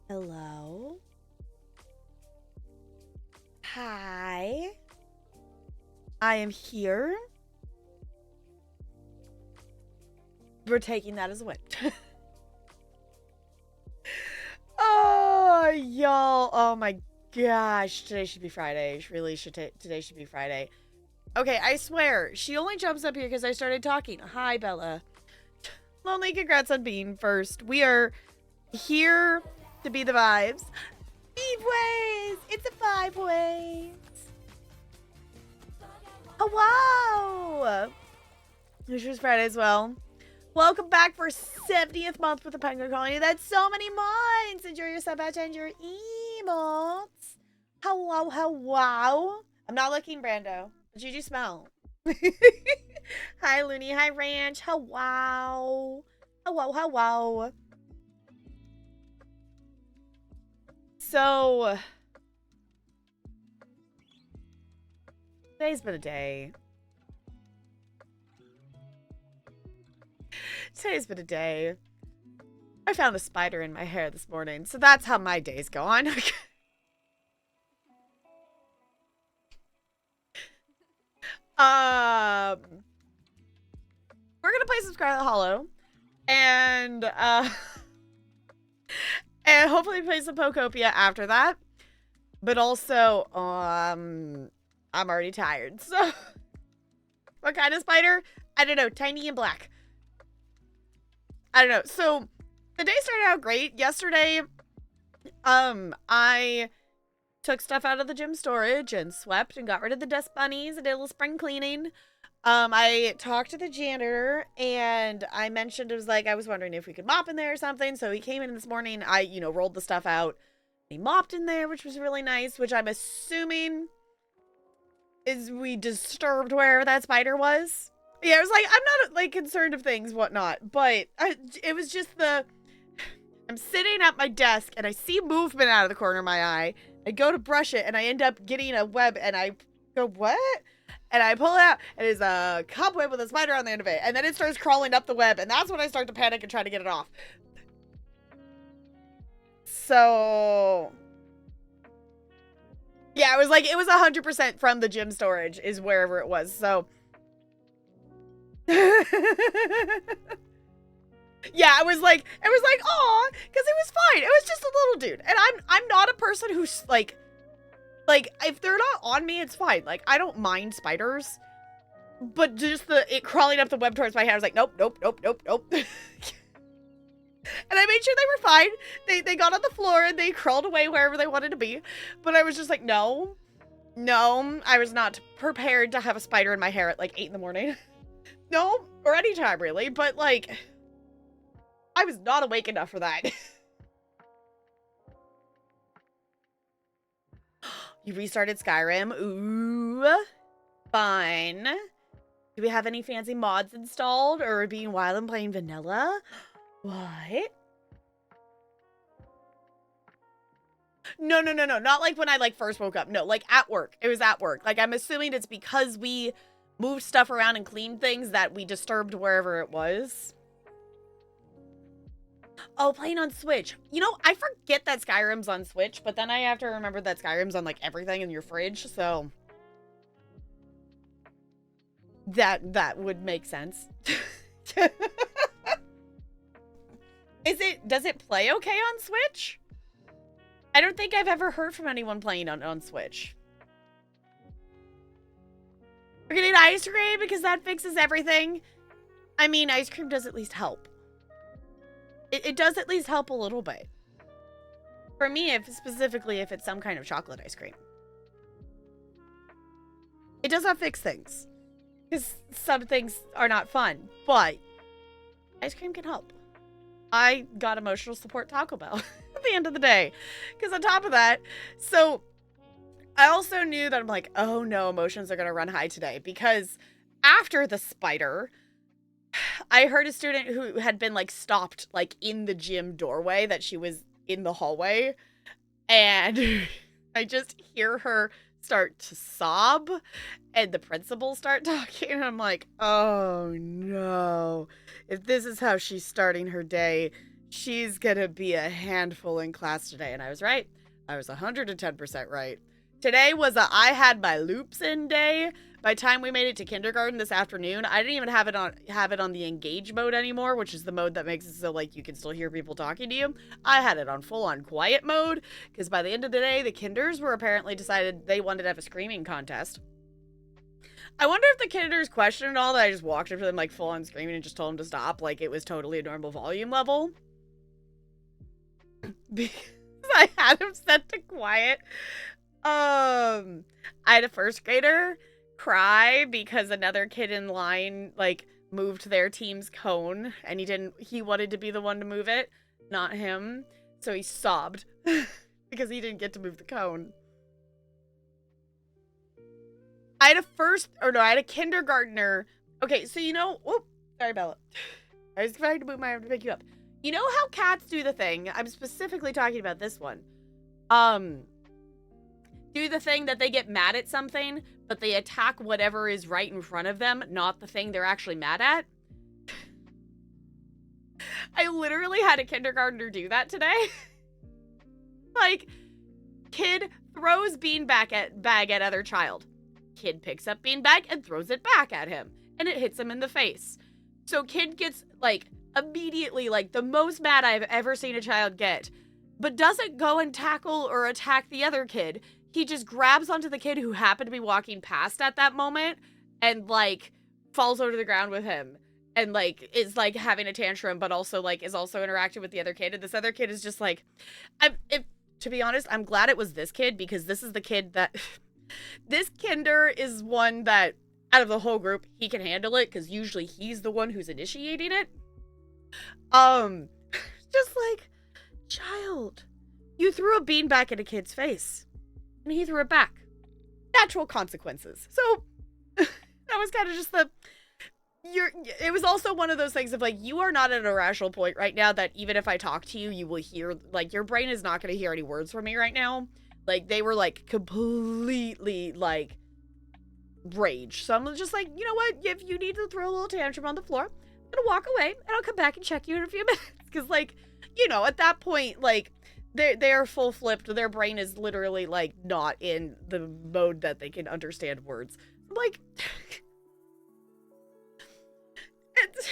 Hello. Hi. I am here. We're taking that as a win. Oh, y'all. Oh my gosh. Today should be Friday. Today should be Friday. Okay, I swear. She only jumps up here because I started talking. Hi, Bella. Lonely, congrats on being first. We are here to be the vibes. 5 ways! It's a 5 ways. Oh, wow! Which was Friday as well. Welcome back for 70th month with the Penguin Colony. That's so many months! Enjoy your sub badge and your emotes. Hello, hello. I'm not looking, Brando. What did you smell? Hi, Looney. Hi, Ranch. Hello. Hello, hello. So, today's been a day. Today's been a day. I found a spider in my hair this morning, so that's how my day's going. We're gonna play some Scarlet Hollow, and and hopefully play some Pokopia after that. But also, I'm already tired. So, what kind of spider? I don't know. Tiny and black. I don't know. So, the day started out great. Yesterday, I took stuff out of the gym storage and swept and got rid of the dust bunnies and did a little spring cleaning. I talked to the janitor and I mentioned, it was like, I was wondering if we could mop in there or something. So he came in this morning. I, rolled the stuff out. He mopped in there, which was really nice, which I'm assuming is we disturbed wherever that spider was. Yeah, it was like, I'm not, like, concerned of things, whatnot, but it was just I'm sitting at my desk, and I see movement out of the corner of my eye. I go to brush it, and I end up getting a web, and I go, what? And I pull it out, and it's a cobweb with a spider on the end of it, and then it starts crawling up the web, and that's when I start to panic and try to get it off. So... yeah, it was 100% from the gym storage, is wherever it was, so... yeah, I was like, aw, because it was fine. It was just a little dude. And I'm not a person who's like, if they're not on me, it's fine. Like, I don't mind spiders. But just it crawling up the web towards my hand, I was like, nope, nope, nope, nope, nope. And I made sure they were fine. They got on the floor and they crawled away wherever they wanted to be. But I was just like, no, I was not prepared to have a spider in my hair at like 8 in the morning. No, or anytime really, but like, I was not awake enough for that. You restarted Skyrim? Ooh, fun. Do we have any fancy mods installed, or being wild and playing vanilla? What? No, not like when I like first woke up. No, like at work. It was at work. Like, I'm assuming it's because we moved stuff around and cleaned things that we disturbed wherever it was. Oh, playing on Switch. I forget that Skyrim's on Switch, but then I have to remember that Skyrim's on like everything in your fridge, so that would make sense. Does it play okay on Switch? I don't think I've ever heard from anyone playing on Switch. We're getting ice cream because that fixes everything. I mean, ice cream does at least help. It does at least help a little bit. For me, specifically if it's some kind of chocolate ice cream. It does not fix things. Because some things are not fun. But ice cream can help. I got emotional support Taco Bell at the end of the day. Because on top of that, so I also knew that I'm like, oh no, emotions are going to run high today. Because after the spider, I heard a student who had been like stopped like in the gym doorway, that she was in the hallway, and I just hear her start to sob and the principal start talking, and I'm like, oh no, if this is how she's starting her day, she's gonna be a handful in class today. And I was right. I was 110% right. Today was a I had my loops in day. By the time we made it to kindergarten this afternoon, I didn't even have it on the engage mode anymore, which is the mode that makes it so like you can still hear people talking to you. I had it on full on quiet mode because by the end of the day, the kinders were apparently decided they wanted to have a screaming contest. I wonder if the kinders questioned all that I just walked up to them like full on screaming and just told them to stop, like it was totally a normal volume level. Because I had him set to quiet. I had a first grader cry because another kid in line like moved their team's cone and he wanted to be the one to move it, not him. So he sobbed because he didn't get to move the cone. I had a kindergartner. Okay, so sorry, Bella. I was trying to move my arm to pick you up. You know how cats do the thing? I'm specifically talking about this one. Do the thing that they get mad at something, but they attack whatever is right in front of them, not the thing they're actually mad at. I literally had a kindergartner do that today. Like, kid throws beanbag at other child. Kid picks up beanbag and throws it back at him, and it hits him in the face. So kid gets, like, immediately, like, the most mad I've ever seen a child get, but doesn't go and tackle or attack the other kid. He just grabs onto the kid who happened to be walking past at that moment and, like, falls over to the ground with him and, like, is, like, having a tantrum, but also, like, is also interacting with the other kid. And this other kid is just, like, to be honest, I'm glad it was this kid because this is the kid that... This kinder is one that, out of the whole group, he can handle it because usually he's the one who's initiating it. Just like, child, you threw a beanbag at a kid's face. And he threw it back. Natural consequences. So, that was kind of just it was also one of those things of like, you are not at a rational point right now that even if I talk to you, you will hear, like, your brain is not going to hear any words from me right now. Like, they were, like, completely, like, rage. So I'm just like, you know what? If you need to throw a little tantrum on the floor, I'm going to walk away and I'll come back and check you in a few minutes. Because, like, at that point, like, they are full flipped. Their brain is literally, like, not in the mode that they can understand words. I'm like, it's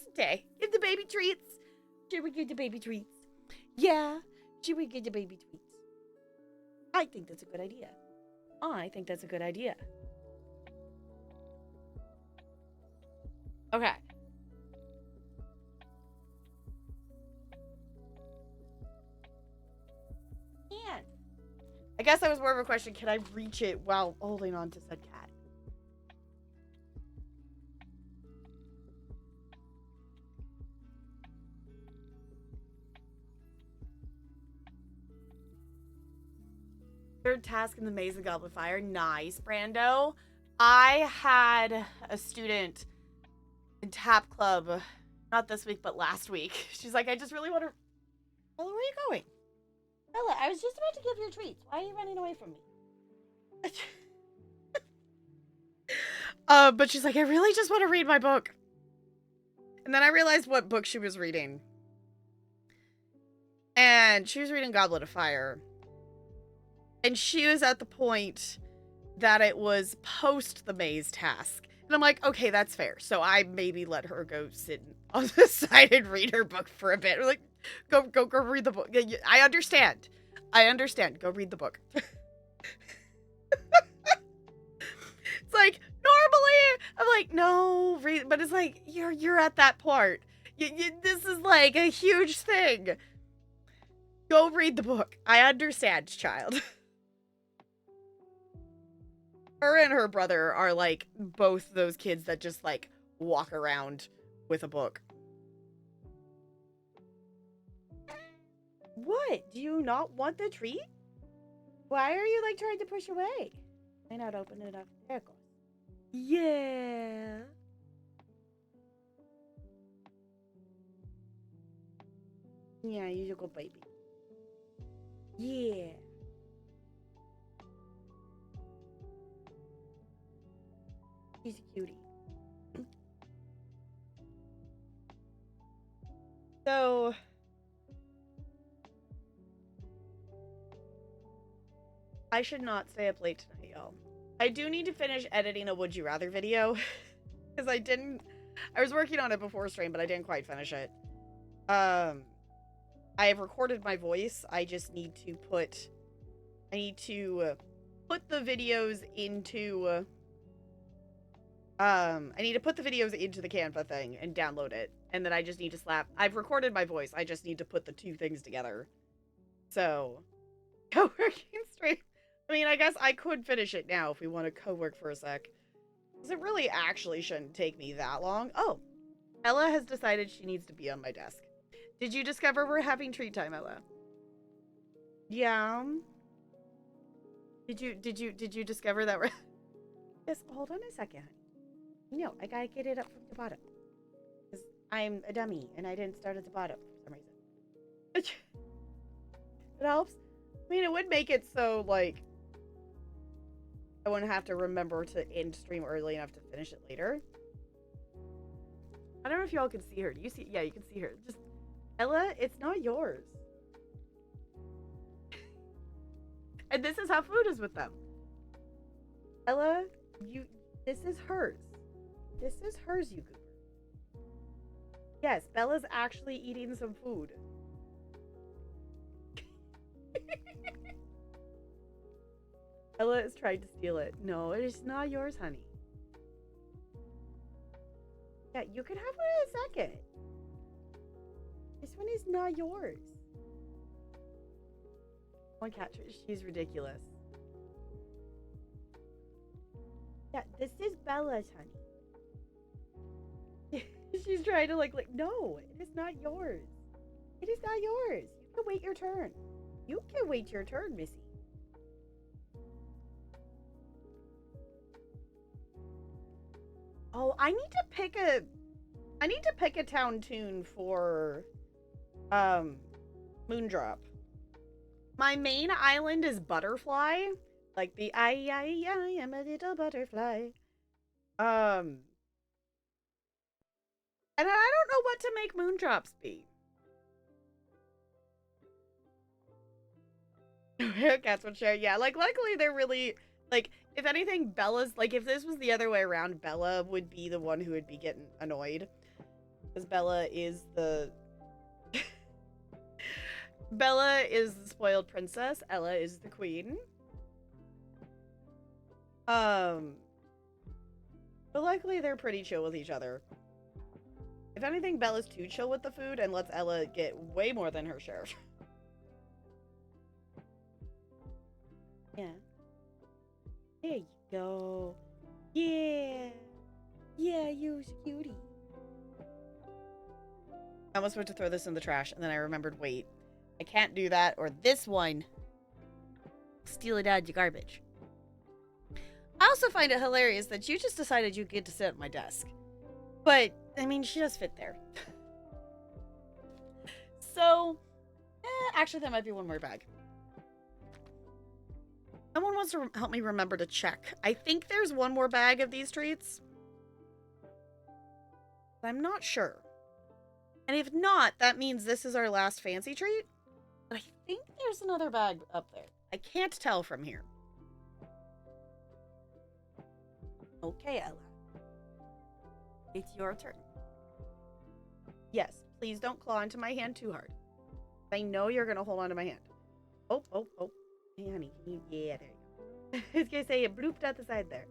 a day. Give the baby treats. Should we give the baby treats? Yeah. Should we give the baby treats? I think that's a good idea. I think that's a good idea. Okay. And I guess that was more of a question. Can I reach it while holding on to said cat? Third task in the Maze of Goblet Fire. Nice, Brando. I had a student in Tap Club, not this week, but last week. She's like, I just really want to... Bella, where are you going? Bella, I was just about to give you treats. Why are you running away from me? But she's like, I really just want to read my book. And then I realized what book she was reading. And she was reading Goblet of Fire. And she was at the point that it was post the maze task. And I'm like, okay, that's fair. So I maybe let her go sit on the side and read her book for a bit. We're like, go read the book. I understand. Go read the book. It's like, normally, I'm like, no, read. But it's like, you're at that part. This is like a huge thing. Go read the book. I understand, child. Her and her brother are, like, both those kids that just, like, walk around with a book. What? Do you not want the treat? Why are you, like, trying to push away? Why not open it up? There it goes. Yeah. Yeah, you're a good baby. Yeah. He's a cutie. So, I should not stay up late tonight, y'all. I do need to finish editing a Would You Rather video. Because I was working on it before stream, but I didn't quite finish it. I have recorded my voice. I just need to put the videos into, I need to put the videos into the Canva thing and download it. And then I just need to I've recorded my voice. I just need to put the two things together. So, co-working stream. I mean, I guess I could finish it now if we want to co-work for a sec. Because it really actually shouldn't take me that long. Oh, Ella has decided she needs to be on my desk. Did you discover we're having treat time, Ella? Yeah. Did you discover that we're... Yes, hold on a second. No, I gotta get it up from the bottom. Because I'm a dummy, and I didn't start at the bottom for some reason. It helps. I mean, it would make it so, like, I wouldn't have to remember to end stream early enough to finish it later. I don't know if y'all can see her. Do you see? Yeah, you can see her. Just, Ella, it's not yours. And this is how food is with them. Ella, this is hers. This is hers, you goober. Yes, Bella's actually eating some food. Ella is trying to steal it. No, it is not yours, honey. Yeah, you can have one in a second. This one is not yours. One cat, she's ridiculous. Yeah, this is Bella's, honey. She's trying to like, no, it is not yours. It is not yours. You can wait your turn. You can wait your turn, Missy. Oh, I need to pick a town tune for Moondrop. My main island is Butterfly. Like the I am a little butterfly. And I don't know what to make Moondrops be. Cats would share. Yeah, like luckily they're really like, if anything, Bella's like, if this was the other way around, Bella would be the one who would be getting annoyed. Because Bella is the Bella is the spoiled princess. Ella is the queen. But luckily they're pretty chill with each other. If anything, Bella's too chill with the food and lets Ella get way more than her share. Yeah. There you go. Yeah. Yeah, you's a cutie. I almost went to throw this in the trash, and then I remembered, wait, I can't do that, or this one. Steal it out of your garbage. I also find it hilarious that you just decided you get to sit at my desk. But, I mean, she does fit there. So, actually, that might be one more bag. Someone wants to help me remember to check. I think there's one more bag of these treats. I'm not sure. And if not, that means this is our last fancy treat. But I think there's another bag up there. I can't tell from here. Okay, Ella. It's your turn. Yes, please don't claw into my hand too hard. I know you're going to hold on to my hand. Oh. Hey, honey. Yeah, there you go. I was going to say, it blooped out the side there.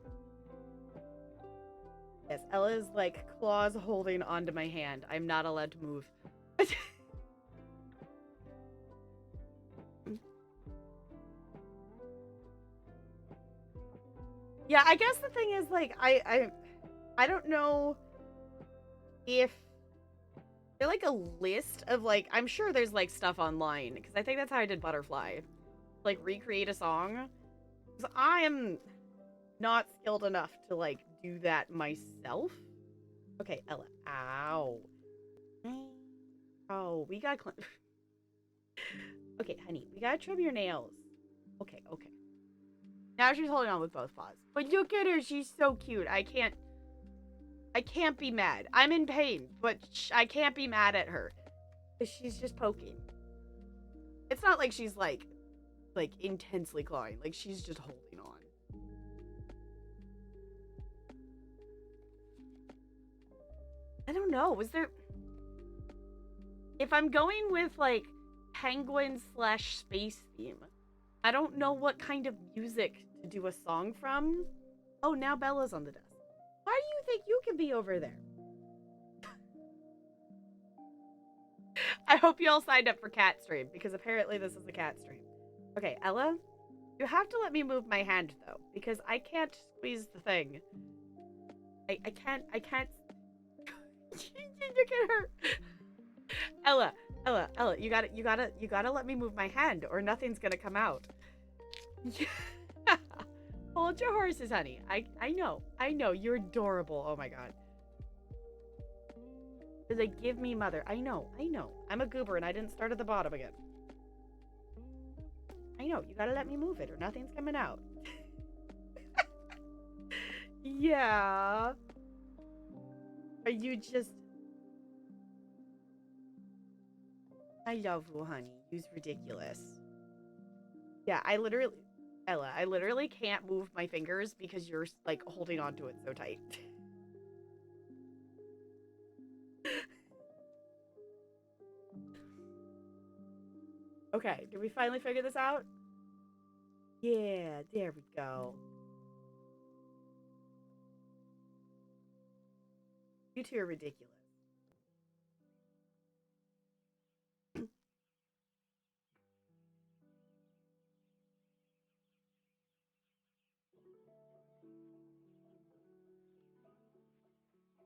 Yes, Ella's like claws holding onto my hand. I'm not allowed to move. Yeah, I guess the thing is, like, I don't know if there's like a list of, like, I'm sure there's like stuff online, because I think that's how I did Butterfly. Like, recreate a song. Because I am not skilled enough to, like, do that myself. Okay, Ella. Ow. Oh, we gotta clean. Okay, honey, we gotta trim your nails. Okay. Now she's holding on with both paws. But look at her, she's so cute. I can't be mad. I'm in pain, but I can't be mad at her. Because she's just poking. It's not like she's, like, like, intensely clawing. Like, she's just holding on. I don't know. Was there... If I'm going with, like, penguin/space theme, I don't know what kind of music to do a song from. Oh, now Bella's on the desk. Why do you think you can be over there? I hope you all signed up for cat stream, because apparently this is a cat stream. Okay, Ella, you have to let me move my hand, though, because I can't squeeze the thing. I can't. You get hurt. Ella, you gotta let me move my hand, or nothing's gonna come out. Hold your horses, honey. I know, you're adorable. Oh my god. They're like, give me mother. I know. I'm a goober and I didn't start at the bottom again. I know, you gotta let me move it or nothing's coming out. Yeah. Are you just... I love you, honey. You's ridiculous. Yeah, Ella, I literally can't move my fingers because you're, like, holding on to it so tight. Okay, did we finally figure this out? Yeah, there we go. You two are ridiculous.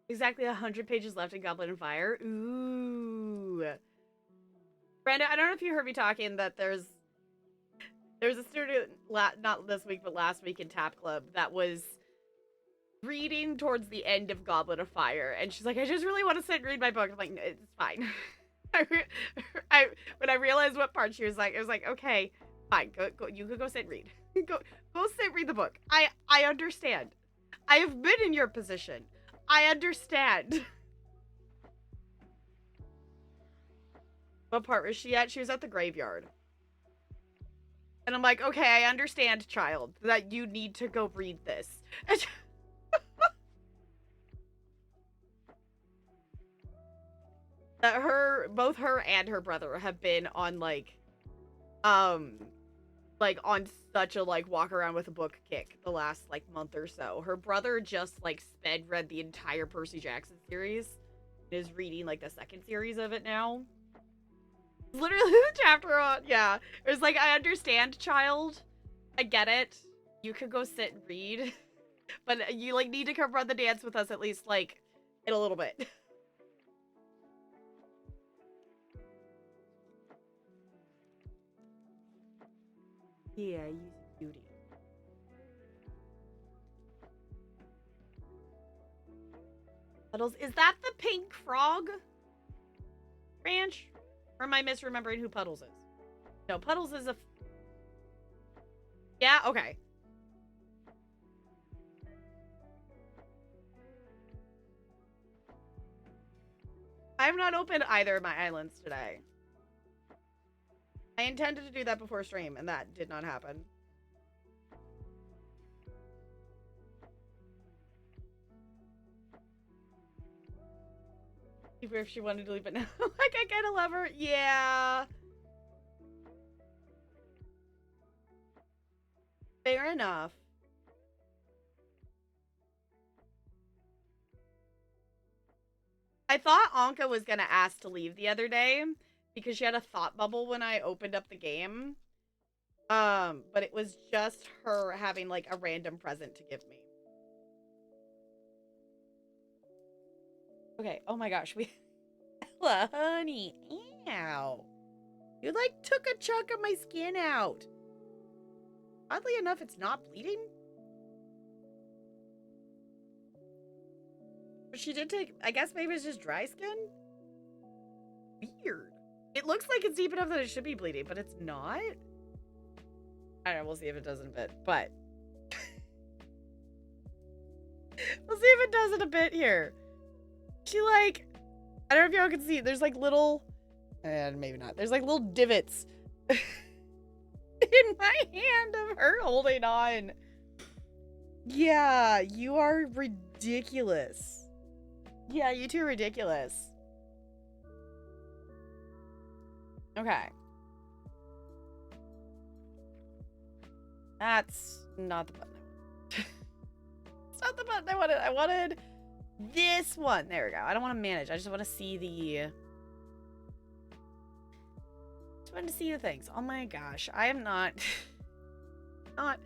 Exactly 100 pages left in Goblet and Fire. Ooh. Brenda, I don't know if you heard me talking that there's a student, not this week, but last week in Tap Club that was reading towards the end of Goblet of Fire. And she's like, I just really want to sit and read my book. I'm like, no, it's fine. When I realized what part she was like, I was like, okay, fine. Go, you could go sit and read. Go sit and read the book. I understand. I have been in your position. I understand. What part was she at? She was at the graveyard. And I'm like, okay, I understand, child, that you need to go read this. That both her and her brother have been on, like on such a, like, walk around with a book kick the last, like, month or so. Her brother just, like, sped read the entire Percy Jackson series. Is reading, like, the second series of it now. Literally the chapter on, yeah. It was like, I understand, child. I get it. You could go sit and read. But you, like, need to come run the dance with us at least, like, in a little bit. Yeah, you beauty. Puddles, is that the pink frog ranch? Or am I misremembering who Puddles is? No, Puddles is a... Yeah, okay. I have not opened either of my islands today. I intended to do that before stream, and that did not happen. Even if she wanted to leave it now. Like, I kind of love her. Yeah. Fair enough. I thought Anka was going to ask to leave the other day because she had a thought bubble when I opened up the game. But it was just her having, like, a random present to give me. Okay, oh my gosh, Ella, honey, ow. You, like, took a chunk of my skin out. Oddly enough, it's not bleeding. But she did take, I guess maybe it's just dry skin? Weird. It looks like it's deep enough that it should be bleeding, but it's not. I don't know, we'll see if it does in a bit, but... We'll see if it does in a bit here. She, like... I don't know if y'all can see, there's, like, little... maybe not. There's, like, little divots. in my hand of her holding on. Yeah, you are ridiculous. Yeah, you two are ridiculous. Okay. That's not the button I wanted. It's not the button I wanted. I wanted this one. There we go. I don't want to manage. I just want to see the... just want to see the things. Oh my gosh. I am not... not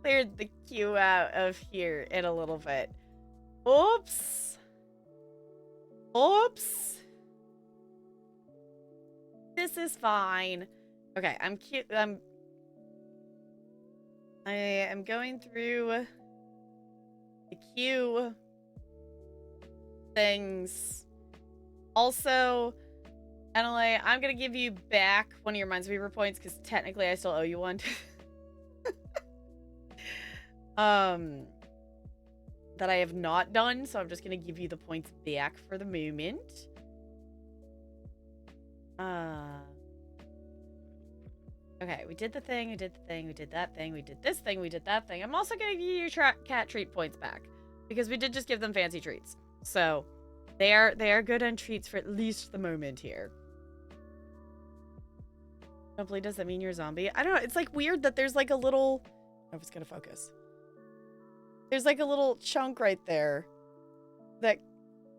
cleared the queue out of here in a little bit. Oops. Oops. This is fine. Okay, I'm cute. I am going through the queue things. Also, Annalie, I'm gonna give you back one of your Minesweaver points because technically I still owe you one. That I have not done, so I'm just gonna give you the points back for the moment. Okay, we did the thing, we did the thing, we did that thing, we did this thing, we did that thing. I'm also gonna give you your cat treat points back because we did just give them fancy treats. So they are good on treats for at least the moment here. Hopefully, does that mean you're a zombie? I don't know. It's like weird that there's like a little... I was gonna focus. There's like a little chunk right there that,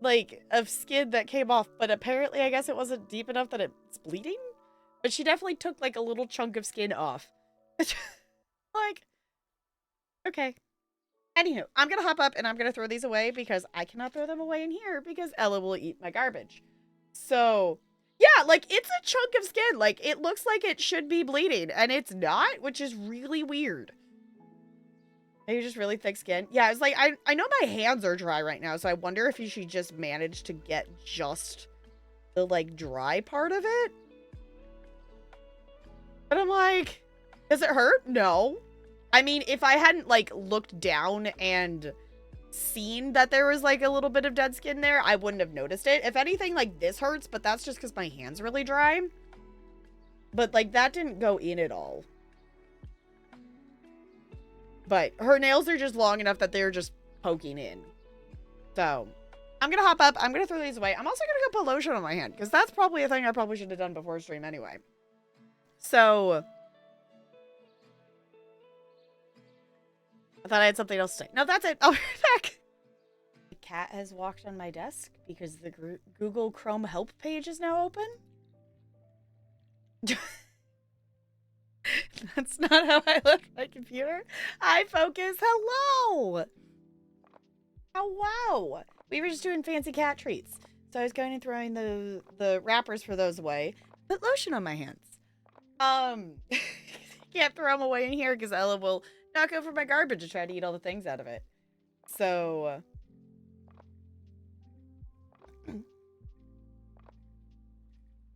like, of skin that came off, but apparently I guess it wasn't deep enough that it's bleeding. But she definitely took like a little chunk of skin off. Like, okay. Anywho, I'm gonna hop up and I'm gonna throw these away because I cannot throw them away in here because Ella will eat my garbage. So, yeah, like, it's a chunk of skin. Like, it looks like it should be bleeding and it's not, which is really weird. Maybe just really thick skin. Yeah, it's like, I know my hands are dry right now, so I wonder if she just managed to get just the, like, dry part of it. But I'm like, does it hurt? No. I mean, if I hadn't, like, looked down and seen that there was, like, a little bit of dead skin there, I wouldn't have noticed it. If anything, like, this hurts, but that's just because my hand's really dry. But, like, that didn't go in at all. But her nails are just long enough that they're just poking in. So, I'm going to hop up. I'm going to throw these away. I'm also going to go put lotion on my hand, because that's probably a thing I probably should have done before stream anyway. So, I thought I had something else to say. No, that's it. I'll be right back. The cat has walked on my desk because the Google Chrome help page is now open. That's not how I look at my computer. Hi, Focus. Hello. Oh, wow. We were just doing fancy cat treats. So I was going and throwing the wrappers for those away. Put lotion on my hands. Can't throw them away in here because Ella will knock over my garbage and try to eat all the things out of it. So,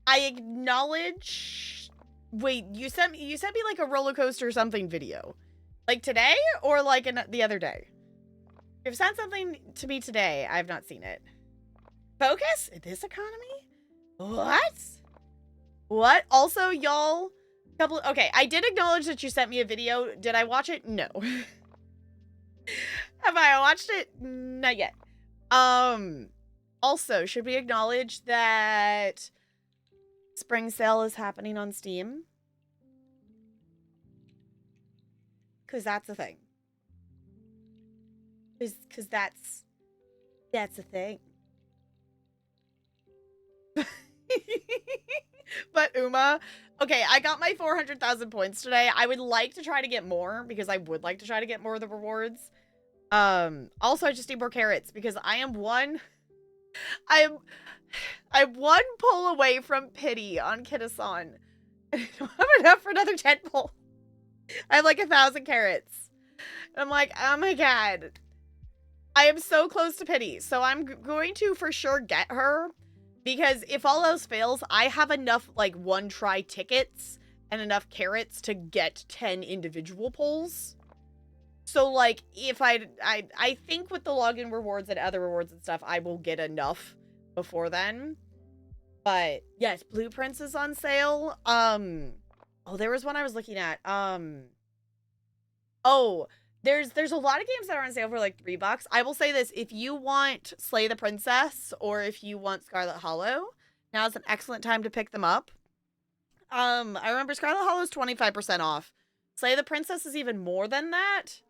I acknowledge. Wait, you sent me like a roller coaster or something video, like today or like the other day. You've sent something to me today. I've not seen it. Focus? This economy? What? What? Also, y'all, okay, I did acknowledge that you sent me a video. Did I watch it? No. Have I watched it? Not yet. Also, should we acknowledge that spring sale is happening on Steam? Because that's a thing. Because that's a thing. But Uma, okay, I got my 400,000 points today. I would like to try to get more because I would like to try to get more of the rewards. Also, I just need more carrots because I'm one pull away from pity on Kitasan. I don't have enough for another 10 pull. I have like 1,000 carrots. And I'm like, oh my god. I am so close to pity. So I'm going to for sure get her. Because if all else fails, I have enough, like, one-try tickets and enough carrots to get 10 individual pulls. So, like, if I think with the login rewards and other rewards and stuff, I will get enough before then. But, yes, Blueprints is on sale. Oh Oh, there was one I was looking at. Oh, there's a lot of games that are on sale for like $3. I will say this: if you want Slay the Princess or if you want Scarlet Hollow, now's an excellent time to pick them up. I remember Scarlet Hollow is 25% off. Slay the Princess is even more than that.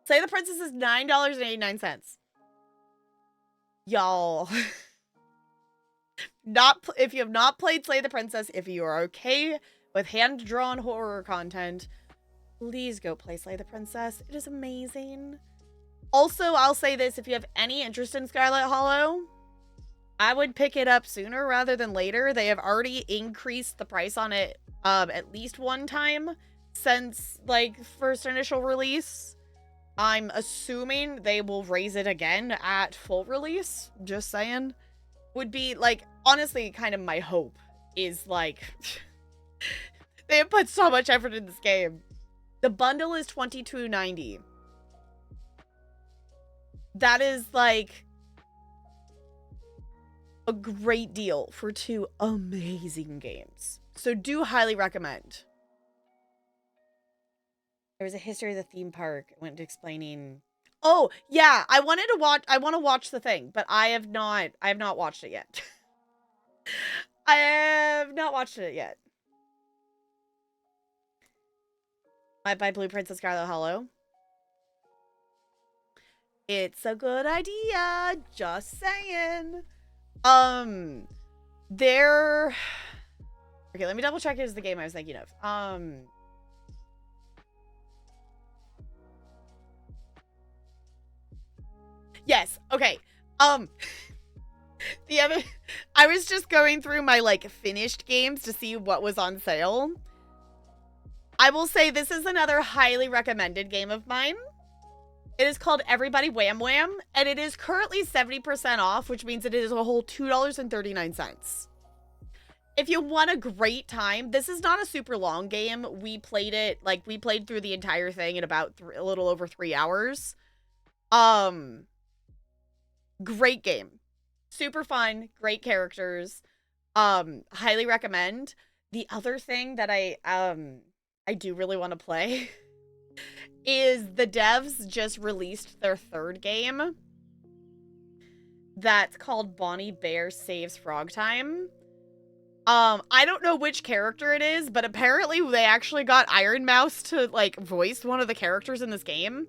Slay the Princess is $9.89. Y'all. If you have not played Slay the Princess, if you are okay with hand-drawn horror content, please go play Slay the Princess. It is amazing. Also, I'll say this, if you have any interest in Scarlet Hollow, I would pick it up sooner rather than later. They have already increased the price on it at least one time since, like, first initial release. I'm assuming they will raise it again at full release. Just saying. Would be, like, honestly, kind of my hope is, like, they have put so much effort in this game. The bundle is $22.90. That is, like, a great deal for 2 amazing games. So do highly recommend. There was a history of the theme park. It went to explaining. Oh, yeah, I want to watch the thing, but I have not watched it yet. I have not watched it yet. Might buy Blueprints of Scarlet Hollow. It's a good idea. Just saying. There. Okay, let me double check. Is the game I was thinking of. Yes. Okay. I was just going through my, like, finished games to see what was on sale. I will say this is another highly recommended game of mine. It is called Everybody Wham Wham, and it is currently 70% off, which means it is a whole $2.39. If you want a great time, this is not a super long game. We played through the entire thing in about a little over 3 hours. Great game. Super fun, great characters. Highly recommend. The other thing that I do really want to play is the devs just released their 3rd game. That's called Bonnie Bear Saves Frog Time. I don't know which character it is, but apparently they actually got Iron Mouse to, like, voice one of the characters in this game.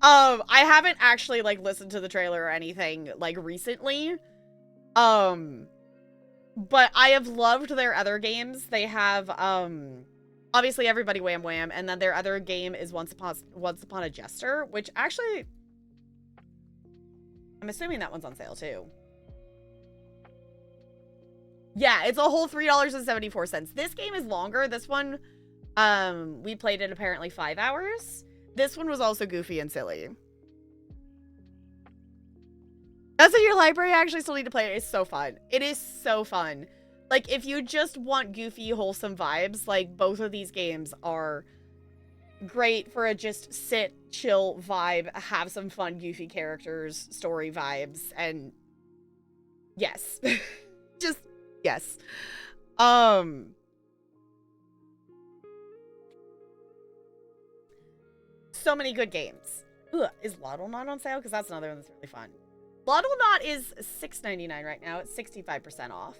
I haven't actually, like, listened to the trailer or anything, like, recently. But I have loved their other games. They have, obviously Everybody Wham Wham, and then their other game is Once Upon a Jester, which actually, I'm assuming that one's on sale, too. Yeah, it's a whole $3.74. This game is longer. This one, we played it apparently 5 hours. This one was also goofy and silly. That's in your library. I actually still need to play it. It's so fun. It is so fun. Like, if you just want goofy, wholesome vibes, like, both of these games are great for a just sit, chill vibe, have some fun, goofy characters, story vibes, and yes. Just, yes. So many good games. Ugh, is Lotto Knot on sale? Because that's another one that's really fun. Lotto Knot is $6.99 right now. It's 65% off.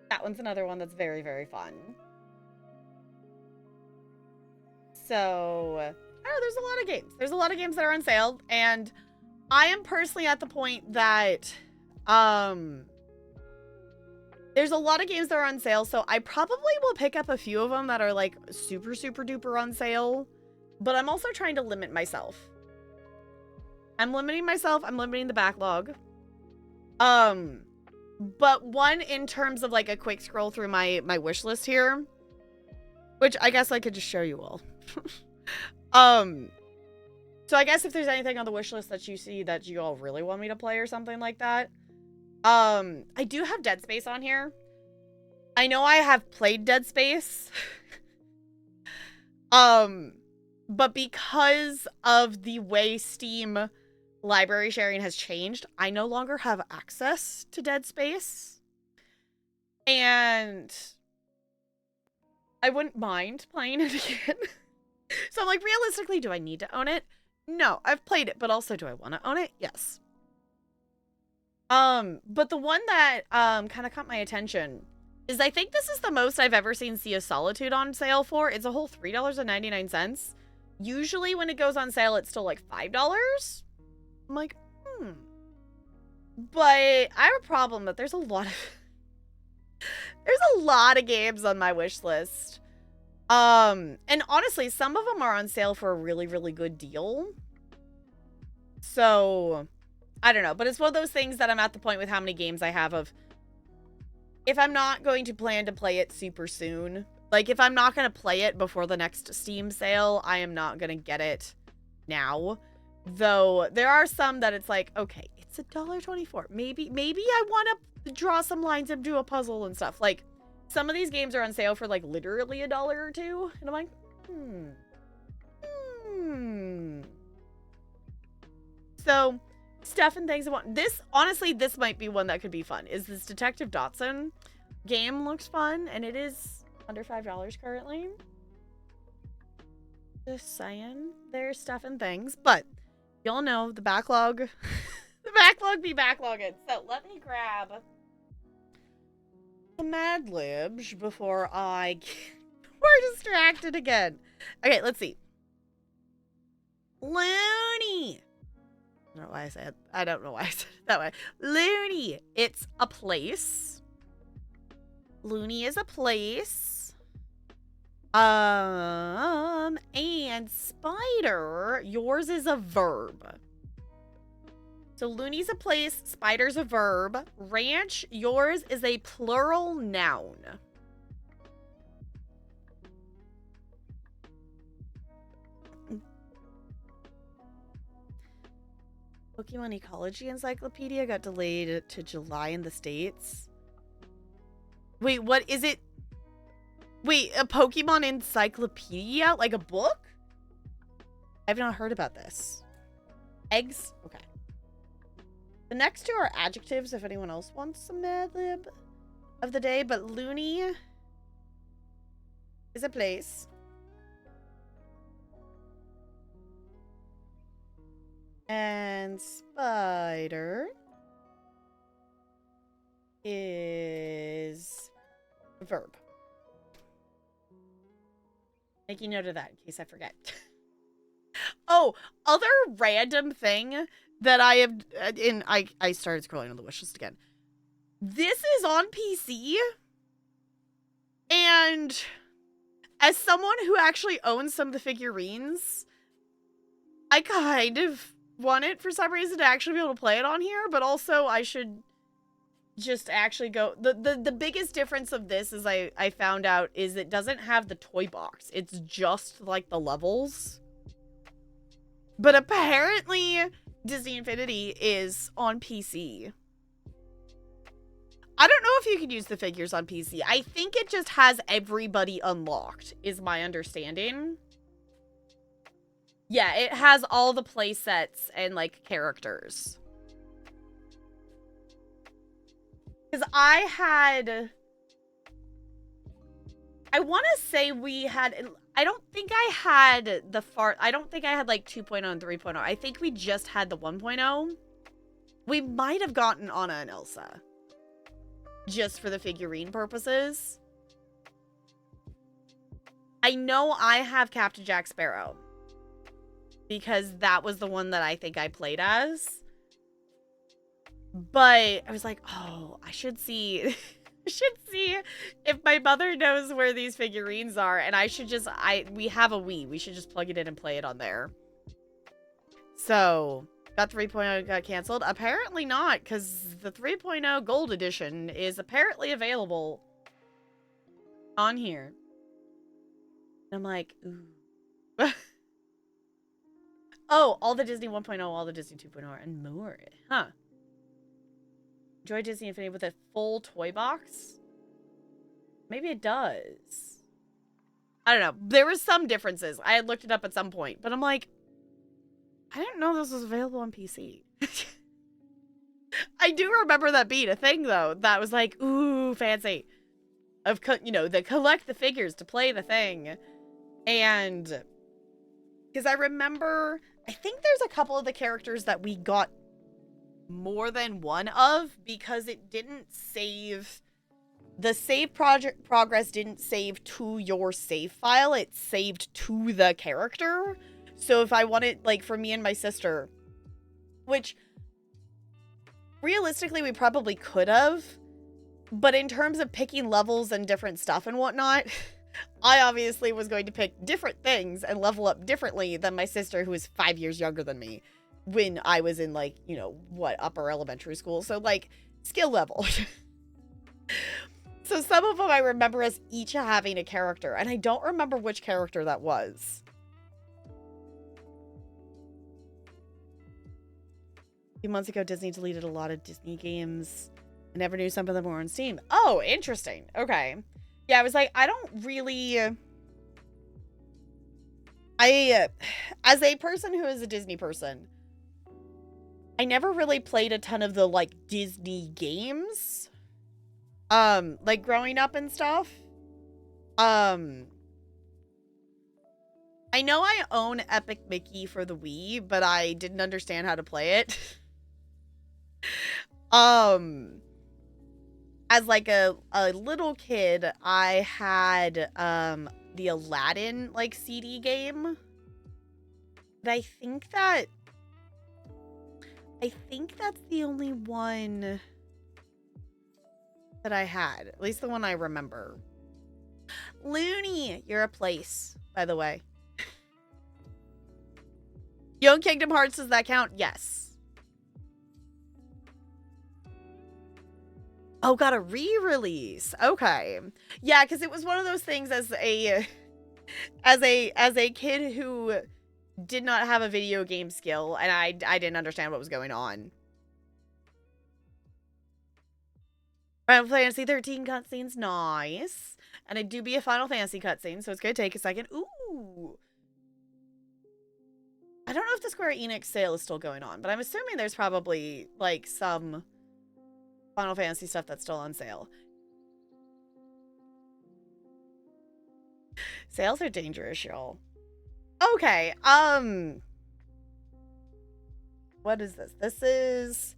That one's another one that's very, very fun. So, I don't know, there's a lot of games. There's a lot of games that are on sale, and I am personally at the point that, there's a lot of games that are on sale, so I probably will pick up a few of them that are, like, super, super duper on sale, but I'm also trying to limit myself. I'm limiting myself. I'm limiting the backlog. But one, in terms of, like, a quick scroll through my wish list here, which I guess I could just show you all. So I guess if there's anything on the wish list that you see that you all really want me to play or something like that, I do have Dead Space on here. I know I have played Dead Space. But because of the way Steam library sharing has changed, I no longer have access to Dead Space. And I wouldn't mind playing it again. So I'm like, realistically, do I need to own it? No, I've played it, but also do I want to own it? Yes. But the one that kind of caught my attention is I think this is the most I've ever seen Sea of Solitude on sale for. It's a whole $3.99. Usually when it goes on sale, it's still like $5. I'm like, But I have a problem that there's a lot of games on my wish list. And honestly, some of them are on sale for a really, really good deal. So, I don't know. But it's one of those things that I'm at the point with how many games I have of, if I'm not going to plan to play it super soon, like if I'm not going to play it before the next Steam sale, I am not going to get it now. Though there are some that it's like, okay, it's $1.24. Maybe I want to draw some lines and do a puzzle and stuff. Like, some of these games are on sale for like literally $1 or $2. And I'm like, So, stuff and things I want. This, honestly, this might be one that could be fun. Is this Detective Dotson game looks fun, and it is under $5 currently. Just saying. There's stuff and things, but y'all know the backlog. The backlog be backlogging. So let me grab the Mad Libs before I get more distracted again. Okay, let's see. Looney. I don't know why I said it that way. Looney. It's a place. Looney is a place. And spider, yours is a verb. So Looney's a place, spider's a verb. Ranch, yours is a plural noun. Pokemon Ecology Encyclopedia got delayed to July in the States. Wait, what is it? Wait, a Pokemon Encyclopedia? Like a book? I've not heard about this. Eggs? Okay. The next two are adjectives if anyone else wants some Mad Lib of the day, but Looney is a place. And spider is a verb. Making note of that in case I forget. Oh, other random thing that I have, I started scrolling on the wish list again. This is on PC, and as someone who actually owns some of the figurines, I kind of want it for some reason to actually be able to play it on here, but also I should just actually go. The biggest difference of this is I found out is it doesn't have the toy box. It's just like the levels. But apparently Disney Infinity is on PC. I don't know if you can use the figures on PC. I think it just has everybody unlocked, is my understanding. Yeah, it has all the play sets and, like, characters. Because I want to say we had... I don't think I had like 2.0 and 3.0. I think we just had the 1.0. We might have gotten Anna and Elsa. Just for the figurine purposes. I know I have Captain Jack Sparrow. Because that was the one that I think I played as. But I was like, oh, I should see... if my mother knows where these figurines are, and I should just, we have a Wii. We should just plug it in and play it on there. So, that 3.0 got canceled? Apparently not, because the 3.0 Gold Edition is apparently available on here. And I'm like, ooh. Oh, all the Disney 1.0, all the Disney 2.0, and more. Huh. Enjoy Disney Infinity with a full toy box? Maybe it does. I don't know. There were some differences. I had looked it up at some point, but I'm like, I didn't know this was available on PC. I do remember that being a thing, though. That was like, ooh, fancy. of, you know, that collect the figures to play the thing. And because I remember, I think there's a couple of the characters that we got more than one of because it didn't save, the save project progress didn't save to your save file, it saved to the character. So if I wanted, like, for me and my sister, which realistically we probably could have, but in terms of picking levels and different stuff and whatnot, I obviously was going to pick different things and level up differently than my sister, who is 5 years younger than me, when I was in, like, you know, what, upper elementary school. So, like, skill level. So some of them I remember as each having a character, and I don't remember which character that was. A few months ago, Disney deleted a lot of Disney games. I never knew some of them were on Steam. Oh, interesting. Okay. Yeah, I was like, I don't really... as a person who is a Disney person, I never really played a ton of the, like, Disney games. Like, growing up and stuff. I know I own Epic Mickey for the Wii, but I didn't understand how to play it. As like a little kid, I had the Aladdin like CD game. But I think that's the only one that I had. At least the one I remember. Looney, you're a place, by the way. Young Kingdom Hearts, does that count? Yes. Oh, got a re-release. Okay. Yeah, because it was one of those things as a kid who did not have a video game skill, and I didn't understand what was going on. Final Fantasy 13 cutscenes, nice. And it do be a Final Fantasy cutscene, so it's gonna take a second. Ooh. I don't know if the Square Enix sale is still going on, but I'm assuming there's probably, like, some Final Fantasy stuff that's still on sale. Sales are dangerous, y'all. Okay, what is this? This is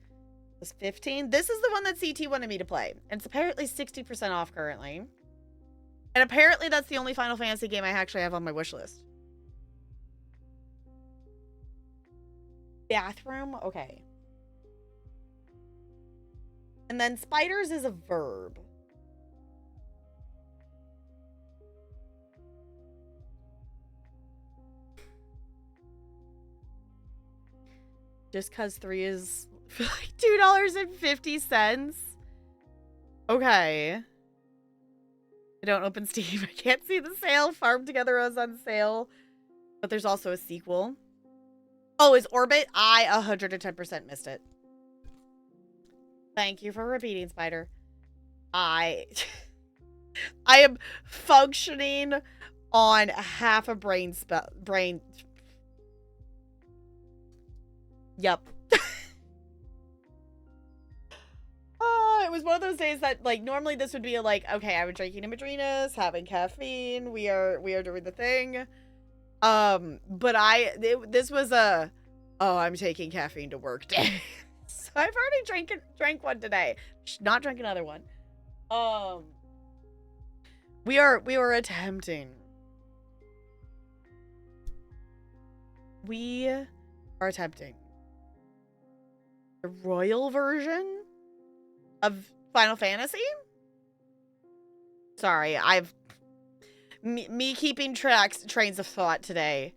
15. This is the one that CT wanted me to play. And it's apparently 60% off currently. And apparently that's the only Final Fantasy game I actually have on my wish list. Bathroom? Okay. And then spiders is a verb. Just cause 3 is like $2.50. Okay. I don't open Steam. I can't see the sale. Farm Together was on sale. But there's also a sequel. Oh, is Orbit? I 110% missed it. Thank you for repeating, Spider. I am functioning on half a brain. Yep. It was one of those days that, like, normally this would be like, okay, I'm drinking a Madrinas, having caffeine, we are doing the thing. But this was a, oh, I'm taking caffeine to work day. So I've already drank one today. Not drink another one. We were attempting. We are attempting the royal version of Final Fantasy? Sorry, me keeping trains of thought today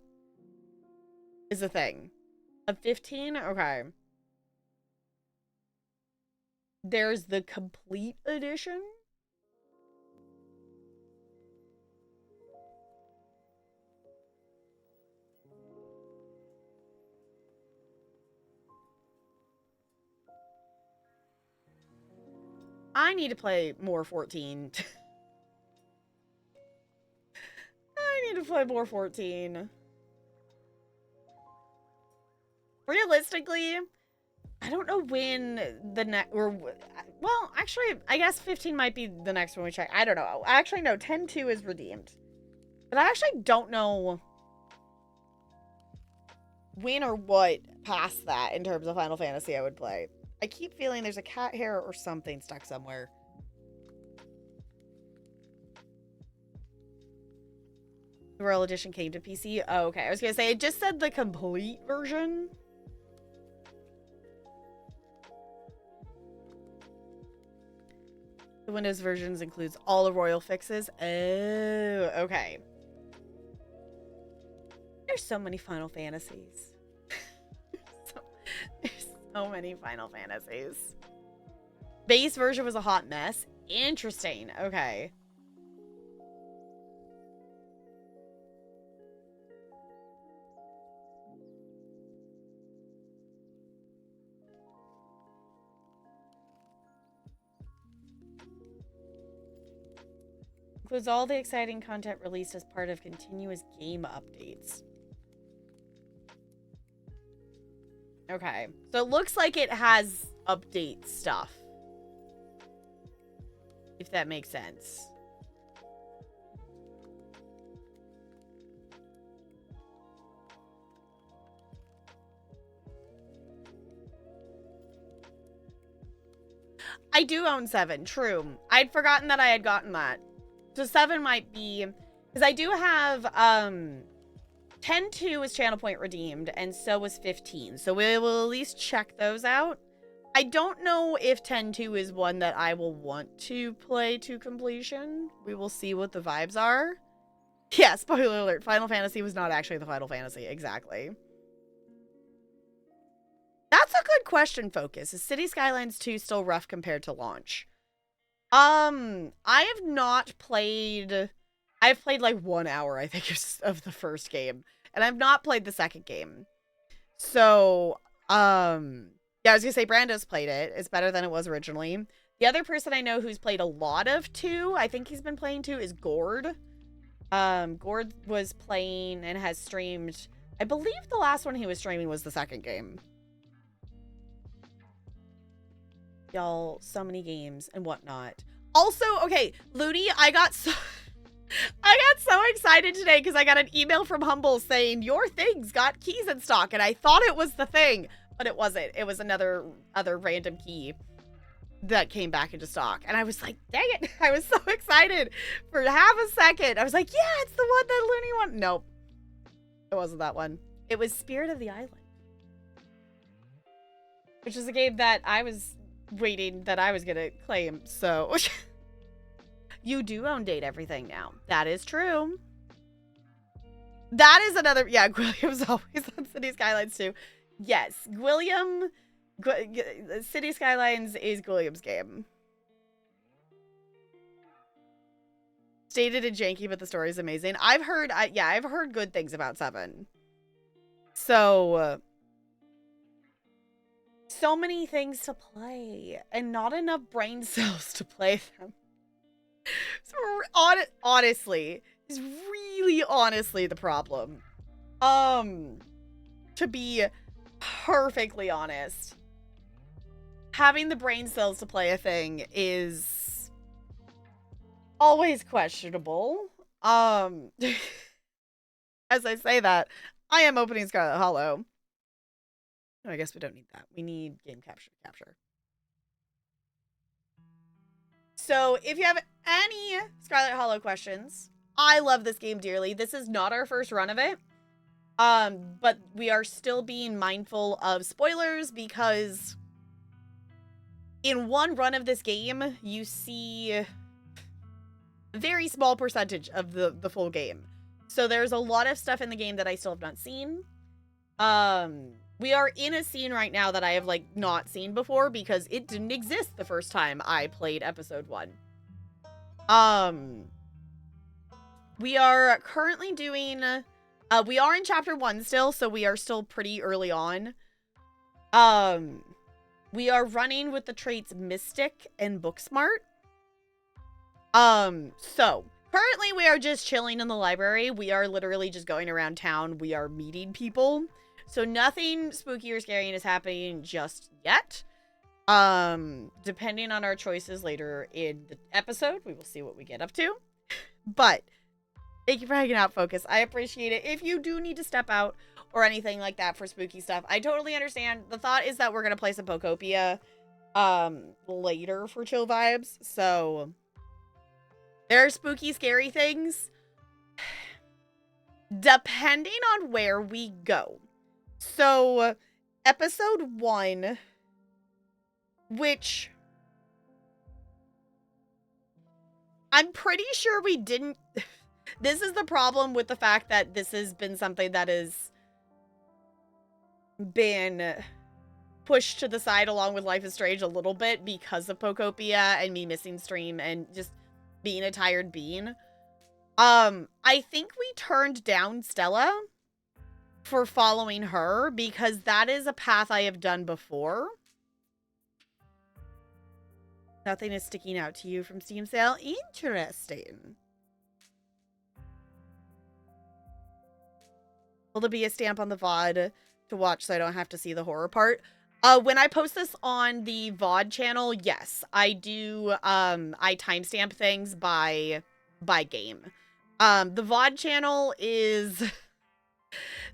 is a thing. Of 15? Okay. There's the complete edition. I need to play more 14. I need to play more 14. Realistically, I don't know when the next, or, well, actually, I guess 15 might be the next one we check. I don't know. Actually, no, 10-2 is redeemed. But I actually don't know when or what past that in terms of Final Fantasy I would play. I keep feeling there's a cat hair or something stuck somewhere. The Royal Edition came to PC. Oh, okay. I was gonna say, it just said the complete version. The Windows versions includes all the Royal fixes. Oh, okay. There's so many Final Fantasies. There's so many Final Fantasies. Base version was a hot mess. Interesting. Okay. Includes all the exciting content released as part of continuous game updates. Okay. So it looks like it has update stuff. If that makes sense. I do own 7, true. I'd forgotten that I had gotten that. So 7 might be, because I do have 10-2 is channel point redeemed, and so was 15. So we will at least check those out. I don't know if 10-2 is one that I will want to play to completion. We will see what the vibes are. Yeah, spoiler alert, Final Fantasy was not actually the Final Fantasy. Exactly. That's a good question, Focus. Is City Skylines 2 still rough compared to launch? I have not played... I've played like 1 hour, I think, of the first game. And I've not played the second game. So, yeah, I was gonna say, Brando's played it. It's better than it was originally. The other person I know who's played a lot of 2, I think he's been playing 2, is Gord. Gord was playing and has streamed... I believe the last one he was streaming was the second game. Y'all, so many games and whatnot. Also, okay, Ludi, I got so excited today because I got an email from Humble saying your things got keys in stock, and I thought it was the thing, but it wasn't. It was other random key that came back into stock, and I was like, dang it! I was so excited for half a second. I was like, yeah, it's the one that Looney wanted. Nope, it wasn't that one. It was Spirit of the Island, which is a game that I was waiting that I was gonna claim. So you do own Date Everything now. That is true. That is another, yeah, Gwilliam's always on City Skylines too. Yes, City Skylines is Gwilliam's game. Stated and janky, but the story is amazing. I've heard good things about 7. So so many things to play and not enough brain cells to play them. So honestly, is really honestly the problem. To be perfectly honest, having the brain cells to play a thing is always questionable. As I say that, I am opening Scarlet Hollow. No, I guess we don't need that. We need game capture. So if you have any Scarlet Hollow questions, I love this game dearly. This is not our first run of it. But we are still being mindful of spoilers because in one run of this game, you see a very small percentage of the full game. So there's a lot of stuff in the game that I still have not seen. We are in a scene right now that I have, like, not seen before because it didn't exist the first time I played episode 1. We are currently doing, we are in chapter 1 still, so we are still pretty early on. We are running with the traits Mystic and Booksmart. So currently we are just chilling in the library. We are literally just going around town. We are meeting people. So nothing spooky or scary is happening just yet. Depending on our choices later in the episode, we will see what we get up to. But thank you for hanging out, Focus. I appreciate it. If you do need to step out or anything like that for spooky stuff, I totally understand. The thought is that we're gonna play some Pokopia later for chill vibes. So there are spooky, scary things depending on where we go. So episode 1, which I'm pretty sure we didn't. This is the problem with the fact that this has been something that has been pushed to the side along with Life is Strange a little bit because of Pokopia and me missing stream and just being a tired bean. I think we turned down Stella for following her because that is a path I have done before. Nothing is sticking out to you from Steam sale. Interesting. Will there be a stamp on the VOD to watch so I don't have to see the horror part? When I post this on the VOD channel, yes, I do. I timestamp things by game. The VOD channel is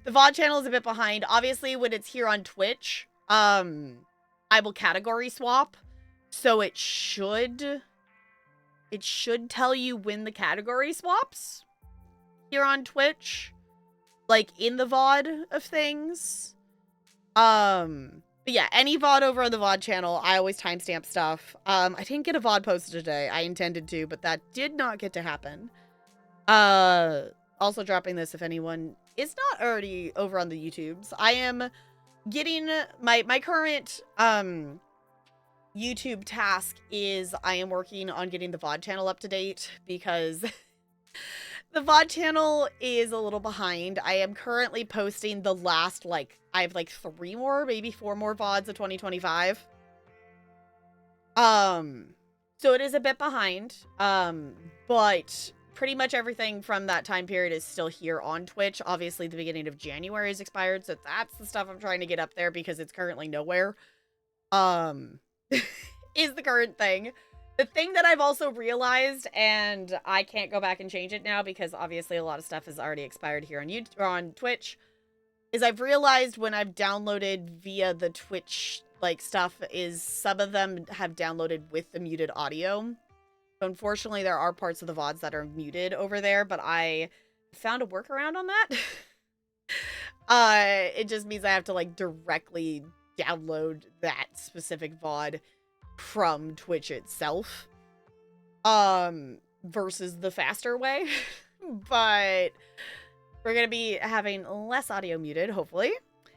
a bit behind. Obviously, when it's here on Twitch, I will category swap, so it should tell you when the category swaps here on Twitch, like in the VOD of things. But yeah, any VOD over on the VOD channel, I always timestamp stuff. I didn't get a VOD posted today. I intended to, but that did not get to happen. Also dropping this if anyone is not already over on the YouTubes. I am getting my current YouTube task is I am working on getting the VOD channel up to date because the VOD channel is a little behind. I am currently posting the last, I have 3 more, maybe 4 more VODs of 2025. So it is a bit behind. But pretty much everything from that time period is still here on Twitch. Obviously, the beginning of January is expired, so that's the stuff I'm trying to get up there because it's currently nowhere. Is the current thing. The thing that I've also realized, and I can't go back and change it now because obviously a lot of stuff has already expired here on YouTube or on Twitch, is I've realized when I've downloaded via the Twitch stuff is some of them have downloaded with the muted audio. So unfortunately, there are parts of the VODs that are muted over there, but I found a workaround on that. It just means I have to directly download that specific VOD from Twitch itself, versus the faster way. But we're gonna be having less audio muted, hopefully,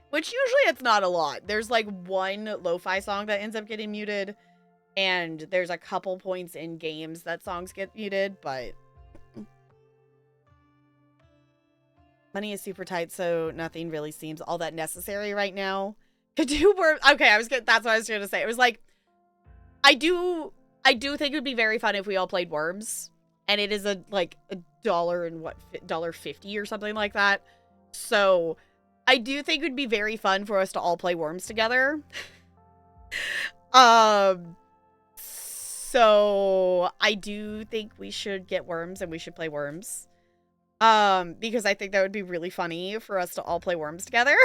which usually it's not a lot. There's one lo-fi song that ends up getting muted, and there's a couple points in games that songs get muted, but money is super tight, so nothing really seems all that necessary right now to do work. Okay, that's what I was gonna say. It was I do think it would be very fun if we all played Worms, and it is a $1 and $1.50 or something like that. So I do think it would be very fun for us to all play Worms together. So I do think we should get Worms and we should play Worms. Because I think that would be really funny for us to all play Worms together.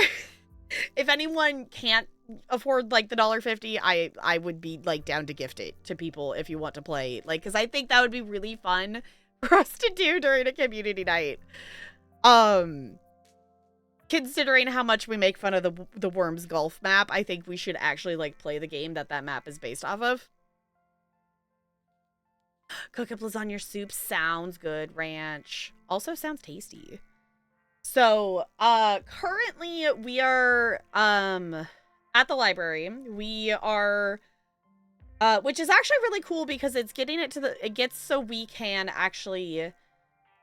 If anyone can't afford the $1.50, I would be down to gift it to people if you want to play, because I think that would be really fun for us to do during a community night. Considering how much we make fun of the Worms golf map, I think we should actually play the game that map is based off of. Cook up lasagna soup sounds good. Ranch also sounds tasty. So, currently we are, at the library. We are, which is actually really cool because it's getting it gets so we can actually,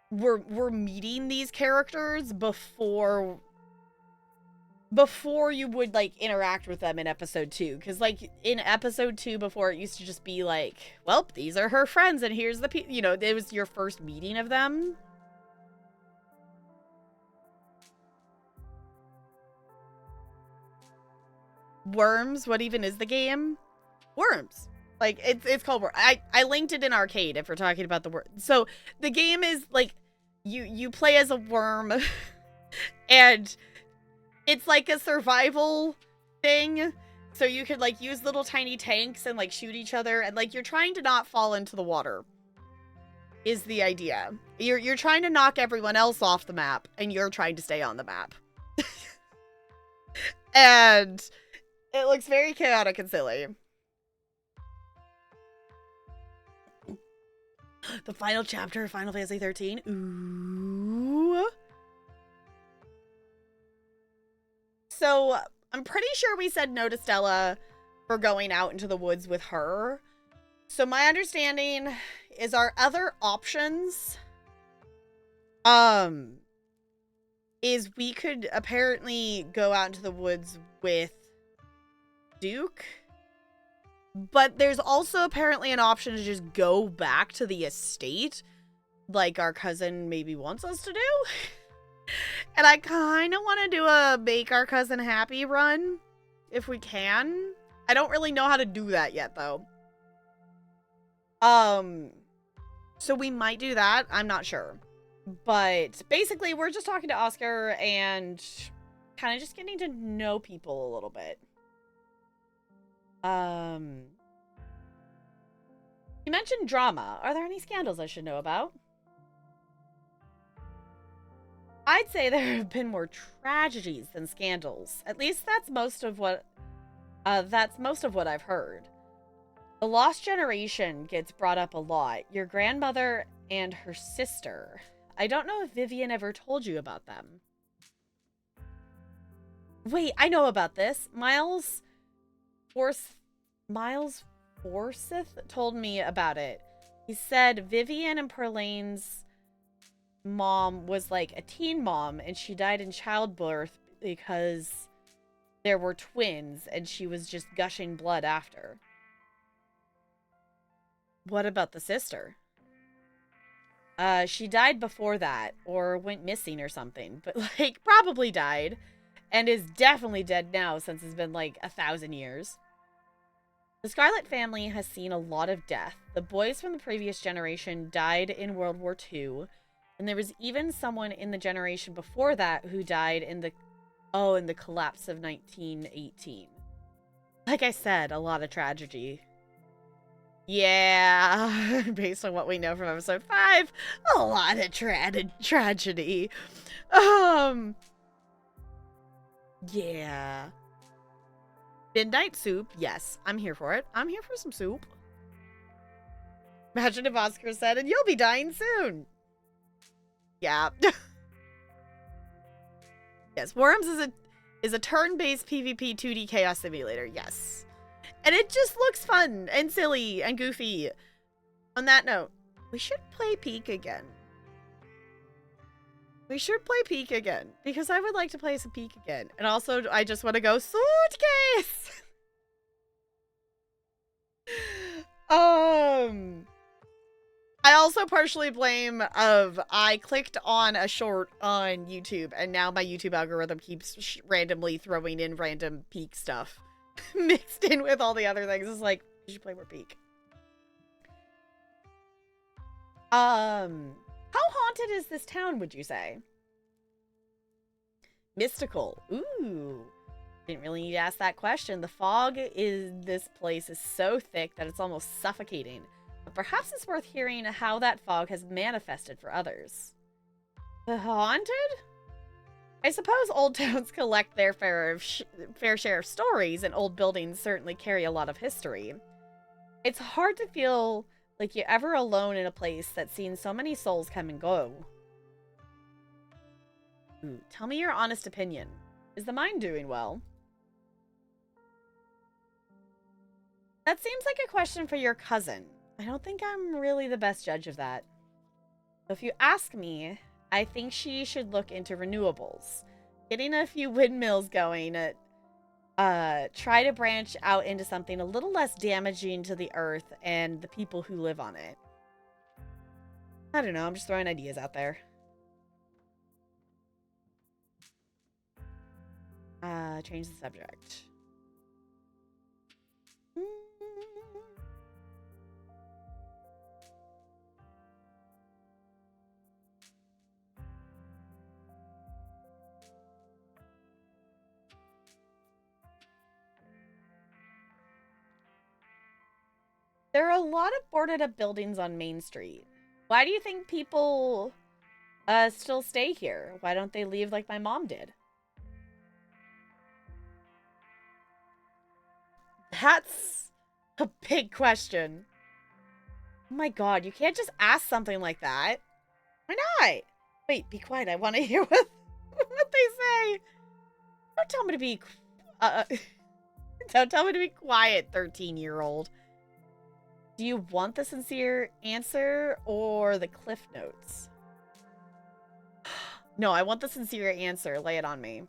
we're meeting these characters before you would interact with them in episode 2. Because in episode 2 before, it used to just be well, these are her friends and here's the it was your first meeting of them. Worms, what even is the game? Worms. Like, it's called Worms. I linked it in arcade if we're talking about the word. So, the game is, like, you play as a worm, and it's like a survival thing. So you could, like, use little tiny tanks and, like, shoot each other, and, like, you're trying to not fall into the water, is the idea. You're trying to knock everyone else off the map, and you're trying to stay on the map. And it looks very chaotic and silly. The final chapter of Final Fantasy 13. Ooh. So, I'm pretty sure we said no to Stella for going out into the woods with her. So, my understanding is our other options, is we could apparently go out into the woods with Duke. But there's also apparently an option to just go back to the estate, like our cousin maybe wants us to do. And I kind of want to do a make our cousin happy run, if we can. I don't really know how to do that yet, though. So we might do that. I'm not sure. But basically, we're just talking to Oscar and kind of just getting to know people a little bit. You mentioned drama. Are there any scandals I should know about? I'd say there have been more tragedies than scandals. At least that's most of what I've heard. The Lost Generation gets brought up a lot. Your grandmother and her sister. I don't know if Vivian ever told you about them. Wait, I know about this. Miles Forsyth told me about it. He said Vivian and Perlane's mom was like a teen mom, and she died in childbirth because there were twins, and she was just gushing blood after. What about the sister? She died before that, or went missing or something, but, like, probably died, and is definitely dead now since it's been, like, 1,000 years. The Scarlet family has seen a lot of death. The boys from the previous generation died in World War II, and there was even someone in the generation before that who died in the collapse of 1918. Like I said, a lot of tragedy. Yeah, based on what we know from episode 5, a lot of tragedy. Yeah. Midnight soup, yes, I'm here for it. I'm here for some soup. Imagine if Oscar said, and you'll be dying soon. Yeah. Yes, Worms is a turn-based PvP 2D chaos simulator, yes. And it just looks fun and silly and goofy. On that note, we should play Peak again. We should play Peak again, because I would like to play some Peak again. And also, I just want to go suitcase! I also partially blame I clicked on a short on YouTube, and now my YouTube algorithm keeps randomly throwing in random Peak stuff. Mixed in with all the other things. It's like, you should play more Peak. How haunted is this town, would you say? Mystical. Ooh. Didn't really need to ask that question. The fog in this place is so thick that it's almost suffocating. But perhaps it's worth hearing how that fog has manifested for others. The haunted? I suppose old towns collect their fair share of stories, and old buildings certainly carry a lot of history. It's hard to feel like you're ever alone in a place that's seen so many souls come and go. Ooh, tell me your honest opinion. Is the mine doing well? That seems like a question for your cousin. I don't think I'm really the best judge of that. If you ask me, I think she should look into renewables. Getting a few windmills going, try to branch out into something a little less damaging to the earth and the people who live on it. I don't know, I'm just throwing ideas out there. Change the subject. There are a lot of boarded up buildings on Main Street. Why do you think people still stay here? Why don't they leave like my mom did? That's a big question. Oh my god, you can't just ask something like that. Why not? Wait, be quiet. I want to hear what they say. Don't tell me to be don't tell me to be quiet, 13-year-old. Do you want the sincere answer or the cliff notes? No, I want the sincere answer. Lay it on me.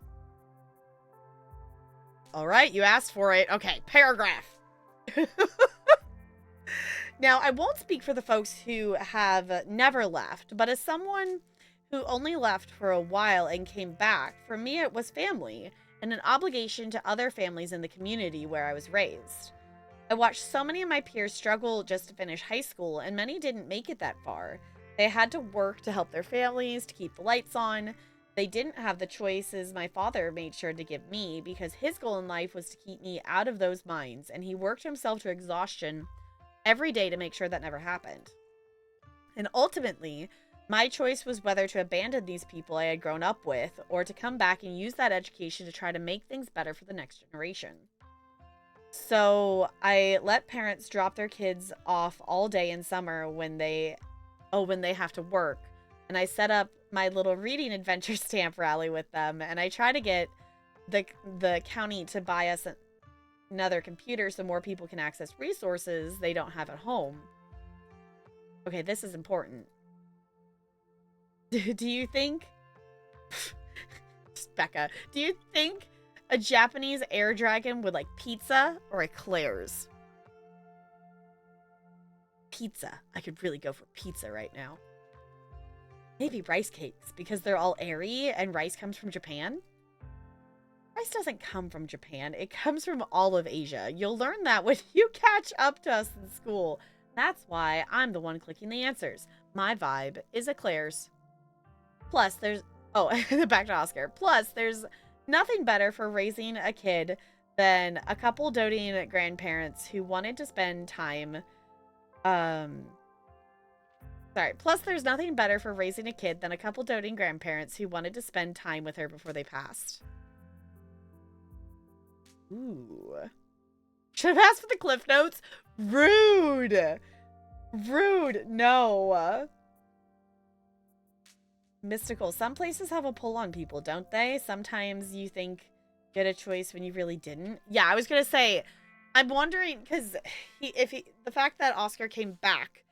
All right, you asked for it. Okay, paragraph. Now, I won't speak for the folks who have never left, but as someone who only left for a while and came back, for me it was family and an obligation to other families in the community where I was raised. I watched so many of my peers struggle just to finish high school, and many didn't make it that far. They had to work to help their families, to keep the lights on. They didn't have the choices my father made sure to give me, because his goal in life was to keep me out of those mines, and he worked himself to exhaustion every day to make sure that never happened. And ultimately, my choice was whether to abandon these people I had grown up with, or to come back and use that education to try to make things better for the next generation. So I let parents drop their kids off all day in summer when they have to work. And I set up my little reading adventure stamp rally with them. And I try to get the county to buy us another computer so more people can access resources they don't have at home. Okay, this is important. Do you think... Becca, do you think a Japanese air dragon would like pizza or eclairs? Pizza. I could really go for pizza right now. Maybe rice cakes, because they're all airy and rice comes from Japan? Rice doesn't come from Japan. It comes from all of Asia. You'll learn that when you catch up to us in school. That's why I'm the one clicking the answers. My vibe is eclairs. Plus, there's... Oh, back to Oscar. Plus, there's nothing better for raising a kid than a couple doting grandparents who wanted to spend time... Plus, there's nothing better for raising a kid than a couple doting grandparents who wanted to spend time with her before they passed. Ooh. Should have asked for the cliff notes. Rude. Rude. No. Mystical. Some places have a pull on people, don't they? Sometimes you think you had a choice when you really didn't. Yeah, I was going to say, I'm wondering, because the fact that Oscar came back,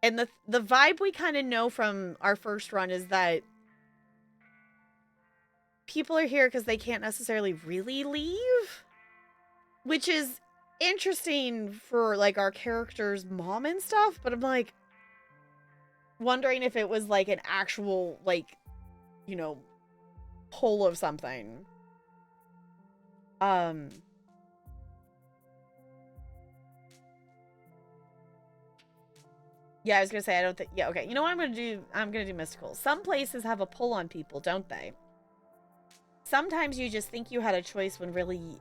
and the vibe we kind of know from our first run is that people are here because they can't necessarily really leave. Which is interesting for, like, our character's mom and stuff. But I'm, like, wondering if it was, like, an actual, like, you know, pull of something. Yeah, I was gonna say, I don't think... Yeah, okay. You know what I'm gonna do? I'm gonna do mystical. Some places have a pull on people, don't they? Sometimes you just think you had a choice when really...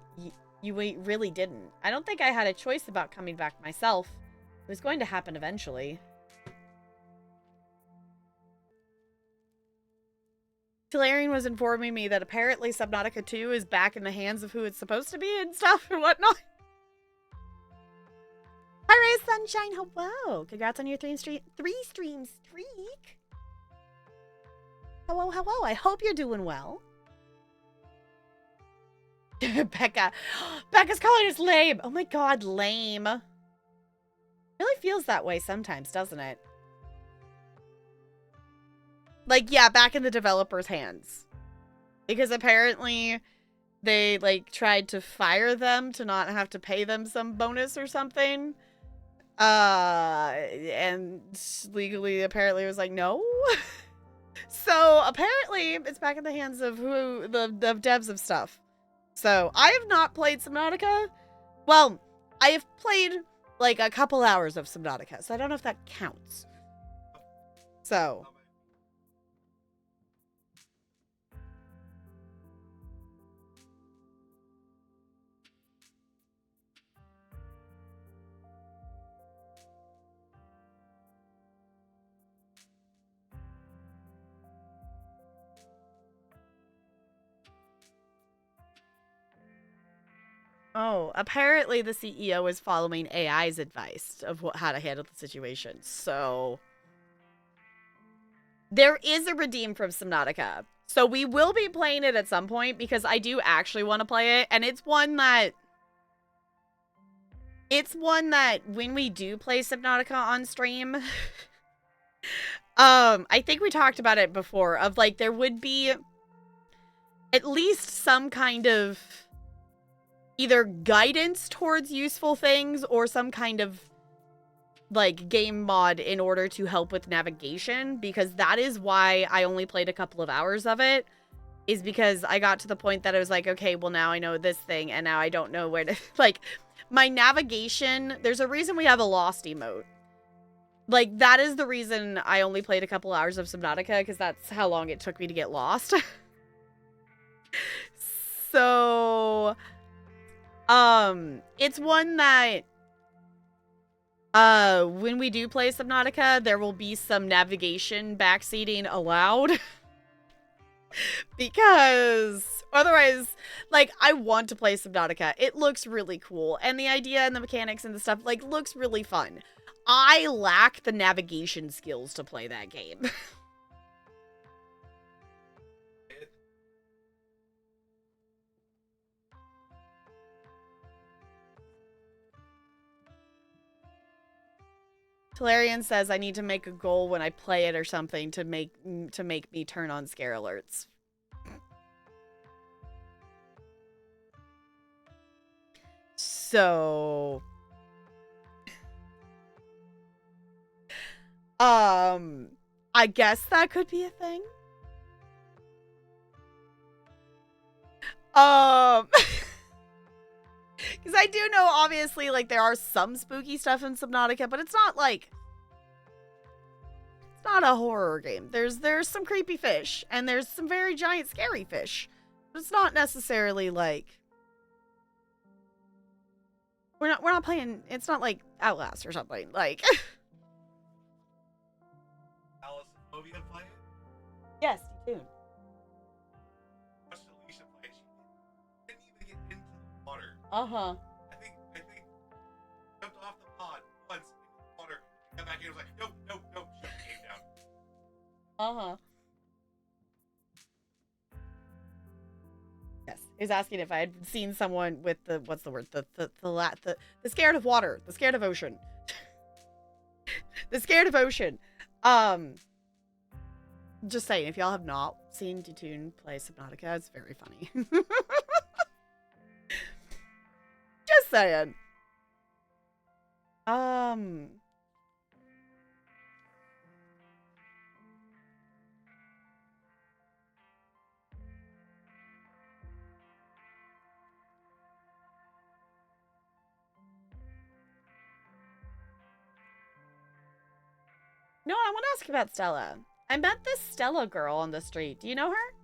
You really didn't. I don't think I had a choice about coming back myself. It was going to happen eventually. Talarian was informing me that apparently Subnautica 2 is back in the hands of who it's supposed to be and stuff and whatnot. Hi, Ray Sunshine. Hello. Congrats on your three stream streak. Hello, hello. I hope you're doing well. Becca. Becca's calling us lame. Oh my god, lame. Really feels that way sometimes, doesn't it? Like, yeah, back in the developer's hands. Because apparently they, like, tried to fire them to not have to pay them some bonus or something. And legally, apparently, it was like, no. So, apparently, it's back in the hands of the devs of stuff. So, I have not played Subnautica. Well, I have played, like, a couple hours of Subnautica, so I don't know if that counts. So... Oh, apparently the CEO is following AI's advice of how to handle the situation. So there is a redeem from Subnautica. So we will be playing it at some point because I do actually want to play it. And it's one that when we do play Subnautica on stream, I think we talked about it before of like there would be at least some kind of either guidance towards useful things or some kind of like game mod in order to help with navigation, because that is why I only played a couple of hours of it, is because I got to the point that I was like, okay, well now I know this thing and now I don't know where to like my navigation. There's a reason we have a lost emote. Like that is the reason I only played a couple hours of Subnautica, because that's how long it took me to get lost. So it's one that when we do play Subnautica, there will be some navigation backseating allowed. Because otherwise, like, I want to play Subnautica. It looks really cool. And the idea and the mechanics and the stuff, like, looks really fun. I lack the navigation skills to play that game. Talarian says I need to make a goal when I play it or something to make me turn on scare alerts. So I guess that could be a thing. Because I do know, obviously, like, there are some spooky stuff in Subnautica, but it's not, like, it's not a horror game. There's some creepy fish, and there's some very giant scary fish. But it's not necessarily, like, we're not playing, it's not, like, Outlast or something, like. Alice Phobia play it? Yes, you do. Watched Alicia play it. She didn't even get into the water. Uh-huh. I think jumped off the pod once in the water, got back in and was like, nope, shut the game down. Uh-huh. Yes. He was asking if I had seen someone with the, what's the word? The scared of water. The scared of ocean. The scared of ocean. Just saying, if y'all have not seen Detoon play Subnautica, it's very funny. Just saying. No, I want to ask about Stella. I met this Stella girl on the street. Do you know her?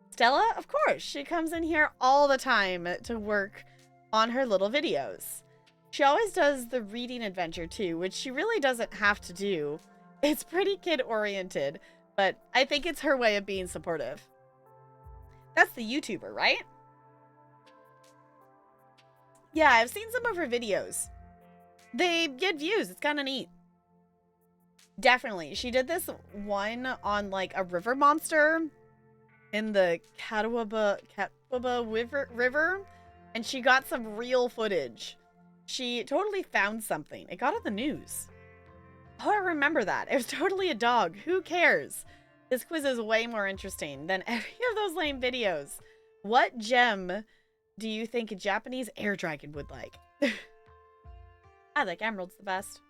Stella? Of course. She comes in here all the time to work on her little videos. She always does the reading adventure too, which she really doesn't have to do. It's pretty kid-oriented, but I think it's her way of being supportive. That's the YouTuber, right? Yeah, I've seen some of her videos. They get views. It's kind of neat. Definitely. She did this one on, like, a river monster in the Catawba River, and she got some real footage. She totally found something. It got on the news. Oh, I remember that. It was totally a dog. Who cares? This quiz is way more interesting than any of those lame videos. What gem do you think a Japanese air dragon would like? I like emeralds the best.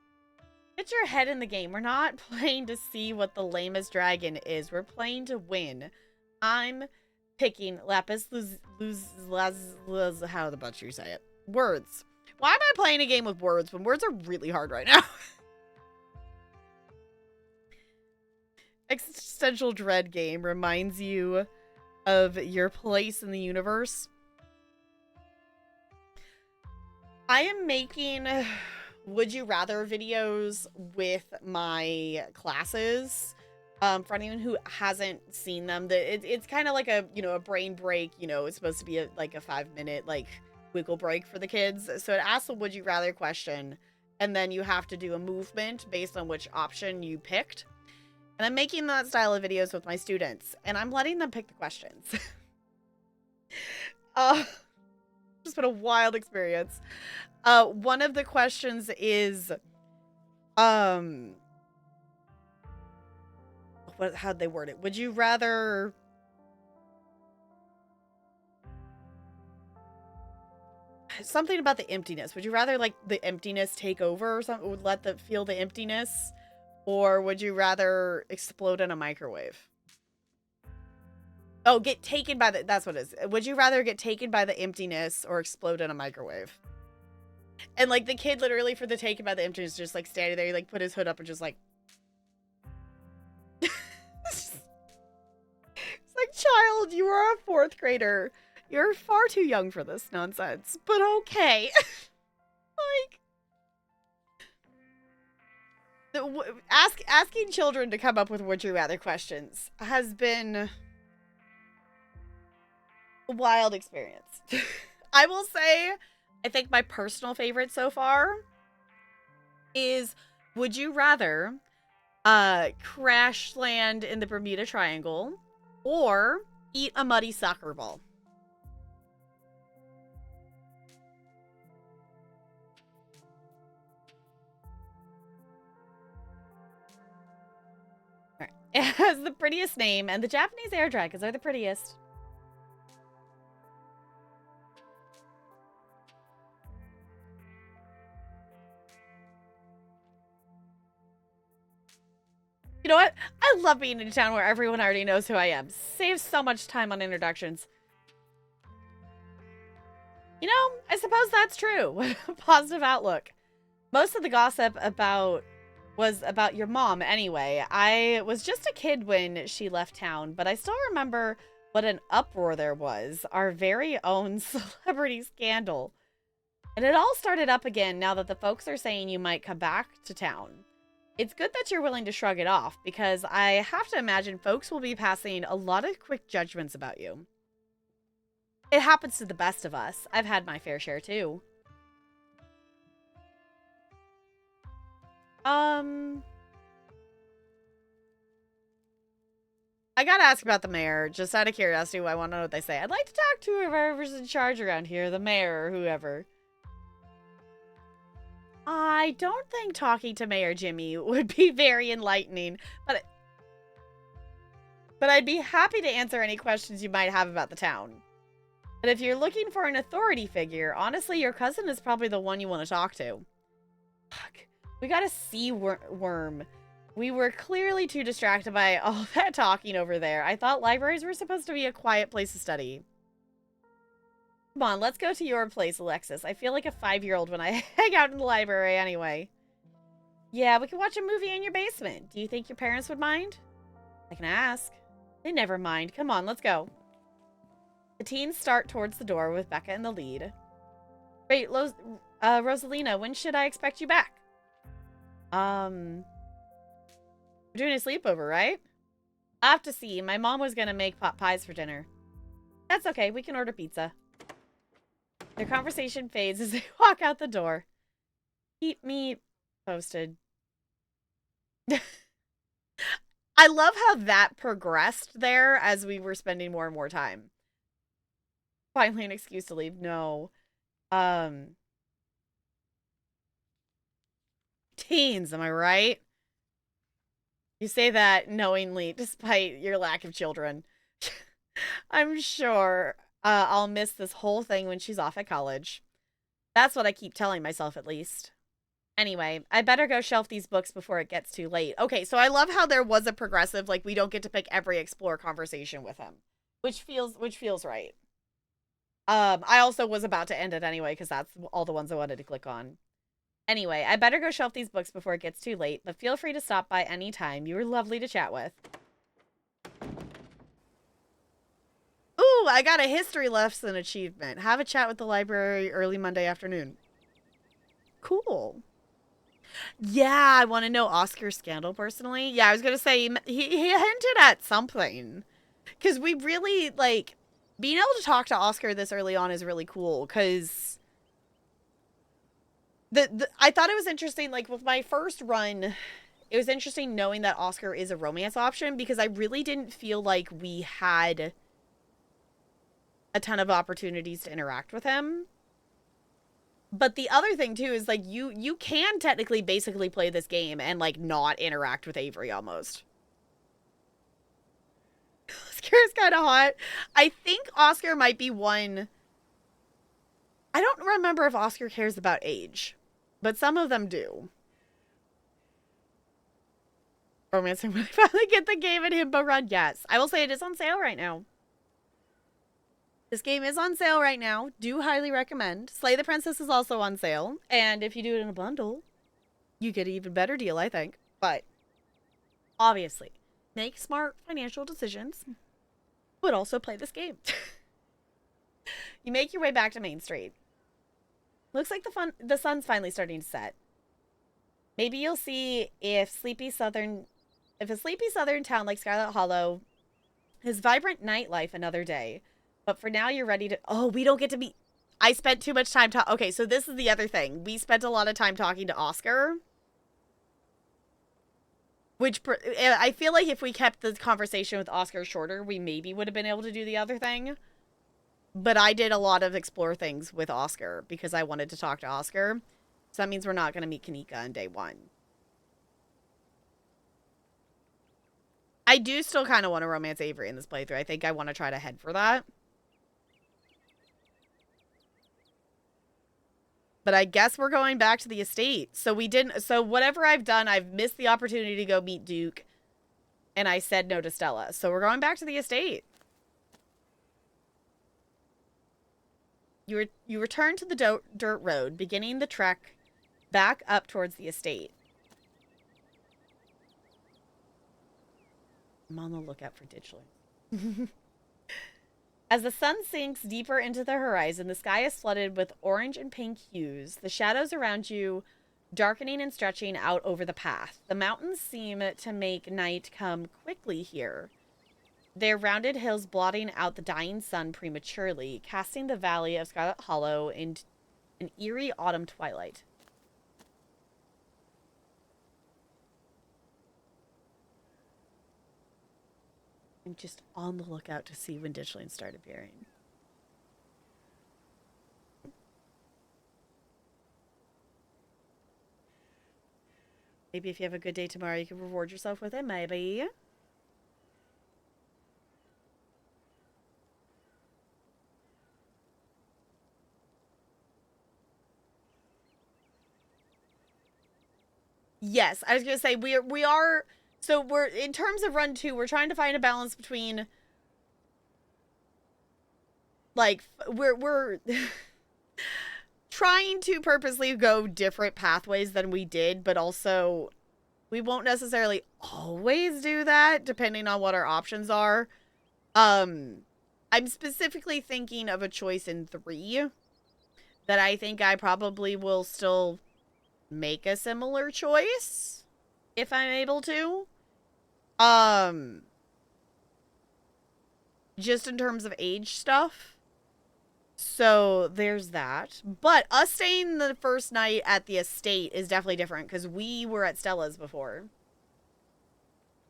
Get your head in the game. We're not playing to see what the lamest dragon is. We're playing to win. I'm picking lapis lazuli. How the butcher you say it? Words. Why am I playing a game with words when words are really hard right now? Existential dread game reminds you of your place in the universe. I am making would you rather videos with my classes For anyone who hasn't seen them, it's kind of like a, you know, a brain break. You know, it's supposed to be like a 5-minute like wiggle break for the kids. So it asks a would you rather question, and then you have to do a movement based on which option you picked. And I'm making that style of videos with my students, and I'm letting them pick the questions. Just been a wild experience. One of the questions is, how'd they word it? Would you rather something about the emptiness? Would you rather like the emptiness take over or something? Would let them feel the emptiness, or would you rather explode in a microwave? Oh, get taken by the. That's what it is. Would you rather get taken by the emptiness or explode in a microwave? And like the kid, literally for the taken by the emptiness, just like standing there, he like put his hood up and just like. It's like, child, you are a 4th grader. You're far too young for this nonsense, but okay. Like, asking children to come up with would you rather questions has been a wild experience. I will say, I think my personal favorite so far is would you rather crash land in the Bermuda Triangle or eat a muddy soccer ball? All right. It has the prettiest name, and the Japanese air dragons are the prettiest. You know what? I love being in a town where everyone already knows who I am. Saves so much time on introductions. You know, I suppose that's true. Positive outlook. Most of the gossip was about your mom anyway. I was just a kid when she left town, but I still remember what an uproar there was. Our very own celebrity scandal. And it all started up again now that the folks are saying you might come back to town. It's good that you're willing to shrug it off, because I have to imagine folks will be passing a lot of quick judgments about you. It happens to the best of us. I've had my fair share too. I gotta ask about the mayor, just out of curiosity. I want to know what they say. I'd like to talk to whoever's in charge around here, the mayor or whoever. I don't think talking to Mayor Jimmy would be very enlightening, but I'd be happy to answer any questions you might have about the town. But if you're looking for an authority figure, honestly, your cousin is probably the one you want to talk to. Fuck. We got a sea worm. We were clearly too distracted by all that talking over there. I thought libraries were supposed to be a quiet place to study. Come on, let's go to your place, Alexis. I feel like a 5-year-old when I hang out in the library anyway. Yeah, we can watch a movie in your basement. Do you think your parents would mind? I can ask. They never mind. Come on, let's go. The teens start towards the door with Becca in the lead. Wait, Rosalina, when should I expect you back? We're doing a sleepover, right? I'll have to see. My mom was gonna make pot pies for dinner. That's okay. We can order pizza. Their conversation fades as they walk out the door. Keep me posted. I love how that progressed there as we were spending more and more time. Finally an excuse to leave. No. Teens, am I right? You say that knowingly, despite your lack of children. I'm sure I'll miss this whole thing when she's off at college. That's what I keep telling myself, at least. Anyway, I better go shelf these books before it gets too late. Okay, so I love how there was a progressive, like, we don't get to pick every explore conversation with him. Which feels right. I also was about to end it anyway, because that's all the ones I wanted to click on. Anyway, I better go shelf these books before it gets too late, but feel free to stop by anytime. You were lovely to chat with. Ooh, I got a history lesson achievement. Have a chat with the library early Monday afternoon. Cool. Yeah, I want to know Oscar's scandal personally. Yeah, I was gonna say he hinted at something because we really like being able to talk to Oscar this early on is really cool because I thought it was interesting. Like with my first run, it was interesting knowing that Oscar is a romance option because I really didn't feel like we had a ton of opportunities to interact with him. But the other thing too is like you can technically basically play this game and like not interact with Avery almost. Oscar's kind of hot. I think Oscar might be one. I don't remember if Oscar cares about age, but some of them do. Romancing when I finally get the game in Himbo Run. Yes, I will say it is on sale right now. This game is on sale right now. Do highly recommend. Slay the Princess is also on sale, and if you do it in a bundle, you get an even better deal, I think. But obviously, make smart financial decisions, but also play this game. You make your way back to Main Street. Looks like the sun's finally starting to set. Maybe you'll see if a sleepy southern town like Scarlet Hollow has vibrant nightlife another day. But for now, you're ready to. Oh, we don't get to be. I spent too much time talking. Okay, so this is the other thing. We spent a lot of time talking to Oscar. Which I feel like if we kept the conversation with Oscar shorter, we maybe would have been able to do the other thing. But I did a lot of explore things with Oscar because I wanted to talk to Oscar. So that means we're not going to meet Kanika on day one. I do still kind of want to romance Avery in this playthrough. I think I want to try to head for that. But I guess we're going back to the estate. So we didn't. So whatever I've done, I've missed the opportunity to go meet Duke. And I said no to Stella. So we're going back to the estate. You return to the dirt road, beginning the trek back up towards the estate. I'm on the lookout for ditchlings. As the sun sinks deeper into the horizon, the sky is flooded with orange and pink hues, the shadows around you darkening and stretching out over the path. The mountains seem to make night come quickly here, their rounded hills blotting out the dying sun prematurely, casting the valley of Scarlet Hollow into an eerie autumn twilight. I'm just on the lookout to see when ditchlings start appearing. Maybe if you have a good day tomorrow, you can reward yourself with it, maybe. Yes, I was gonna say we are so we're in terms of run 2, we're trying to find a balance between like we're trying to purposely go different pathways than we did, but also we won't necessarily always do that depending on what our options are. I'm specifically thinking of a choice in 3 that I think I probably will still make a similar choice if I'm able to. Just in terms of age stuff. So there's that. But us staying the first night at the estate is definitely different because we were at Stella's before.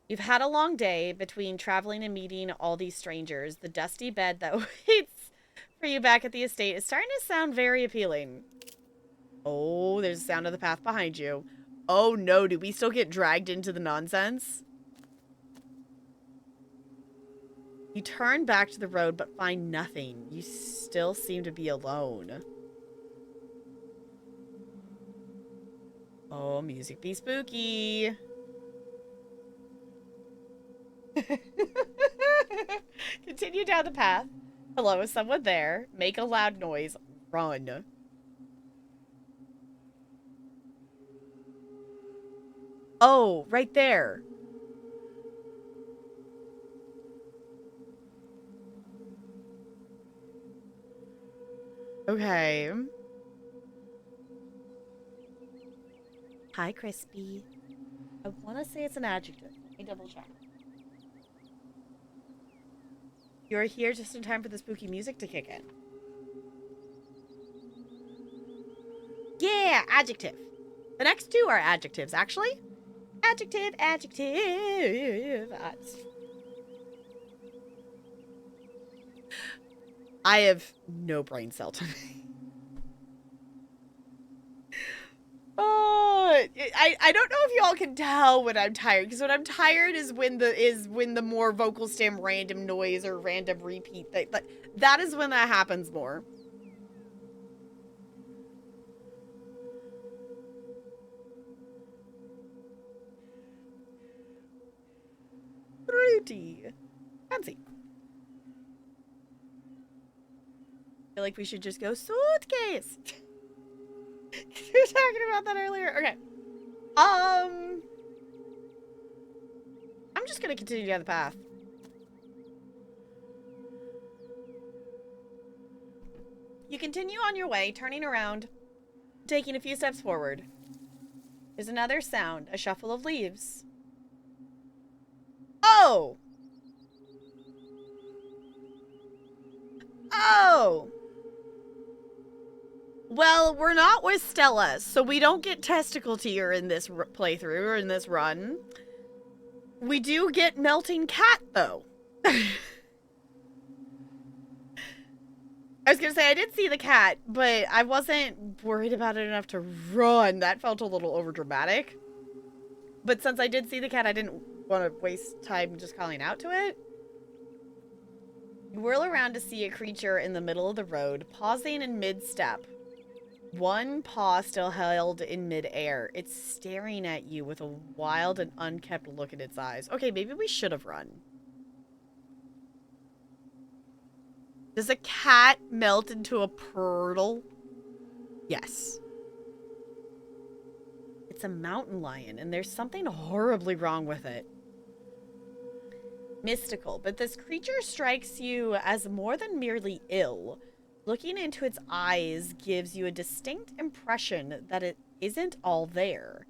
You've had a long day between traveling and meeting all these strangers. The dusty bed that waits for you back at the estate is starting to sound very appealing. Oh, there's the sound of the path behind you. Oh no, do we still get dragged into the nonsense? You turn back to the road but find nothing. You still seem to be alone. Oh, music be spooky. Continue down the path. Hello, is someone there? Make a loud noise. Run. Oh, right there. Okay. Hi, Crispy. I want to say it's an adjective. Let me double check. You're here just in time for the spooky music to kick in. Yeah, adjective. The next two are adjectives, actually. Adjective, adjective. I have no brain cell today. Oh, I don't know if y'all can tell when I'm tired, because when I'm tired is when the more vocal stem random noise or random repeat thing. But that is when that happens more. Fruity. Fancy. I feel like we should just go suitcase. We were talking about that earlier. Okay. I'm just gonna continue down the path. You continue on your way, turning around, taking a few steps forward. There's another sound, a shuffle of leaves. Oh! Oh! Well, we're not with Stella, so we don't get testicle tier in this playthrough, or in this run. We do get melting cat, though. I was gonna say, I did see the cat, but I wasn't worried about it enough to run. That felt a little overdramatic. But since I did see the cat, I didn't want to waste time just calling out to it. You whirl around to see a creature in the middle of the road, pausing in mid-step. One paw still held in mid-air. It's staring at you with a wild and unkept look in its eyes. Okay, maybe we should have run. Does a cat melt into a turtle? Yes. It's a mountain lion, and there's something horribly wrong with it. Mystical, but this creature strikes you as more than merely ill. Looking into its eyes gives you a distinct impression that it isn't all there.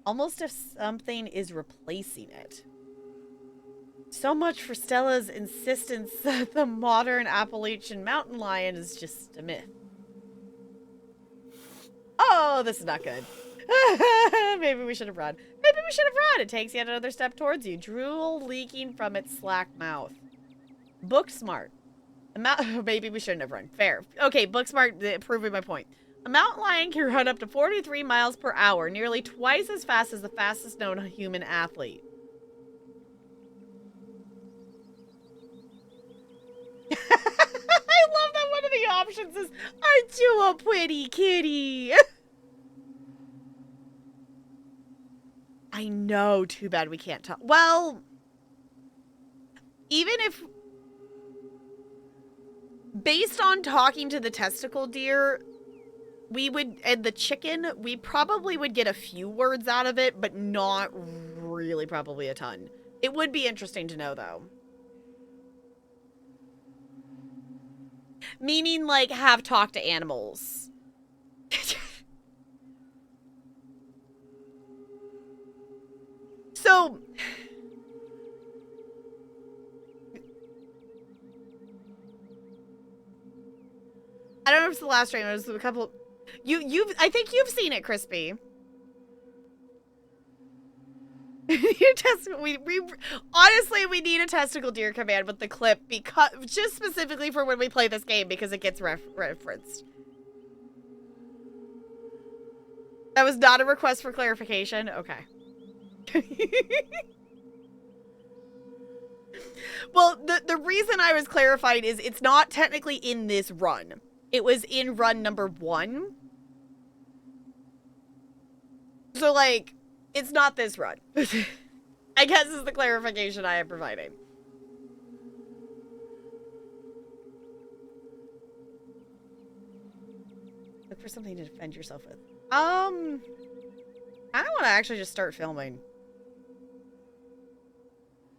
Almost if something is replacing it. So much for Stella's insistence that the modern Appalachian mountain lion is just a myth. Oh, this is not good. Maybe we should have run. Maybe we should have run. It takes yet another step towards you, drool leaking from its slack mouth. Book smart. Maybe we shouldn't have run. Fair. Okay, book smart, proving my point. A mountain lion can run up to 43 miles per hour, nearly twice as fast as the fastest known human athlete. I love that one of the options is, aren't you a pretty kitty? I know, too bad we can't talk. Well, even if, based on talking to the testicle deer, we would, and the chicken, we probably would get a few words out of it, but not really probably a ton. It would be interesting to know, though. Meaning, like, have talked to animals. So, I don't know if it's the last stream, it was a couple. I think you've seen it, Crispy. Honestly, we need a testicle deer command with the clip because just specifically for when we play this game because it gets referenced. That was not a request for clarification. Okay. Well, the reason I was clarifying is it's not technically in this run. It was in run number 1. So, like, it's not this run. I guess is the clarification I am providing. Look for something to defend yourself with. I don't want to actually just start filming.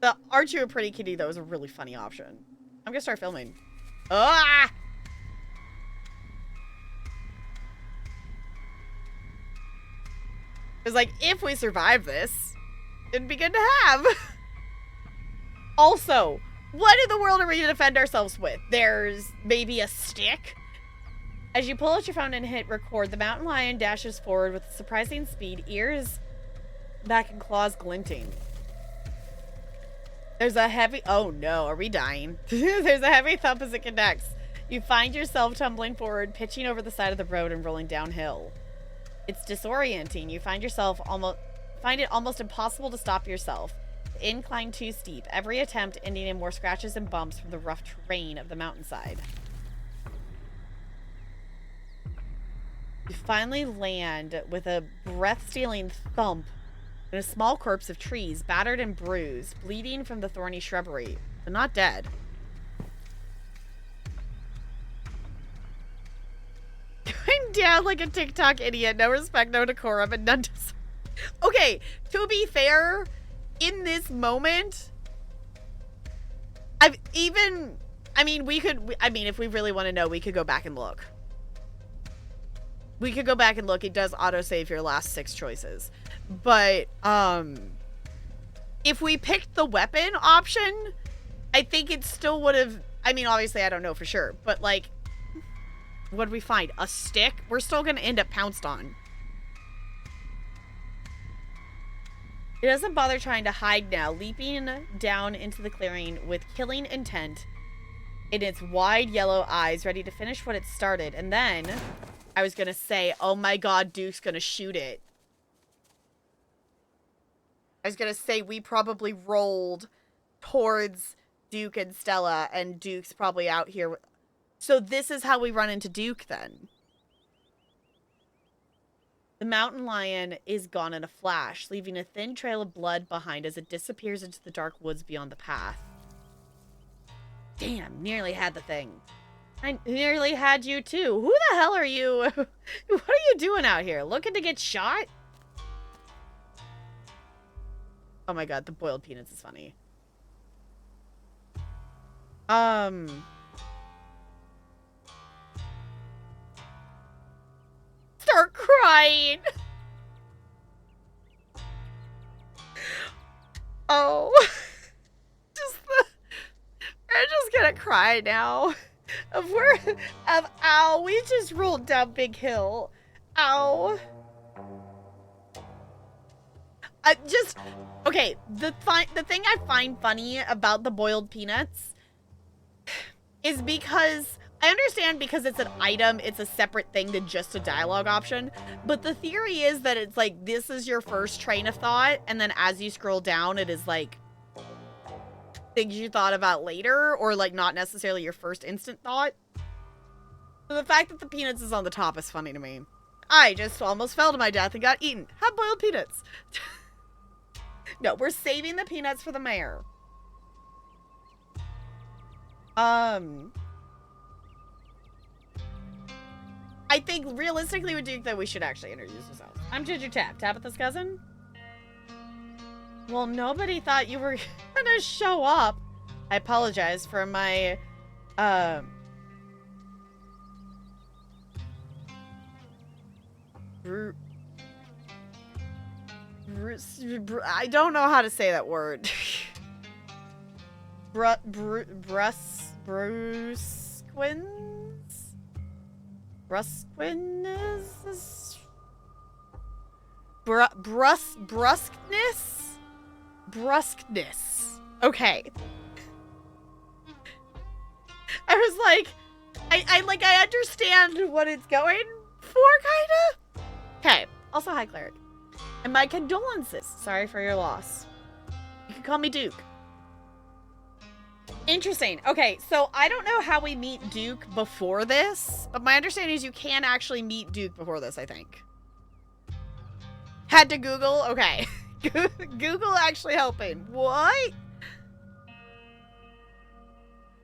The aren't you a pretty kitty, though, is a really funny option. I'm gonna start filming. Ah! It's like, if we survive this, it'd be good to have. Also, what in the world are we going to defend ourselves with? There's maybe a stick? As you pull out your phone and hit record, the mountain lion dashes forward with surprising speed, ears back and claws glinting. There's a heavy... Oh no, are we dying? There's a heavy thump as it connects. You find yourself tumbling forward, pitching over the side of the road and rolling downhill. It's disorienting. You find it almost impossible to stop yourself. The incline too steep. Every attempt ending in more scratches and bumps from the rough terrain of the mountainside. You finally land with a breath-stealing thump in a small corpse of trees, battered and bruised, bleeding from the thorny shrubbery, but not dead. Going down like a TikTok idiot, no respect, no decorum, and none does. Okay, to be fair, in this moment, if we really want to know, we could go back and look. We could go back and look. It does autosave your last 6 choices. But, if we picked the weapon option, I think it still would have... I mean, obviously, I don't know for sure. But, like, what did we find? A stick? We're still going to end up pounced on. It doesn't bother trying to hide now, leaping down into the clearing with killing intent in its wide yellow eyes, ready to finish what it started. And then... I was gonna say, oh my god, Duke's gonna shoot it. I was gonna say, we probably rolled towards Duke and Stella, and Duke's probably out here. So this is how we run into Duke, then. The mountain lion is gone in a flash, leaving a thin trail of blood behind as it disappears into the dark woods beyond the path. Damn, nearly had the thing. I nearly had you too. Who the hell are you? What are you doing out here? Looking to get shot? Oh my god, the boiled peanuts is funny. Start crying. Oh. I'm just gonna cry now. Ow, we just rolled down Big Hill. Ow. Okay, the thing I find funny about the boiled peanuts is because, I understand because it's an item, it's a separate thing than just a dialogue option, but the theory is that it's like, this is your first train of thought, and then as you scroll down, it is like, things you thought about later, or like not necessarily your first instant thought. So the fact that the peanuts is on the top is funny to me. I just almost fell to my death and got eaten. Have boiled peanuts. No, we're saving the peanuts for the mayor. I think realistically with Duke, though, we should actually introduce ourselves. I'm Ginger Tap, Tabitha's cousin. Well, nobody thought you were gonna show up. I apologize for my, I don't know how to say that word. Brusqueness. Okay. I was like, I understand what it's going for, kinda. Okay. Also, hi, Cleric. And my condolences. Sorry for your loss. You can call me Duke. Interesting. Okay, so I don't know how we meet Duke before this, but my understanding is you can actually meet Duke before this, I think. Had to Google? Okay. Google actually helping. What?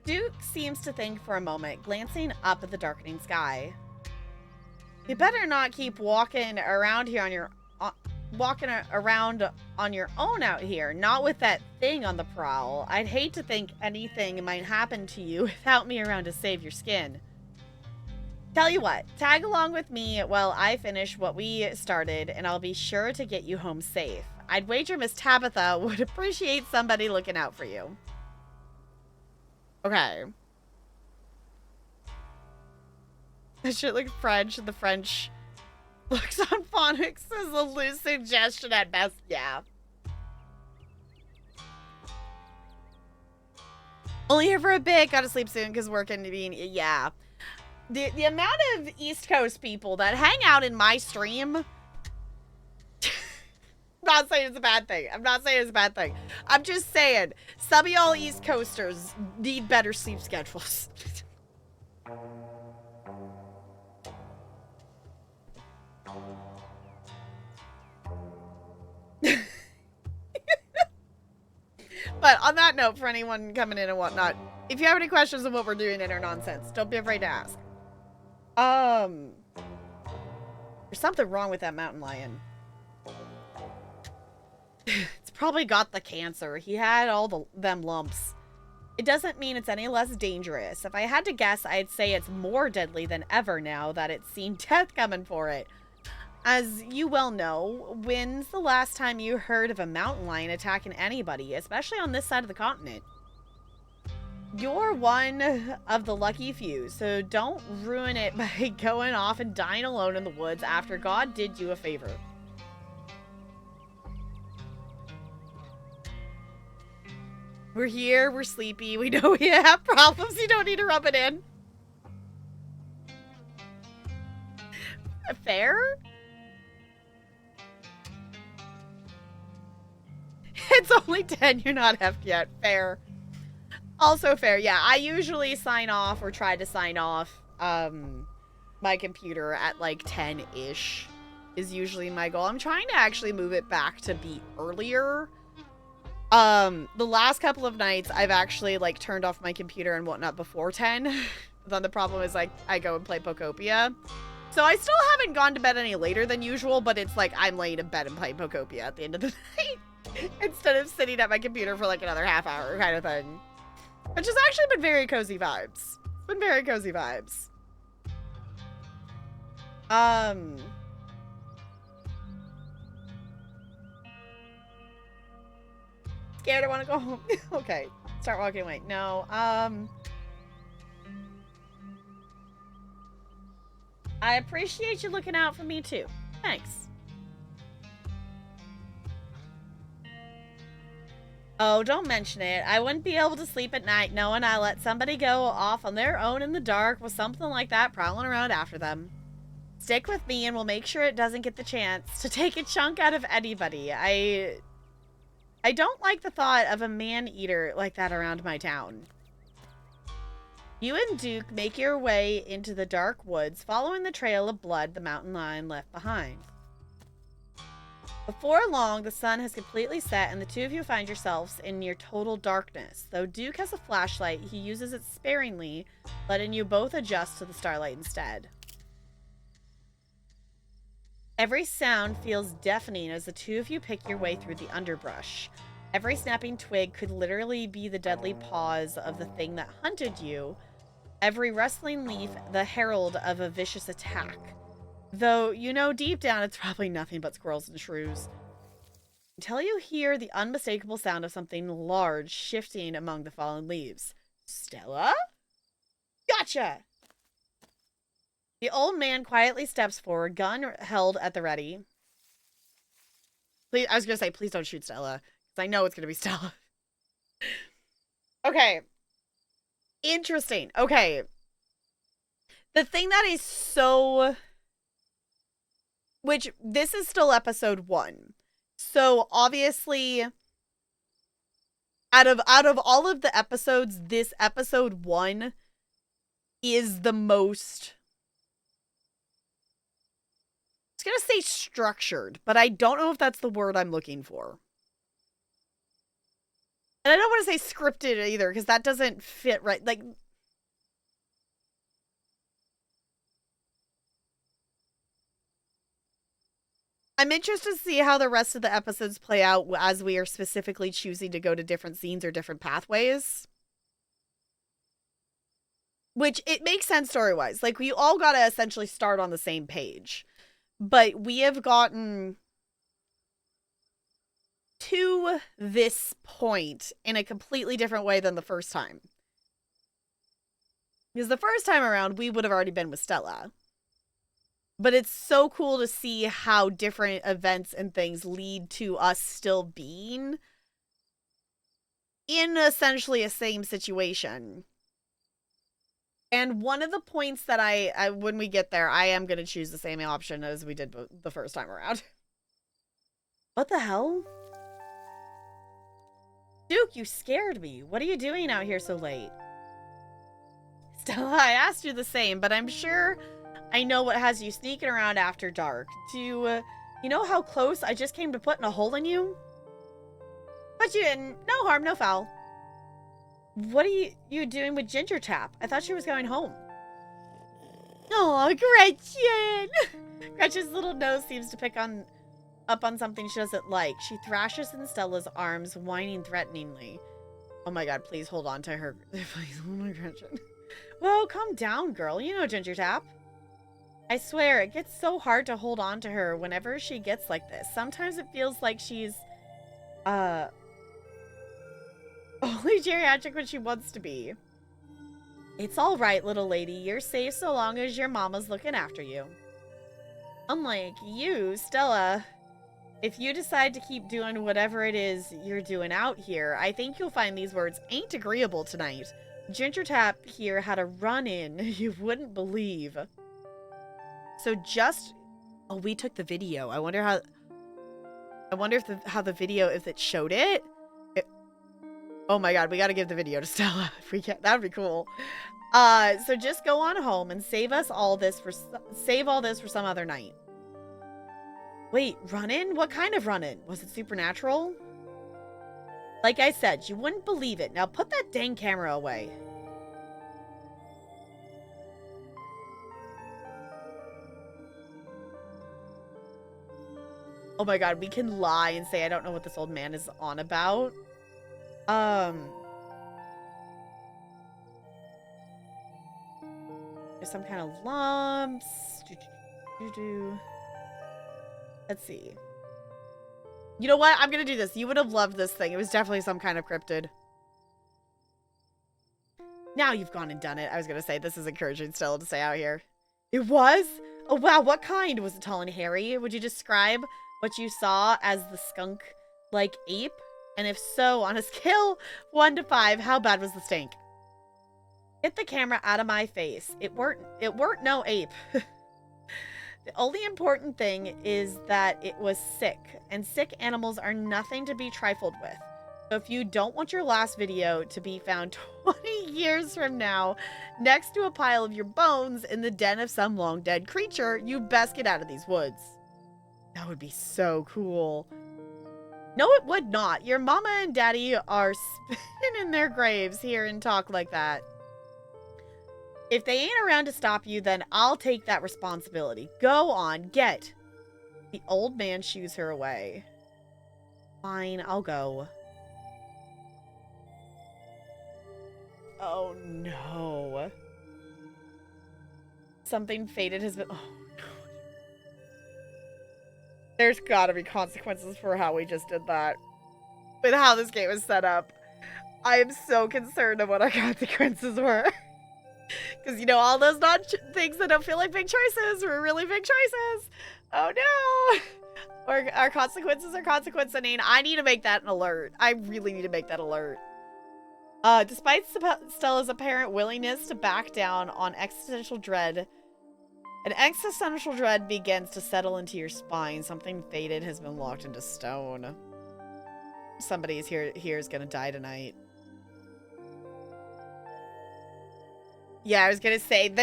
Duke seems to think for a moment, glancing up at the darkening sky. You better not keep walking around here on your own out here, not with that thing on the prowl. I'd hate to think anything might happen to you without me around to save your skin. Tell you what, tag along with me while I finish what we started, and I'll be sure to get you home safe. I'd wager Miss Tabitha would appreciate somebody looking out for you. Okay. That shit looks French, and the French looks on phonics as a loose suggestion at best. Yeah. Only here for a bit. Gotta sleep soon because working to be. Yeah. The amount of East Coast people that hang out in my stream. I'm not saying it's a bad thing. I'm not saying it's a bad thing. I'm just saying some of y'all East Coasters need better sleep schedules. But on that note, for anyone coming in and whatnot, if you have any questions on what we're doing in our nonsense, don't be afraid to ask. There's something wrong with that mountain lion. It's probably got the cancer. He had all them lumps. It doesn't mean it's any less dangerous. If I had to guess, I'd say it's more deadly than ever now that it's seen death coming for it. As you well know, when's the last time you heard of a mountain lion attacking anybody, especially on this side of the continent? You're one of the lucky few, so don't ruin it by going off and dying alone in the woods after God did you a favor. We're here, we're sleepy, we know we have problems, you don't need to rub it in. Fair? It's only 10, you're not effed yet. Fair. Also fair, yeah. I usually sign off or try to sign off my computer at like 10-ish is usually my goal. I'm trying to actually move it back to be earlier. The last couple of nights I've actually like turned off my computer and whatnot before 10. But then the problem is like I go and play Pokopia. So I still haven't gone to bed any later than usual, but it's like I'm laying in bed and playing Pokopia at the end of the night. Instead of sitting at my computer for like another half hour kind of thing. Which has actually been very cozy vibes. It's been very cozy vibes. Scared I want to go home. Okay. Start walking away. No. I appreciate you looking out for me too. Thanks. Oh, don't mention it. I wouldn't be able to sleep at night knowing I let somebody go off on their own in the dark with something like that prowling around after them. Stick with me and we'll make sure it doesn't get the chance to take a chunk out of anybody. I don't like the thought of a man-eater like that around my town. You and Duke make your way into the dark woods, following the trail of blood the mountain lion left behind. Before long, the sun has completely set and the two of you find yourselves in near total darkness. Though Duke has a flashlight, he uses it sparingly, letting you both adjust to the starlight instead. Every sound feels deafening as the two of you pick your way through the underbrush. Every snapping twig could literally be the deadly paws of the thing that hunted you. Every rustling leaf, the herald of a vicious attack. Though, you know deep down it's probably nothing but squirrels and shrews. Until you hear the unmistakable sound of something large shifting among the fallen leaves. Stella? Gotcha! The old man quietly steps forward, gun held at the ready. Please, I was going to say, please don't shoot Stella. Because I know it's going to be Stella. Okay. Interesting. Okay. The thing that is so... Which, this is still episode 1. So, obviously, out of all of the episodes, this episode 1 is the most... I was going to say structured, but I don't know if that's the word I'm looking for. And I don't want to say scripted either, because that doesn't fit right. Like... I'm interested to see how the rest of the episodes play out as we are specifically choosing to go to different scenes or different pathways. Which it makes sense story-wise. Like, we all gotta essentially start on the same page. But we have gotten to this point in a completely different way than the first time. Because the first time around, we would have already been with Stella. But it's so cool to see how different events and things lead to us still being in essentially a same situation. And one of the points that I when we get there, I am going to choose the same option as we did the first time around. What the hell? Duke, you scared me. What are you doing out here so late? Stella, I asked you the same, but I'm sure I know what has you sneaking around after dark. Do you know how close I just came to putting a hole in you? But you didn't. No harm, no foul. What are you doing with Ginger Tap? I thought she was going home. Oh, Gretchen! Gretchen's little nose seems to pick up on something she doesn't like. She thrashes in Stella's arms, whining threateningly. Oh my god, please hold on to her. Please hold on, Gretchen. Whoa, calm down, girl. You know Ginger Tap. I swear, it gets so hard to hold on to her whenever she gets like this. Sometimes it feels like she's, only geriatric when she wants to be. It's all right, little lady. You're safe so long as your mama's looking after you. Unlike you, Stella, if you decide to keep doing whatever it is you're doing out here, I think you'll find these words ain't agreeable tonight. Ginger Tap here had a run-in you wouldn't believe. So just... Oh, we took the video. I wonder how... I wonder if how the video, if it showed it. Oh my god, we gotta give the video to Stella. If we can, that'd be cool. So just go on home and save all this for some other night. Wait, run-in? What kind of run-in? Was it supernatural? Like I said, you wouldn't believe it. Now put that dang camera away. Oh my god, we can lie and say I don't know what this old man is on about. There's some kind of lumps. Let's see. You know what? I'm gonna do this. You would have loved this thing. It was definitely some kind of cryptid. Now you've gone and done it. I was gonna say, this is encouraging Stella to stay out here. It was? Oh wow, what kind? Was it tall and hairy? Would you describe what you saw as the skunk-like ape? And if so, on a scale 1 to 5, how bad was the stink? Get the camera out of my face. It weren't no ape. The only important thing is that it was sick, and sick animals are nothing to be trifled with. So if you don't want your last video to be found 20 years from now next to a pile of your bones in the den of some long dead creature, you best get out of these woods. That would be so cool. No, it would not. Your mama and daddy are spinning in their graves here and talk like that. If they ain't around to stop you, then I'll take that responsibility. Go on, get. The old man shoos her away. Fine, I'll go. Oh no. Something fated has been... Oh no. There's gotta be consequences for how we just did that. With how this game is set up. I am so concerned of what our consequences were. Because, you know, all those things that don't feel like big choices were really big choices. Oh no. Our consequences are consequencing. I need to make that an alert. I really need to make that alert. Despite Stella's apparent willingness to back down on existential dread, an existential dread begins to settle into your spine. Something fated has been locked into stone. Somebody here is gonna die tonight. Yeah, I was gonna say,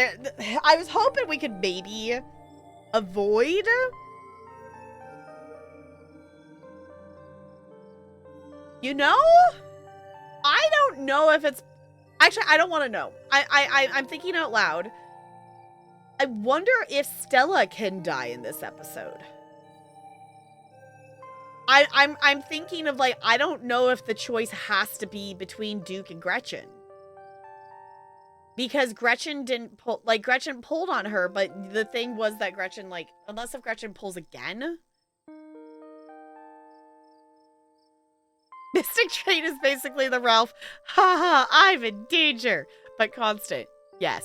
I was hoping we could maybe avoid... You know? I don't know if it's... Actually, I don't want to know. I'm thinking out loud. I wonder if Stella can die in this episode. I'm thinking of, like, I don't know if the choice has to be between Duke and Gretchen. Because Gretchen didn't pull, like, Gretchen pulled on her, but the thing was that Gretchen, like, unless if Gretchen pulls again. Mystic Train is basically the Ralph, haha, I'm in danger, but constant. Yes.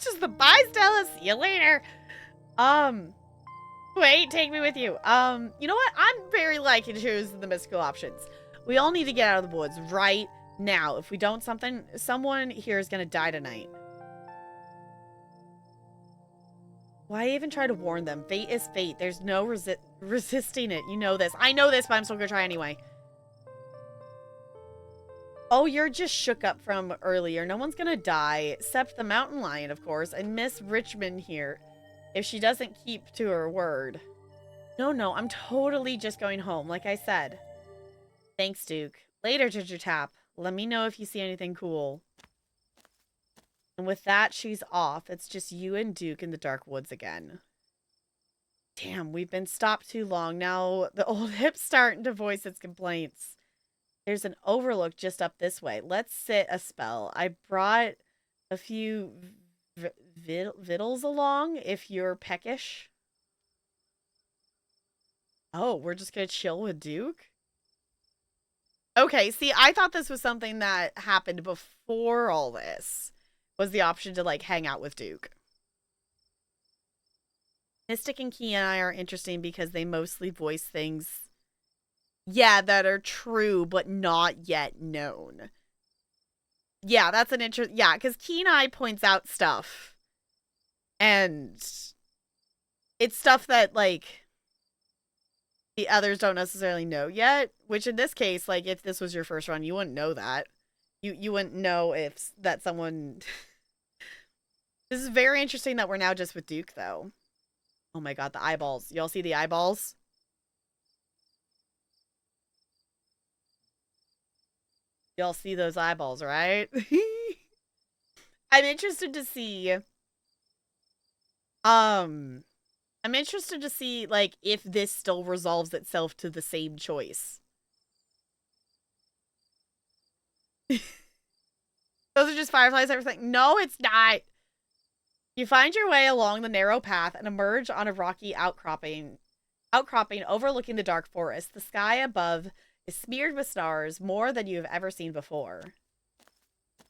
Just the bye, Stella, see you later. Wait, take me with you. You know what? I'm very liking choosing the mystical options. We all need to get out of the woods right now. If we don't, someone here is gonna die tonight. Why even try to warn them? Fate is fate. There's no resisting it. You know this. I know this, but I'm still gonna try anyway. Oh, you're just shook up from earlier. No one's gonna die, except the mountain lion, of course, and Miss Richmond here. If she doesn't keep to her word. No, I'm totally just going home, like I said. Thanks, Duke. Later, Ginger Tap. Let me know if you see anything cool. And with that, she's off. It's just you and Duke in the dark woods again. Damn, we've been stopped too long. Now the old hip's starting to voice its complaints. There's an overlook just up this way. Let's sit a spell. I brought a few victuals along if you're peckish. Oh, we're just gonna chill with Duke? Okay, see, I thought this was something that happened before all this. Was the option to, like, hang out with Duke. Mystic and Key and I are interesting because they mostly voice things, yeah, that are true, but not yet known. Yeah, that's an yeah, because Kenai points out stuff. And it's stuff that, like, the others don't necessarily know yet. Which in this case, like, if this was your first run, you wouldn't know that. You wouldn't know if that someone... This is very interesting that we're now just with Duke, though. Oh my god, the eyeballs. Y'all see the eyeballs? Y'all see those eyeballs, right? I'm interested to see... I'm interested to see, like, if this still resolves itself to the same choice. Those are just fireflies, everything. No, it's not. You find your way along the narrow path and emerge on a rocky outcropping overlooking the dark forest. The sky above is smeared with stars, more than you have ever seen before.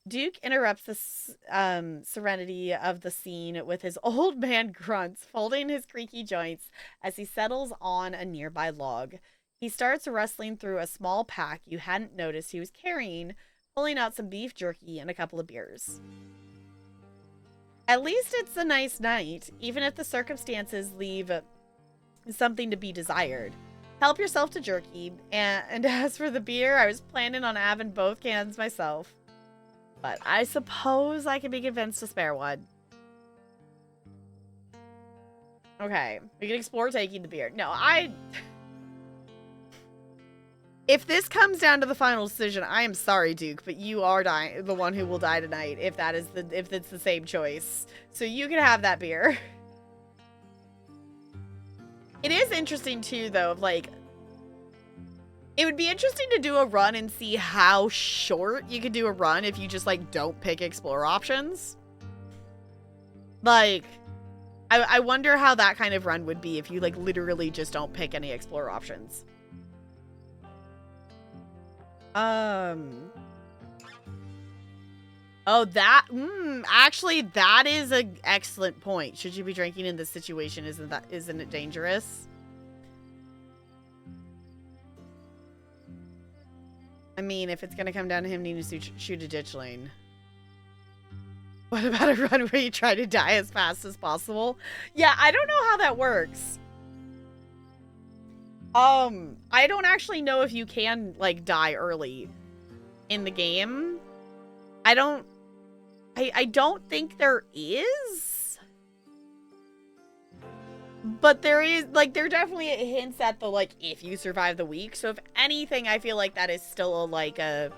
Duke interrupts the serenity of the scene with his old man grunts, folding his creaky joints as he settles on a nearby log. He starts rustling through a small pack you hadn't noticed he was carrying, pulling out some beef jerky and a couple of beers. At least it's a nice night, even if the circumstances leave something to be desired. Help yourself to jerky, and as for the beer, I was planning on having both cans myself. But I suppose I can be convinced to spare one. Okay, we can explore taking the beer. No, if this comes down to the final decision, I am sorry, Duke, but you are the one who will die tonight if it's the same choice. So you can have that beer. It is interesting too, though, like, it would be interesting to do a run and see how short you could do a run if you just, like, don't pick explore options. Like, I wonder how that kind of run would be if you, like, literally just don't pick any explore options. Oh, actually, that is an excellent point. Should you be drinking in this situation? Isn't it dangerous? I mean, if it's gonna come down to him needing to shoot a ditch lane. What about a run where you try to die as fast as possible? Yeah, I don't know how that works. I don't actually know if you can, like, die early in the game. I don't think there is. But there is, like, there definitely hints at the, like, if you survive the week. So if anything, I feel like that is still like the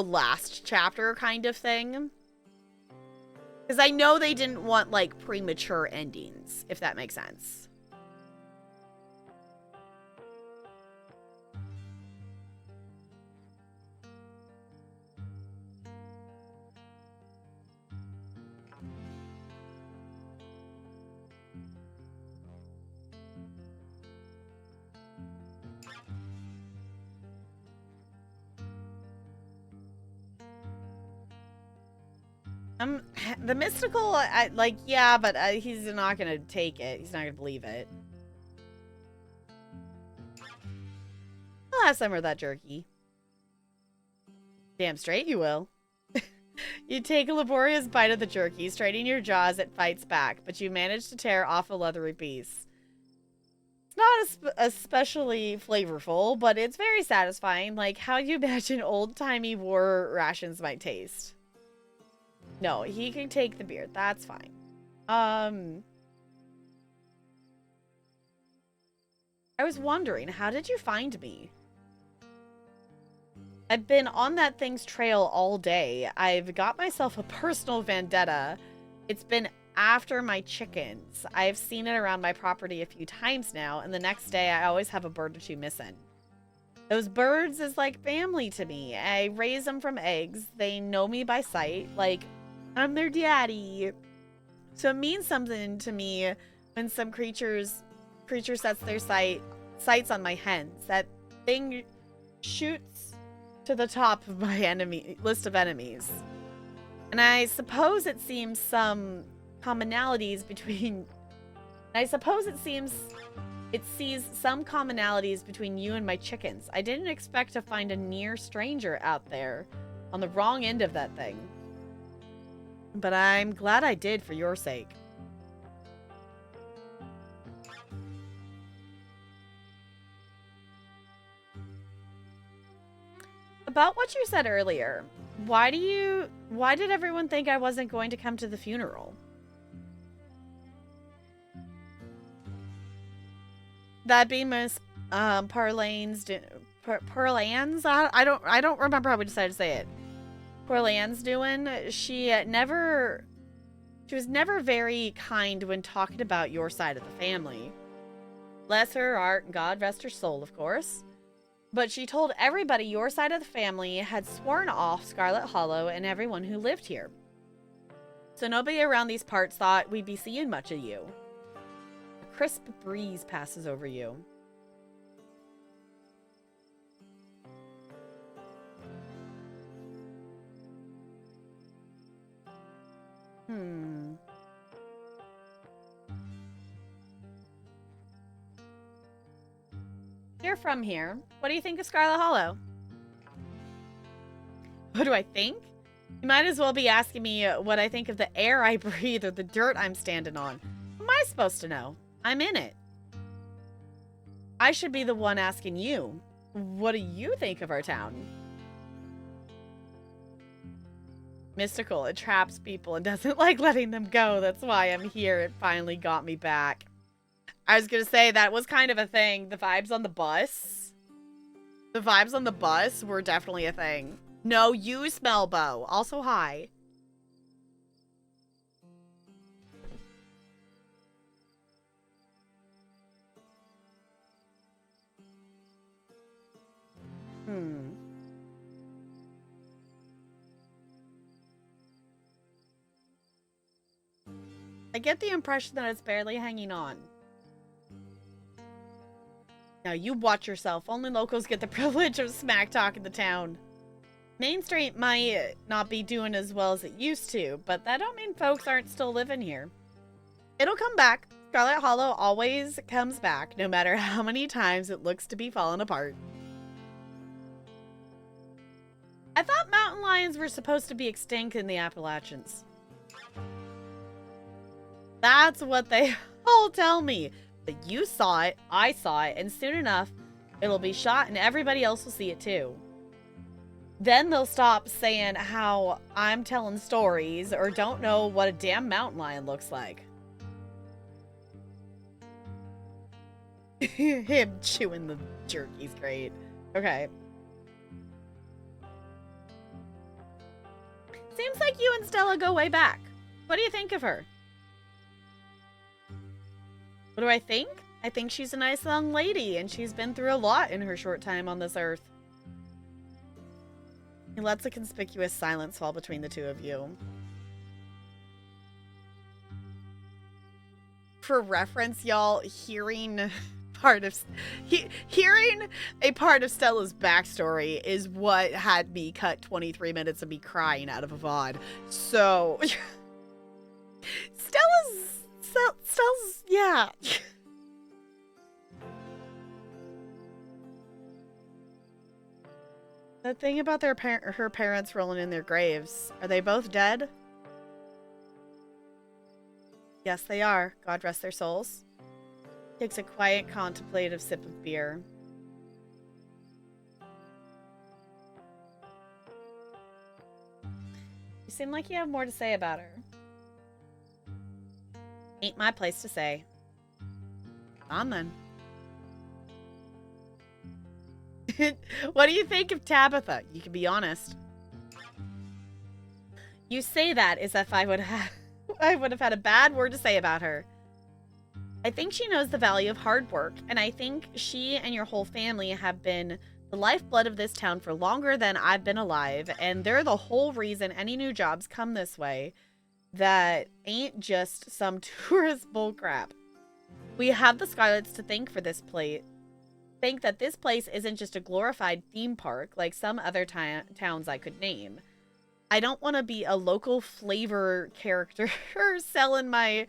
last chapter kind of thing. Because I know they didn't want, like, premature endings, if that makes sense. The mystical, like, yeah, but he's not gonna take it. He's not gonna believe it. I'll have some of that jerky. Damn straight you will. You take a laborious bite of the jerky, straightening your jaws, it fights back, but you manage to tear off a leathery piece. It's not especially flavorful, but it's very satisfying, like how you imagine old-timey war rations might taste. No, he can take the beard. That's fine. I was wondering, how did you find me? I've been on that thing's trail all day. I've got myself a personal vendetta. It's been after my chickens. I've seen it around my property a few times now, and the next day I always have a bird or two missing. Those birds is like family to me. I raise them from eggs. They know me by sight. Like, I'm their daddy. So it means something to me when some creature sets their sights on my hens. That thing shoots to the top of my list of enemies. And I suppose it seems some commonalities between... It sees some commonalities between you and my chickens. I didn't expect to find a near stranger out there on the wrong end of that thing. But I'm glad I did for your sake. About what you said earlier, why did everyone think I wasn't going to come to the funeral? That be Miss Parlane's Parlane's? I don't remember how we decided to say it. Parlane's doing. She was never very kind when talking about your side of the family. Bless her heart, and God rest her soul, of course. But she told everybody your side of the family had sworn off Scarlet Hollow and everyone who lived here. So nobody around these parts thought we'd be seeing much of you. A crisp breeze passes over you. You're from here. What do you think of Scarlet Hollow? What do I think? You might as well be asking me what I think of the air I breathe or the dirt I'm standing on. How am I supposed to know? I'm in it. I should be the one asking you. What do you think of our town? Mystical. It traps people and doesn't like letting them go. That's why I'm here. It finally got me back. I was going to say that was kind of a thing. The vibes on the bus. The vibes on the bus were definitely a thing. No, you smell Bo. Also, hi. I get the impression that it's barely hanging on. Now you watch yourself. Only locals get the privilege of smack talking the town. Main Street might not be doing as well as it used to, but that don't mean folks aren't still living here. It'll come back. Scarlet Hollow always comes back, no matter how many times it looks to be falling apart. I thought mountain lions were supposed to be extinct in the Appalachians. That's what they all tell me. But you saw it, I saw it, and soon enough, it'll be shot and everybody else will see it too. Then they'll stop saying how I'm telling stories or don't know what a damn mountain lion looks like. Him chewing the jerky's great. Okay. Seems like you and Stella go way back. What do you think of her? What do I think? I think she's a nice young lady, and she's been through a lot in her short time on this earth. He lets a conspicuous silence fall between the two of you. For reference, y'all, hearing part of hearing a part of Stella's backstory is what had me cut 23 minutes of me crying out of a VOD. So Stella's yeah. The thing about her parents rolling in their graves, are they both dead? Yes, they are. God rest their souls. Takes a quiet, contemplative sip of beer. You seem like you have more to say about her. Ain't my place to say. On then. What do you think of Tabitha? You can be honest. You say that as if I would have had a bad word to say about her. I think she knows the value of hard work, and I think she and your whole family have been the lifeblood of this town for longer than I've been alive, and they're the whole reason any new jobs come this way that ain't just some tourist bullcrap. We have the Scarlets to thank for this place. Think that this place isn't just a glorified theme park like some other towns I could name. I don't want to be a local flavor character selling my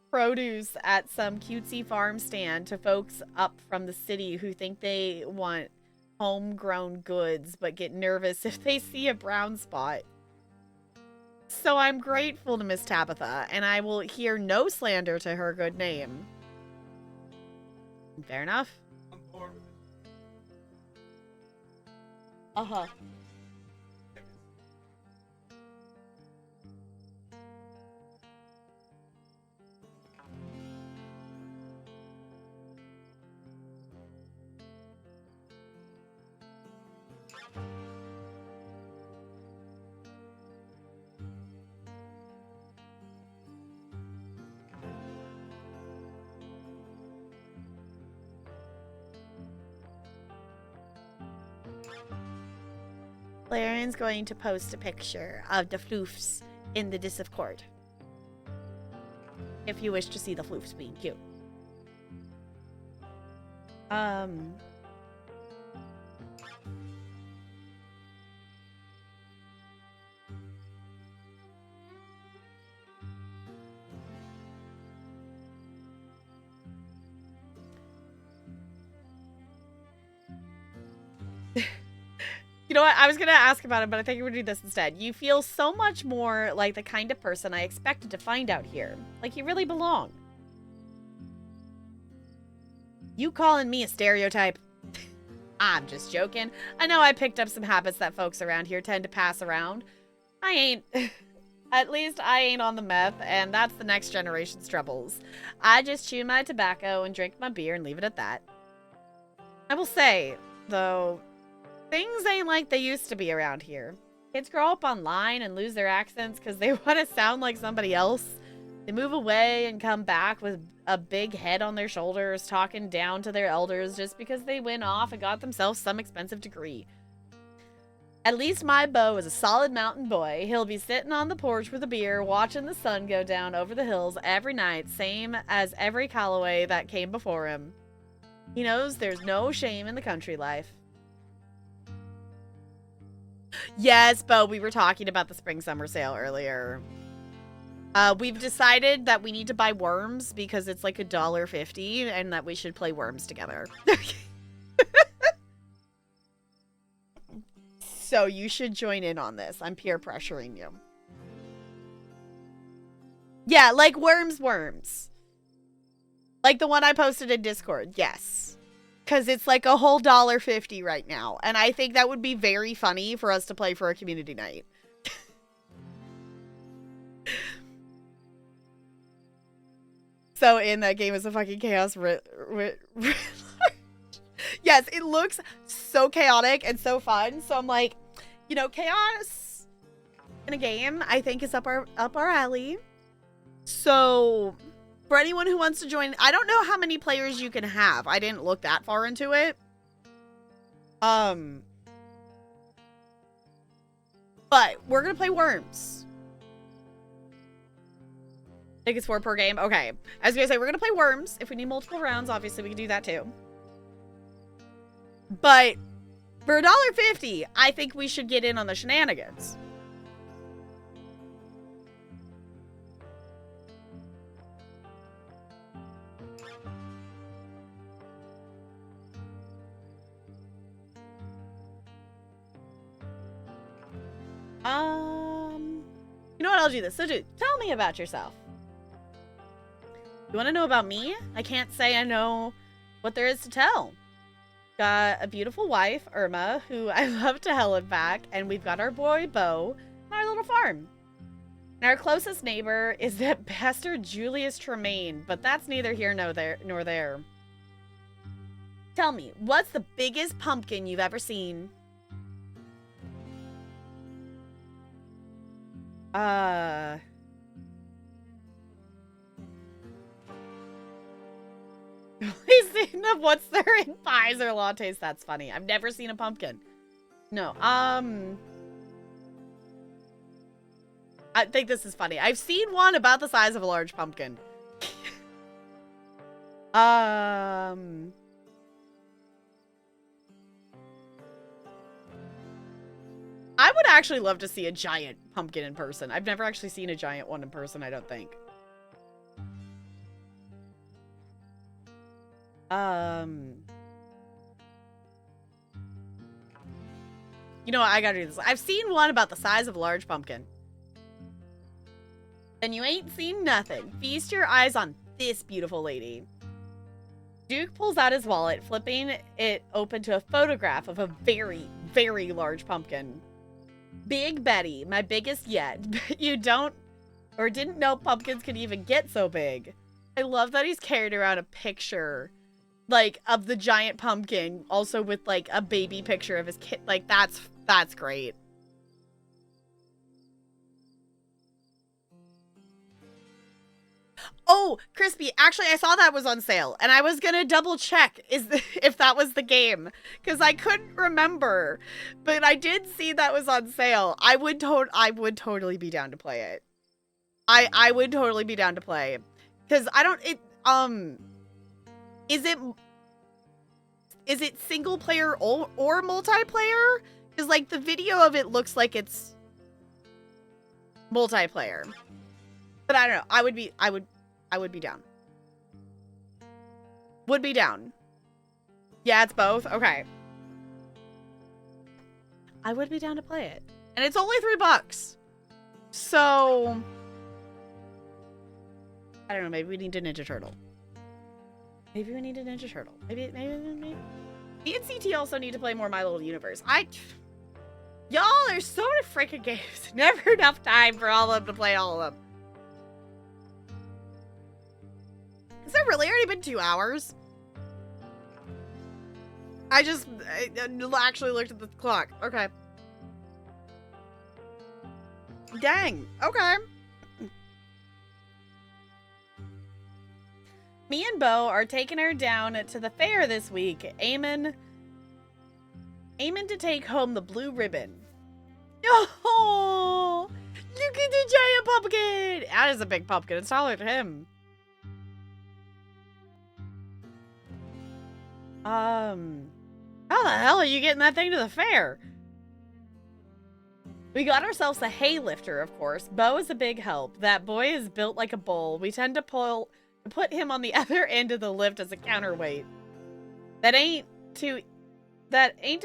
produce at some cutesy farm stand to folks up from the city who think they want homegrown goods but get nervous if they see a brown spot. So I'm grateful to Miss Tabitha, and I will hear no slander to her good name. Fair enough. Uh-huh. Laren's going to post a picture of the floofs in the Discord. If you wish to see the floofs being cute. You know what? I was going to ask about it, but I think we're going to do this instead. You feel so much more like the kind of person I expected to find out here. Like you really belong. You calling me a stereotype? I'm just joking. I know I picked up some habits that folks around here tend to pass around. I ain't. At least I ain't on the meth, and that's the next generation's troubles. I just chew my tobacco and drink my beer and leave it at that. I will say, though, things ain't like they used to be around here. Kids grow up online and lose their accents because they want to sound like somebody else. They move away and come back with a big head on their shoulders, talking down to their elders just because they went off and got themselves some expensive degree. At least my beau is a solid mountain boy. He'll be sitting on the porch with a beer, watching the sun go down over the hills every night, same as every Callaway that came before him. He knows there's no shame in the country life. Yes, Bo, we were talking about the spring-summer sale earlier. We've decided that we need to buy worms because it's like $1.50 and that we should play worms together. So you should join in on this. I'm peer pressuring you. Yeah, like worms. Like the one I posted in Discord. Yes. Because it's like a whole $1.50 right now. And I think that would be very funny for us to play for a community night. So in that game is a fucking chaos. Yes, it looks so chaotic and so fun. So I'm like, you know, chaos in a game I think is up our alley. So for anyone who wants to join, I don't know how many players you can have. I didn't look that far into it. But we're gonna play worms. think it's 4 per game. Okay. I was gonna say, we're gonna play worms. If we need multiple rounds, obviously we can do that too. But for $1.50, I think we should get in on the shenanigans. You know what? I'll do this. So, dude, tell me about yourself. You want to know about me? I can't say I know what there is to tell. Got a beautiful wife, Irma, who I love to hell and back, and we've got our boy, Bo, and our little farm. And our closest neighbor is that bastard Julius Tremaine, but that's neither here nor there. Tell me, what's the biggest pumpkin you've ever seen? We've seen of what's there in pies or lattes. That's funny. I've never seen a pumpkin. No. I think this is funny. I've seen one about the size of a large pumpkin. I would actually love to see a giant pumpkin in person. I've never actually seen a giant one in person, I don't think. You know what? I gotta do this. I've seen one about the size of a large pumpkin. Then you ain't seen nothing. Feast your eyes on this beautiful lady. Duke pulls out his wallet, flipping it open to a photograph of a very, very large pumpkin. Big Betty, my biggest yet. You don't or didn't know pumpkins could even get so big. I love that he's carried around a picture, like, of the giant pumpkin, also with, like, a baby picture of his kid. Like, that's great. Oh, Crispy, actually, I saw that was on sale, and I was gonna double check if that was the game, because I couldn't remember, but I did see that was on sale. I would totally be down to play it. I would totally be down to play, because I don't, is it single player or multiplayer? Because, like, the video of it looks like it's multiplayer, but I don't know. I would be down. Would be down. Yeah, it's both. Okay. I would be down to play it. And it's only $3. So I don't know, maybe we need a Ninja Turtle. Maybe we need a Ninja Turtle. Maybe. Me and CT also need to play more My Little Universe. Y'all, there's so many freaking games. Never enough time for all of them to play all of them. Has it really already been 2 hours? I actually looked at the clock. Okay. Dang. Okay. Me and Bo are taking her down to the fair this week, aiming to take home the blue ribbon. Oh, look at the giant pumpkin. That is a big pumpkin. It's taller than him. How the hell are you getting that thing to the fair? We got ourselves a hay lifter, of course. Bo is a big help. That boy is built like a bull. We tend to put him on the other end of the lift as a counterweight. That ain't to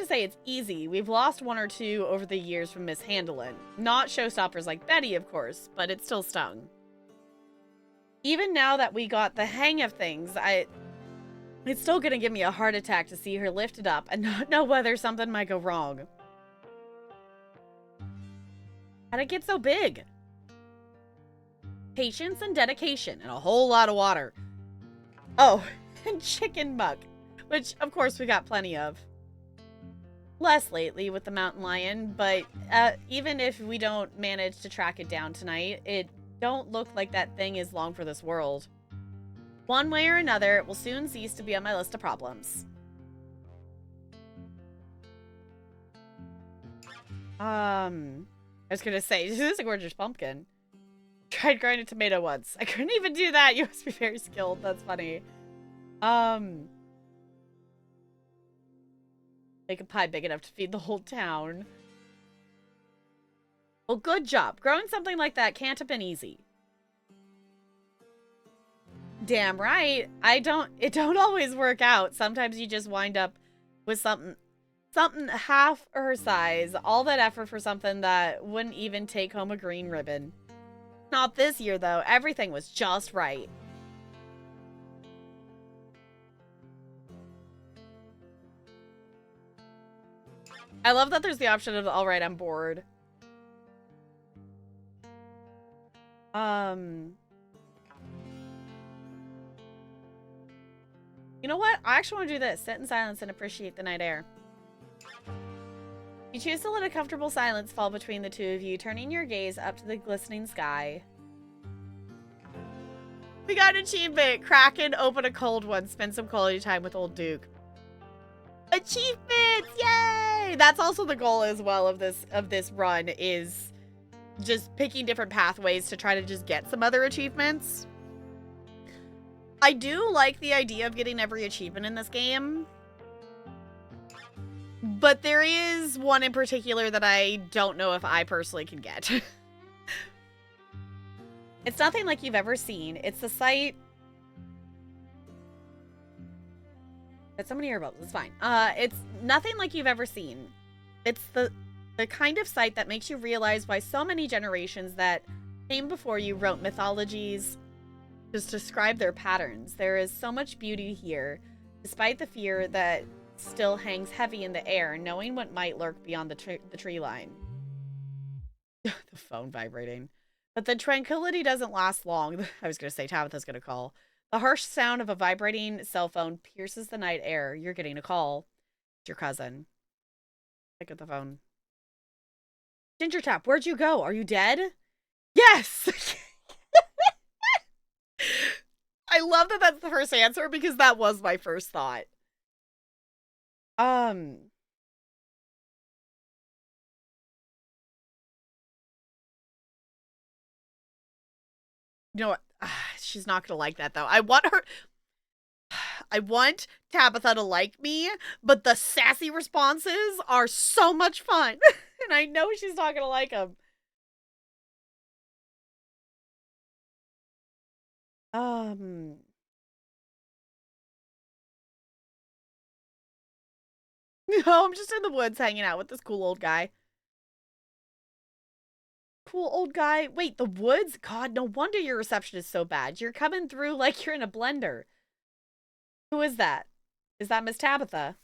say it's easy. We've lost 1 or 2 over the years from mishandling. Not showstoppers like Betty, of course, but it still stung. Even now that we got the hang of things, it's still gonna give me a heart attack to see her lifted up and not know whether something might go wrong. How'd it get so big? Patience and dedication and a whole lot of water. Oh, and chicken muck, which of course we got plenty of. Less lately with the mountain lion, but even if we don't manage to track it down tonight, it don't look like that thing is long for this world. One way or another, it will soon cease to be on my list of problems. I was gonna say, this is a gorgeous pumpkin. tried growing a tomato once. I couldn't even do that. You must be very skilled. That's funny. Make a pie big enough to feed the whole town. Well, good job. Growing something like that can't have been easy. Damn right. It don't always work out. Sometimes you just wind up with something half her size. All that effort for something that wouldn't even take home a green ribbon. Not this year, though. Everything was just right. I love that there's the option of, all right, I'm bored. You know what? I actually want to do this. Sit in silence and appreciate the night air. You choose to let a comfortable silence fall between the two of you, turning your gaze up to the glistening sky. We got an achievement. Kraken, open a cold one. Spend some quality time with old Duke. Achievements! Yay! That's also the goal as well of this run, is just picking different pathways to try to just get some other achievements. I do like the idea of getting every achievement in this game. But there is one in particular that I don't know if I personally can get. It's nothing like you've ever seen. It's the site... It's so many earbuds. It's fine. It's nothing like you've ever seen. It's the kind of site that makes you realize why so many generations that came before you wrote mythologies just describe their patterns. There is so much beauty here, despite the fear that still hangs heavy in the air, knowing what might lurk beyond the tree line. The phone vibrating. But the tranquility doesn't last long. I was going to say Tabitha's going to call. The harsh sound of a vibrating cell phone pierces the night air. You're getting a call. It's your cousin. Pick up the phone. Ginger Tap, where'd you go? Are you dead? Yes! I love that that's the first answer because that was my first thought. You know what? She's not gonna like that though. I want Tabitha to like me, but the sassy responses are so much fun. And I know she's not gonna like them. No, I'm just in the woods hanging out with this cool old guy. Cool old guy. Wait, the woods? God, no wonder your reception is so bad. You're coming through like you're in a blender. Who is that? Is that Miss Tabitha?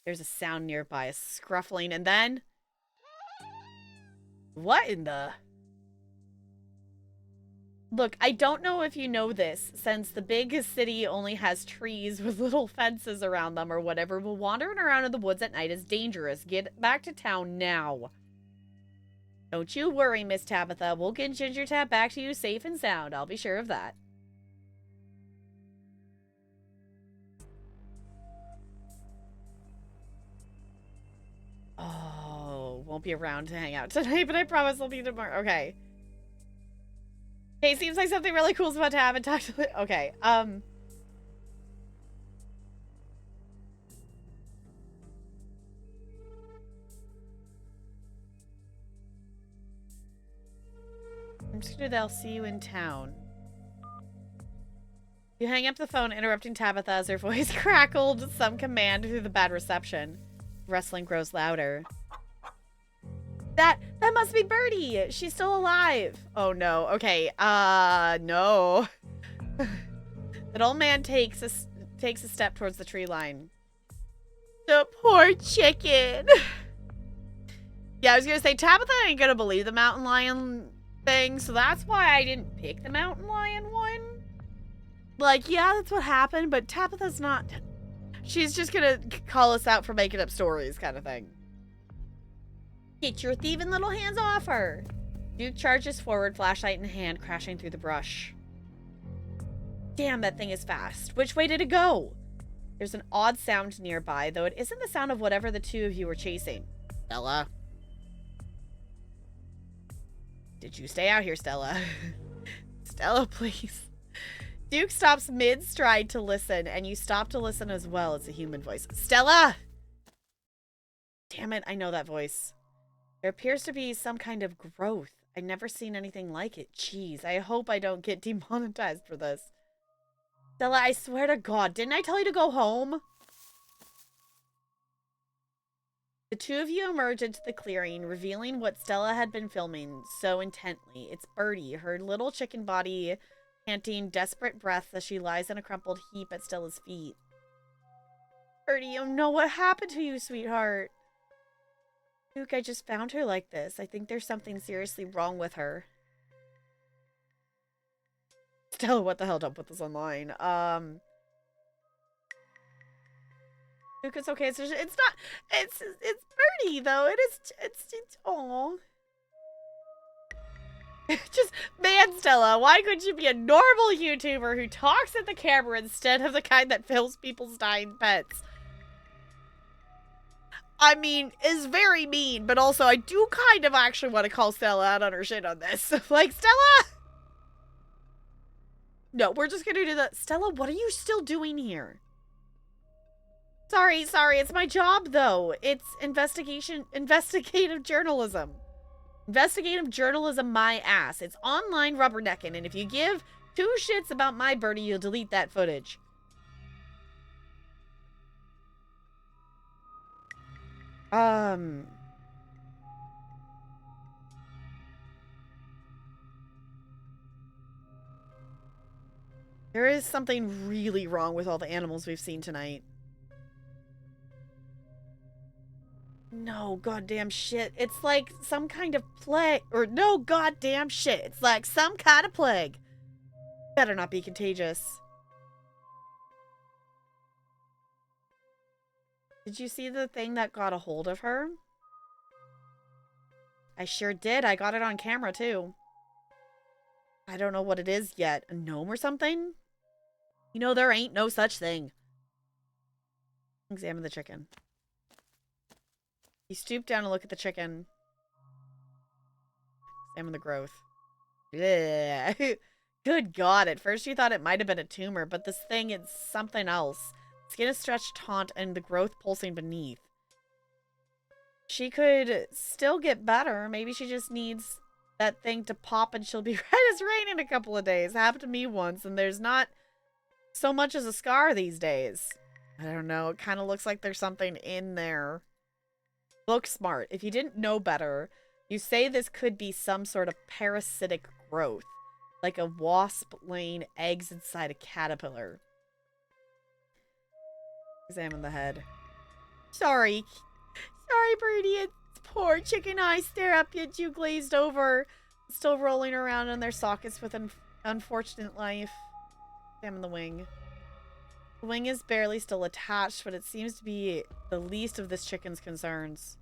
There's a sound nearby, a scruffling, and then... What in the... Look, I don't know if you know this, since the big city only has trees with little fences around them or whatever, but wandering around in the woods at night is dangerous. Get back to town now. Don't you worry, Miss Tabitha. We'll get Ginger Tap back to you safe and sound. I'll be sure of that. Oh, won't be around to hang out tonight, but I promise I'll be tomorrow. Okay. Okay, seems like something really cool is about to happen. Talk to... Okay, I'm just gonna do that. I'll see you in town. You hang up the phone, interrupting Tabitha as her voice crackled some command through the bad reception. Rustling grows louder. That must be Birdie. She's still alive. Oh no. Okay. No. That old man takes a step towards the tree line. The poor chicken. Yeah, I was gonna say Tabitha ain't gonna believe the mountain lion thing, so that's why I didn't pick the mountain lion one. Like, yeah, that's what happened, but Tabitha's not. She's just gonna call us out for making up stories, kind of thing. Get your thieving little hands off her! Duke charges forward, flashlight in hand, crashing through the brush. Damn, that thing is fast. Which way did it go? There's an odd sound nearby, though it isn't the sound of whatever the two of you were chasing. Stella? Did you stay out here, Stella? Stella, please. Duke stops mid-stride to listen, and you stop to listen as well. It's a human voice. Stella! Damn it, I know that voice. There appears to be some kind of growth. I've never seen anything like it. Jeez, I hope I don't get demonetized for this. Stella, I swear to God, didn't I tell you to go home? The two of you emerge into the clearing, revealing what Stella had been filming so intently. It's Birdie, her little chicken body panting desperate breaths as she lies in a crumpled heap at Stella's feet. Birdie, oh no, what happened to you, sweetheart? Duke, I just found her like this. I think there's something seriously wrong with her. Stella, what the hell? Don't put this online. Duke, it's okay. It's not. It's Birdie though. It's aw. Just, man, Stella, why couldn't you be a normal YouTuber who talks at the camera instead of the kind that films people's dying pets? I mean, is very mean, but also I do kind of actually want to call Stella out on her shit on this. Like, Stella! No, we're just gonna do that. Stella, what are you still doing here? Sorry, it's my job, though. It's investigative journalism. Investigative journalism, my ass. It's online rubbernecking, and if you give two shits about my Birdie, you'll delete that footage. There is something really wrong with all the animals we've seen tonight. No goddamn shit. It's like some kind of plague. Or no goddamn shit. It's like some kind of plague. Better not be contagious. Did you see the thing that got a hold of her? I sure did. I got it on camera too. I don't know what it is yet. A gnome or something? You know, there ain't no such thing. Examine the chicken. You stoop down and look at the chicken. Examine the growth. Yeah. Good God. At first you thought it might have been a tumor, but this thing is something else. Skin is stretched taut and the growth pulsing beneath. She could still get better. Maybe she just needs that thing to pop and she'll be red as rain in a couple of days. Happened to me once, and there's not so much as a scar these days. I don't know. It kind of looks like there's something in there. Look smart. If you didn't know better, you say this could be some sort of parasitic growth, like a wasp laying eggs inside a caterpillar. Examine the head. Sorry, Birdie. It's poor chicken eyes stare up at you glazed over, still rolling around in their sockets with an unfortunate life. Examine the wing. The wing is barely still attached, but it seems to be the least of this chicken's concerns.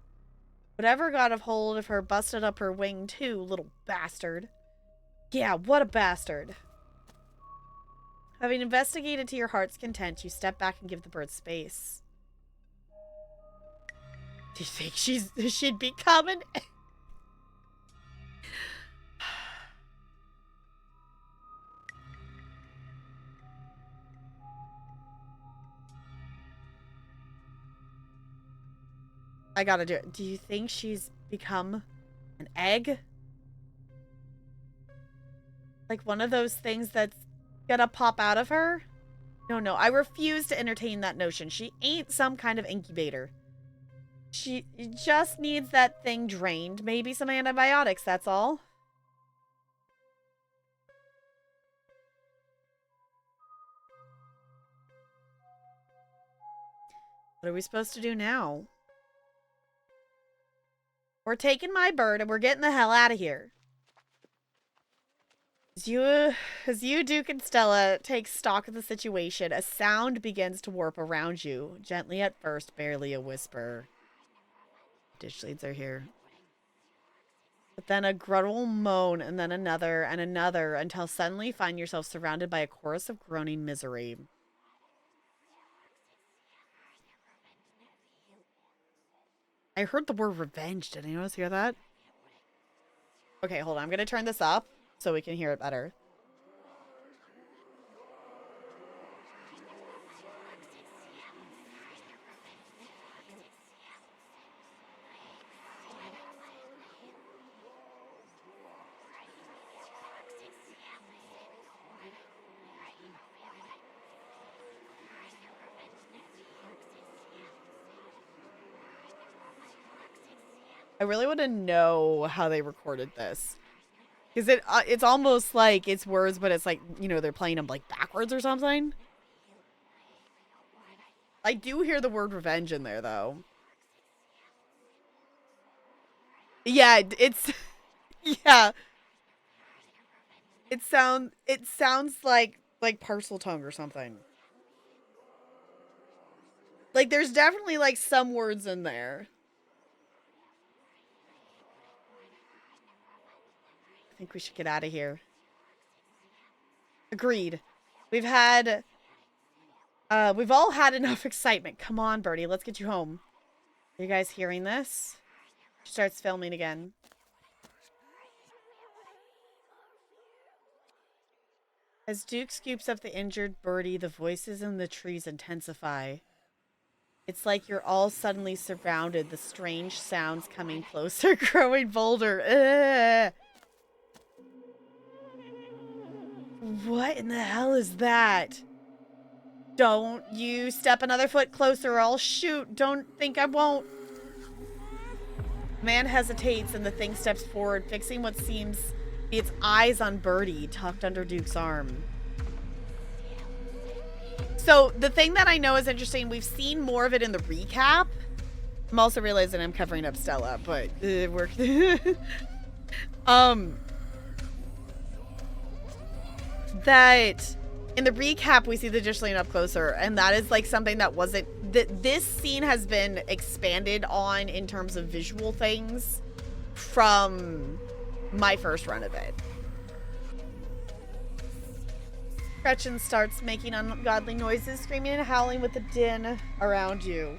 Whatever got a hold of her busted up her wing too, little bastard. Yeah, what a bastard. Having investigated to your heart's content, you step back and give the bird space. Do you think she'd be coming? I gotta do it. Do you think she's become an egg? Like one of those things that's gonna pop out of her? No, I refuse to entertain that notion. She ain't some kind of incubator. She just needs that thing drained. Maybe some antibiotics, that's all. What are we supposed to do now? We're taking my bird and we're getting the hell out of here. As you, Duke, and Stella take stock of the situation, a sound begins to warp around you. Gently at first, barely a whisper. Ditch leads are here. But then a guttural moan, and then another, and another, until suddenly you find yourself surrounded by a chorus of groaning misery. I heard the word revenge. Did anyone else hear that? Okay, hold on. I'm going to turn this up so we can hear it better. I really want to know how they recorded this. Because it's almost like it's words, but it's like, you know, they're playing them like backwards or something. I do hear the word revenge in there, though. Yeah, it's... Yeah. It sounds like parcel tongue or something. Like, there's definitely, like, some words in there. I think we should get out of here. Agreed. We've all had enough excitement. Come on, Birdie, let's get you home. Are you guys hearing this? She starts filming again. As Duke scoops up the injured Birdie, the voices in the trees intensify. It's like you're all suddenly surrounded, the strange sounds coming closer, growing bolder. Ugh. What in the hell is that? Don't you step another foot closer or I'll shoot. Don't think I won't. Man hesitates and the thing steps forward, fixing what seems to be its eyes on Birdie, tucked under Duke's arm. So the thing that I know is interesting, we've seen more of it in the recap. I'm also realizing I'm covering up Stella, but it worked. That in the recap we see the Dishlane up closer, and that is like something that wasn't this scene has been expanded on in terms of visual things from my first run of it. Gretchen starts making ungodly noises, screaming and howling with the din around you.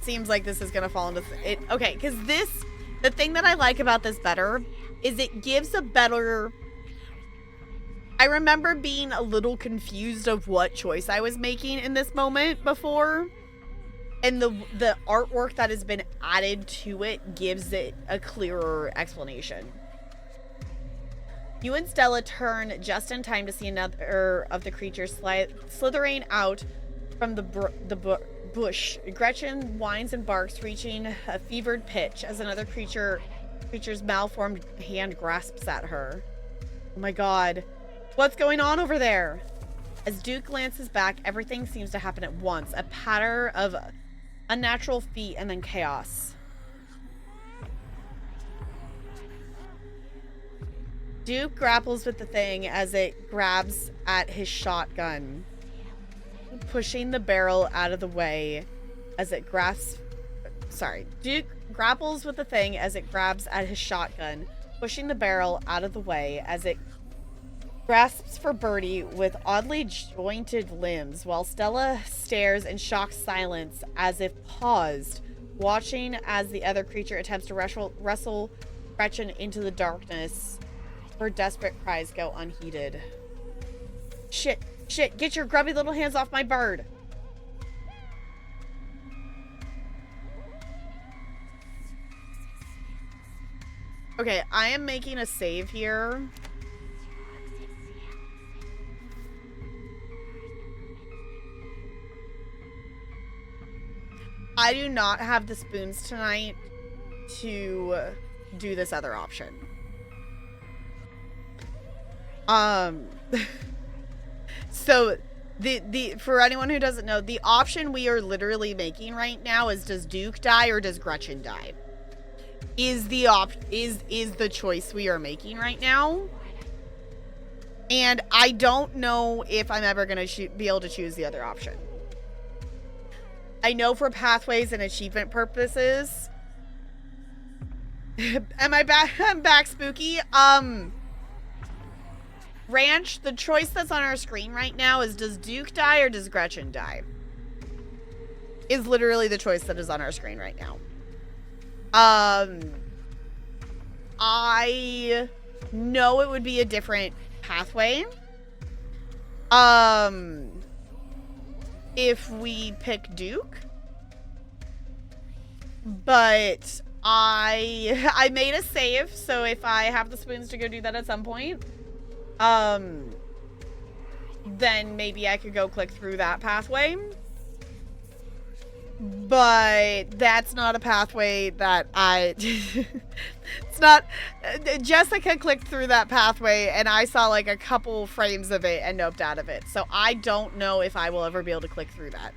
Seems like this is gonna fall into it. Okay, because the thing that I like about this better is it gives a better... I remember being a little confused of what choice I was making in this moment before. And the artwork that has been added to it gives it a clearer explanation. You and Stella turn just in time to see another of the creatures slithering out from the bush. Gretchen whines and barks, reaching a fevered pitch as another creature's malformed hand grasps at her. Oh my god. What's going on over there? As Duke glances back, everything seems to happen at once. A patter of unnatural feet and then chaos. Duke grapples with the thing as it grabs at his shotgun, pushing the barrel out of the way as it grasps... Sorry. Duke grapples with the thing as it grabs at his shotgun, pushing the barrel out of the way as it grasps for Birdie with oddly jointed limbs, while Stella stares in shocked silence as if paused, watching as the other creature attempts to wrestle Gretchen into the darkness. Her desperate cries go unheeded. Shit, shit, get your grubby little hands off my bird. Okay, I am making a save here. I do not have the spoons tonight to do this other option. So the for anyone who doesn't know, the option we are literally making right now is, does Duke die or does Gretchen die? Is the choice we are making right now. And I don't know if I'm ever going to be able to choose the other option. I know for pathways and achievement purposes. Am I back? I'm back, Spooky. Ranch, the choice that's on our screen right now is, does Duke die or does Gretchen die? Is literally the choice that is on our screen right now. I know it would be a different pathway. If we pick Duke. But I made a save, so if I have the spoons to go do that at some point, then maybe I could go click through that pathway. But that's not a pathway that I. It's not. Jessica clicked through that pathway, and I saw like a couple frames of it and noped out of it. So I don't know if I will ever be able to click through that.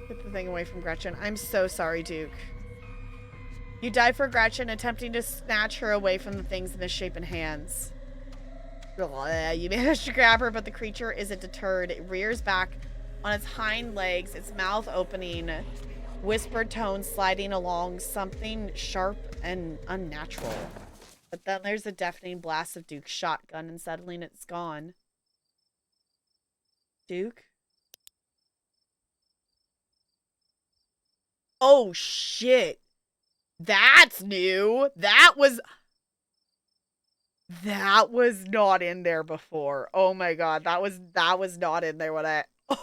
Get the thing away from Gretchen. I'm so sorry, Duke. You died for Gretchen, attempting to snatch her away from the things in misshapen hands. You managed to grab her, but the creature isn't deterred. It rears back on its hind legs, its mouth opening, whispered tones sliding along, something sharp and unnatural. But then there's a deafening blast of Duke's shotgun, and suddenly it's gone. Duke? Oh, shit. That's new. That was not in there before. Oh my god, that was not in there when I when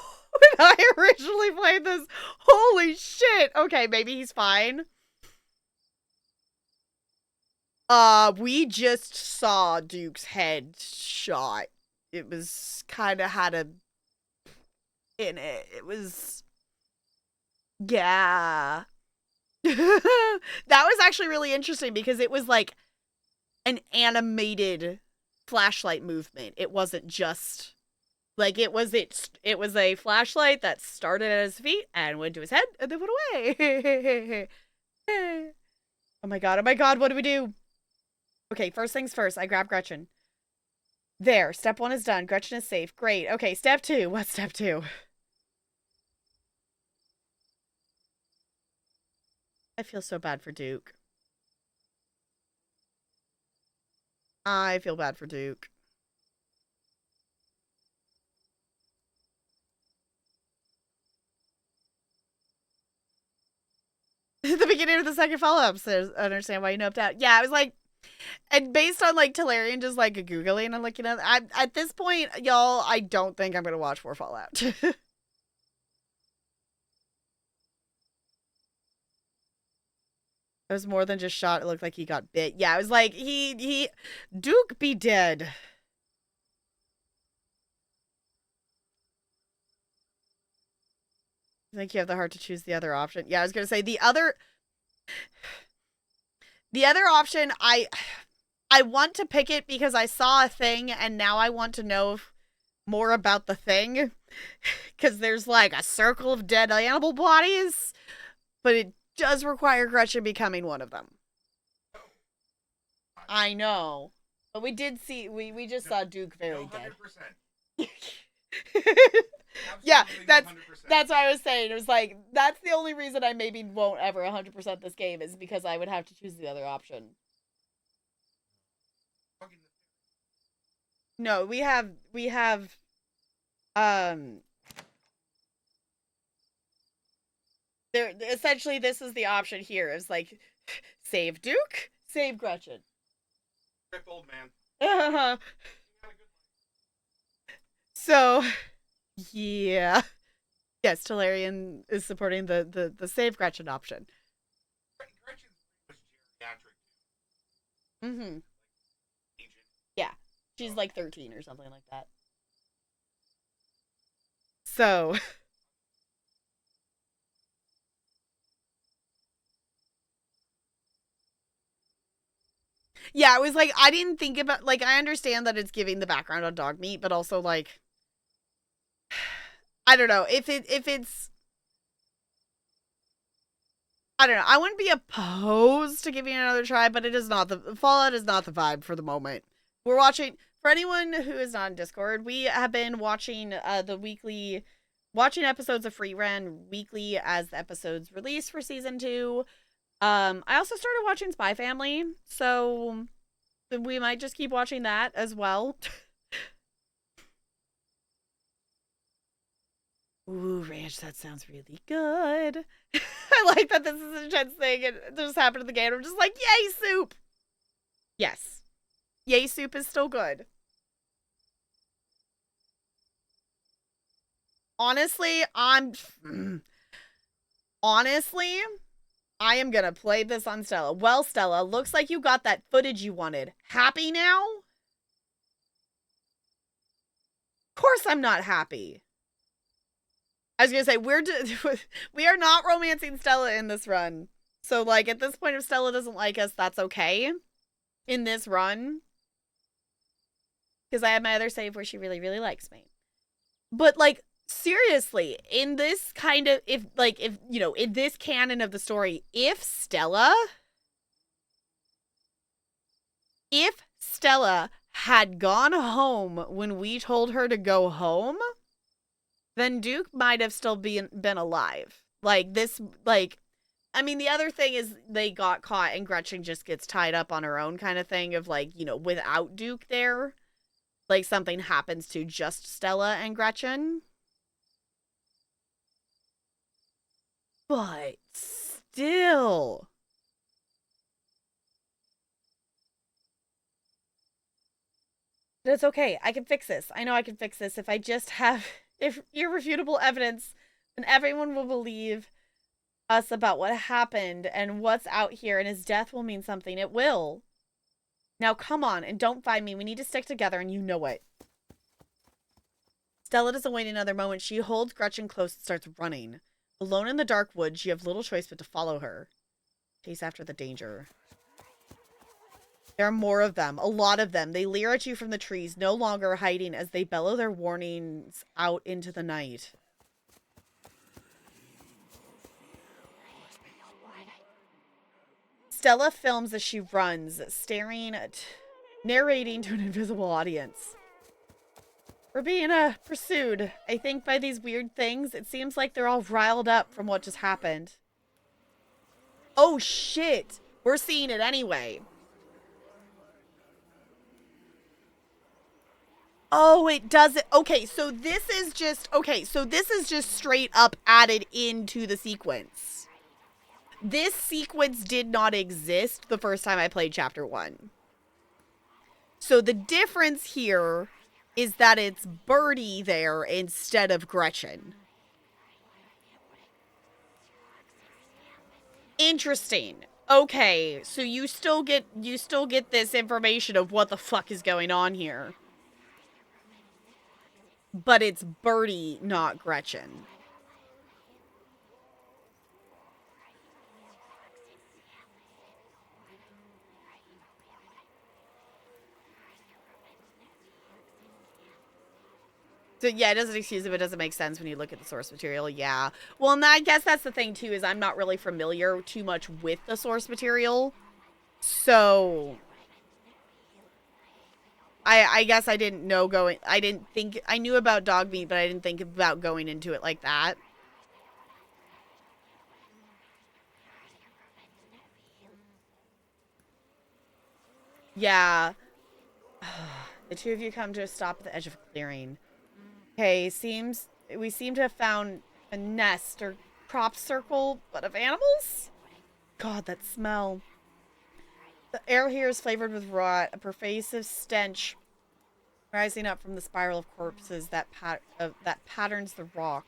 I originally played this. Holy shit. Okay, maybe he's fine. We just saw Duke's head shot. It was kind of had a in it. It was yeah. That was actually really interesting because it was like an animated flashlight movement. It wasn't just like it was a flashlight that started at his feet and went to his head and then went away. Oh my god, what do we do? Okay, first things first, I grab Gretchen. There, step 1 is done. Gretchen is safe. Great. Okay, step 2. What's step 2? I feel so bad for Duke. I feel bad for Duke. The beginning of the second follow-up says, I understand why you noped out. Yeah, I was like, and based on like Talarian just like Googling and looking at this point, y'all, I don't think I'm going to watch more Fallout. It was more than just shot. It looked like he got bit. Yeah, I was like, Duke be dead. I think you have the heart to choose the other option. Yeah, I was going to say the other option, I want to pick it because I saw a thing and now I want to know more about the thing. Because there's like a circle of dead animal bodies, but it does require Gretchen becoming one of them. I know. But we did see, we just saw Duke very dead. 100%. Yeah, that's what I was saying. It was like, that's the only reason I maybe won't ever 100% this game is because I would have to choose the other option. No, we have there essentially this is the option here. It's like save Duke, save Gretchen. Rip old man. So yeah. Yes, Talarian is supporting the save Gretchen option. Gretchen was geriatric. Mm-hmm. Yeah. She's like 13 or something like that. So yeah, it was like I didn't think about like I understand that it's giving the background on dog meat, but also like I don't know if it's I don't know. I wouldn't be opposed to giving it another try, but it is not the Fallout is not the vibe for the moment. We're watching for anyone who is not in Discord. We have been watching the weekly watching episodes of Free Ren weekly as the episodes release for season 2. I also started watching Spy Family, so we might just keep watching that as well. Ooh, ranch, that sounds really good. I like that this is an intense thing and it just happened in the game. I'm just like, yay, soup! Yes. Yay, soup is still good. Honestly, I am gonna play this on Stella. Well, Stella, looks like you got that footage you wanted. Happy now? Of course I'm not happy. I was gonna say, we are not romancing Stella in this run. So, like, at this point, if Stella doesn't like us, that's okay. In this run. Because I have my other save where she really, really likes me. But, like, seriously, in this kind of, if, you know, in this canon of the story, if Stella had gone home when we told her to go home, then Duke might have still been alive. Like, this, like, I mean, the other thing is they got caught and Gretchen just gets tied up on her own kind of thing of, like, you know, without Duke there. Like, something happens to just Stella and Gretchen. But still. It's okay. I can fix this. I know I can fix this. If I just have irrefutable evidence, then everyone will believe us about what happened and what's out here, and his death will mean something. It will. Now come on, and don't fight me. We need to stick together, and you know it. Stella doesn't wait another moment. She holds Gretchen close and starts running. Alone in the dark woods, you have little choice but to follow her. Chase after the danger. There are more of them. A lot of them. They leer at you from the trees, no longer hiding as they bellow their warnings out into the night. Stella films as she runs, narrating to an invisible audience. We're being pursued, I think, by these weird things. It seems like they're all riled up from what just happened. Oh, shit. We're seeing it anyway. Oh, it doesn't. Okay, so this is just straight up added into the sequence. This sequence did not exist the first time I played Chapter 1. So the difference here is that it's Birdie there instead of Gretchen. Interesting. Okay, so you still get this information of what the fuck is going on here. But it's Birdie, not Gretchen. So, yeah, it doesn't excuse it, but it doesn't make sense when you look at the source material. Yeah. Well, and I guess that's the thing, too, is I'm not really familiar too much with the source material. So, I guess I didn't know I knew about dog meat, but I didn't think about going into it like that. Yeah. The two of you come to a stop at the edge of a clearing. Okay, we seem to have found a nest or crop circle, but of animals? God, that smell. The air here is flavored with rot, a pervasive stench rising up from the spiral of corpses that patterns the rock.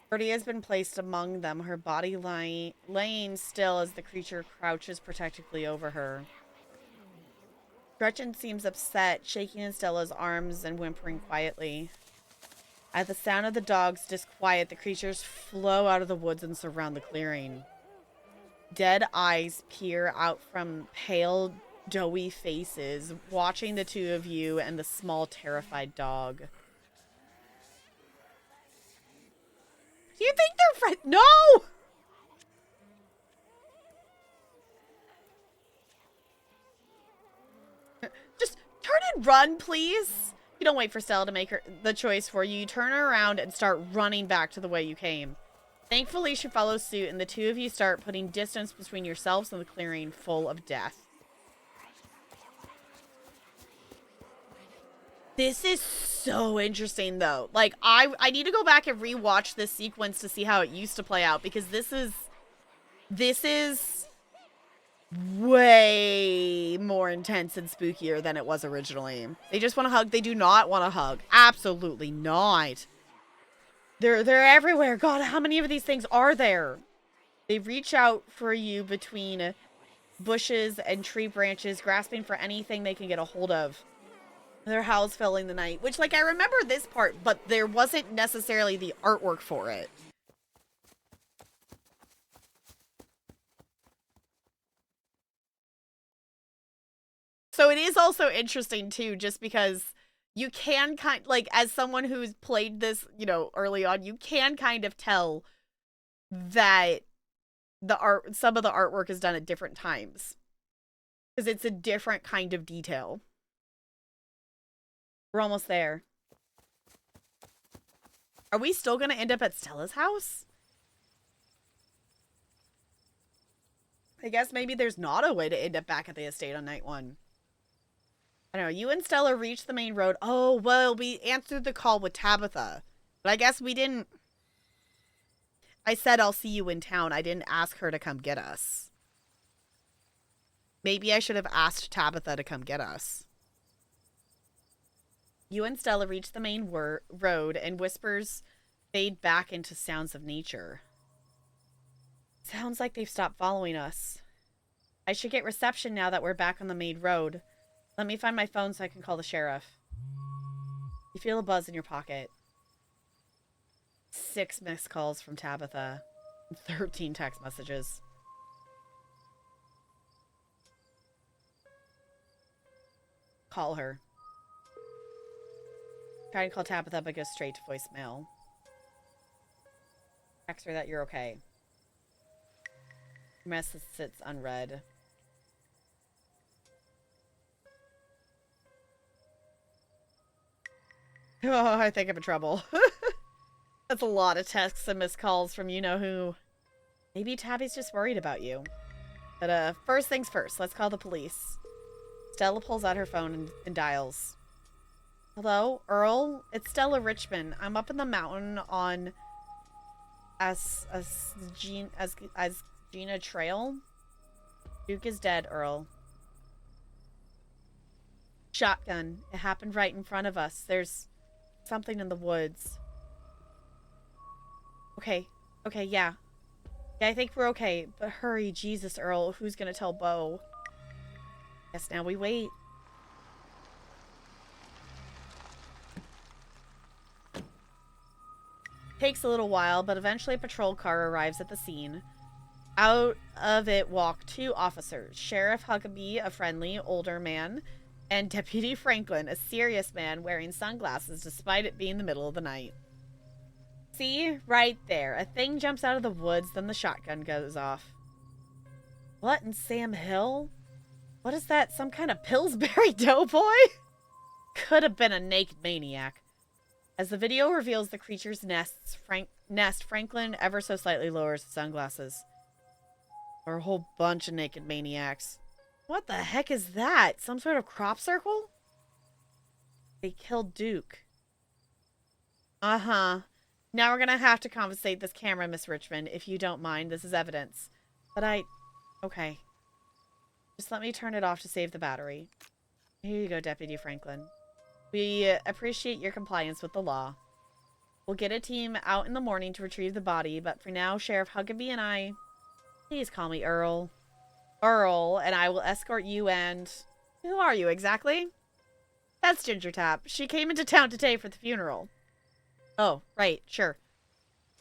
Birdie has been placed among them, her body laying still as the creature crouches protectively over her. Gretchen seems upset, shaking in Stella's arms and whimpering quietly. At the sound of the dog's disquiet, the creatures flow out of the woods and surround the clearing. Dead eyes peer out from pale, doughy faces, watching the two of you and the small, terrified dog. Do you think they're friends? No! Just turn and run, please. You don't wait for Stella to make the choice for you. You turn her around and start running back to the way you came. Thankfully, she follows suit, and the two of you start putting distance between yourselves and the clearing full of death. This is so interesting, though. Like, I need to go back and rewatch this sequence to see how it used to play out, because this is way more intense and spookier than it was originally. They just want to hug. They do not want to hug. Absolutely not. They're everywhere. God, how many of these things are there? They reach out for you between bushes and tree branches, grasping for anything they can get a hold of. Their howls filling the night, which, like, I remember this part, but there wasn't necessarily the artwork for it. So it is also interesting, too, just because you can like, as someone who's played this, you know, early on, you can kind of tell that some of the artwork is done at different times. Because it's a different kind of detail. We're almost there. Are we still going to end up at Stella's house? I guess maybe there's not a way to end up back at the estate on night 1. I don't know. You and Stella reached the main road. Oh, well, we answered the call with Tabitha. But I guess we didn't... I said I'll see you in town. I didn't ask her to come get us. Maybe I should have asked Tabitha to come get us. You and Stella reach the main road, and whispers fade back into sounds of nature. Sounds like they've stopped following us. I should get reception now that we're back on the main road. Let me find my phone so I can call the sheriff. You feel a buzz in your pocket. 6 missed calls from Tabitha. 13 text messages. Call her. Try to call Tabitha, but go straight to voicemail. Text her that you're okay. Your message sits unread. Oh, I think I'm in trouble. That's a lot of texts and missed calls from you-know-who. Maybe Tabby's just worried about you. But, first things first. Let's call the police. Stella pulls out her phone and dials. Hello, Earl? It's Stella Richmond. I'm up in the mountain on Gina Trail. Duke is dead, Earl. Shotgun. It happened right in front of us. There's something in the woods. Okay. Okay, yeah. Yeah, I think we're okay. But hurry, Jesus, Earl. Who's gonna tell Bo? Guess now we wait. Takes a little while, but eventually a patrol car arrives at the scene. Out of it walk 2 officers. Sheriff Huckabee, a friendly, older man, and Deputy Franklin, a serious man wearing sunglasses despite it being the middle of the night. See? Right there. A thing jumps out of the woods, then the shotgun goes off. What in Sam Hill? What is that? Some kind of Pillsbury Doughboy? Could have been a naked maniac. As the video reveals the creature's nest, Franklin ever so slightly lowers his sunglasses. Or a whole bunch of naked maniacs. What the heck is that? Some sort of crop circle? They killed Duke. Uh-huh. Now we're gonna have to confiscate this camera, Miss Richmond, if you don't mind. This is evidence. But okay. Just let me turn it off to save the battery. Here you go, Deputy Franklin. We appreciate your compliance with the law. We'll get a team out in the morning to retrieve the body, but for now, Sheriff Huckabee and I... Please call me Earl. Earl, and I will escort you and... Who are you, exactly? That's Ginger Tap. She came into town today for the funeral. Oh, right, sure.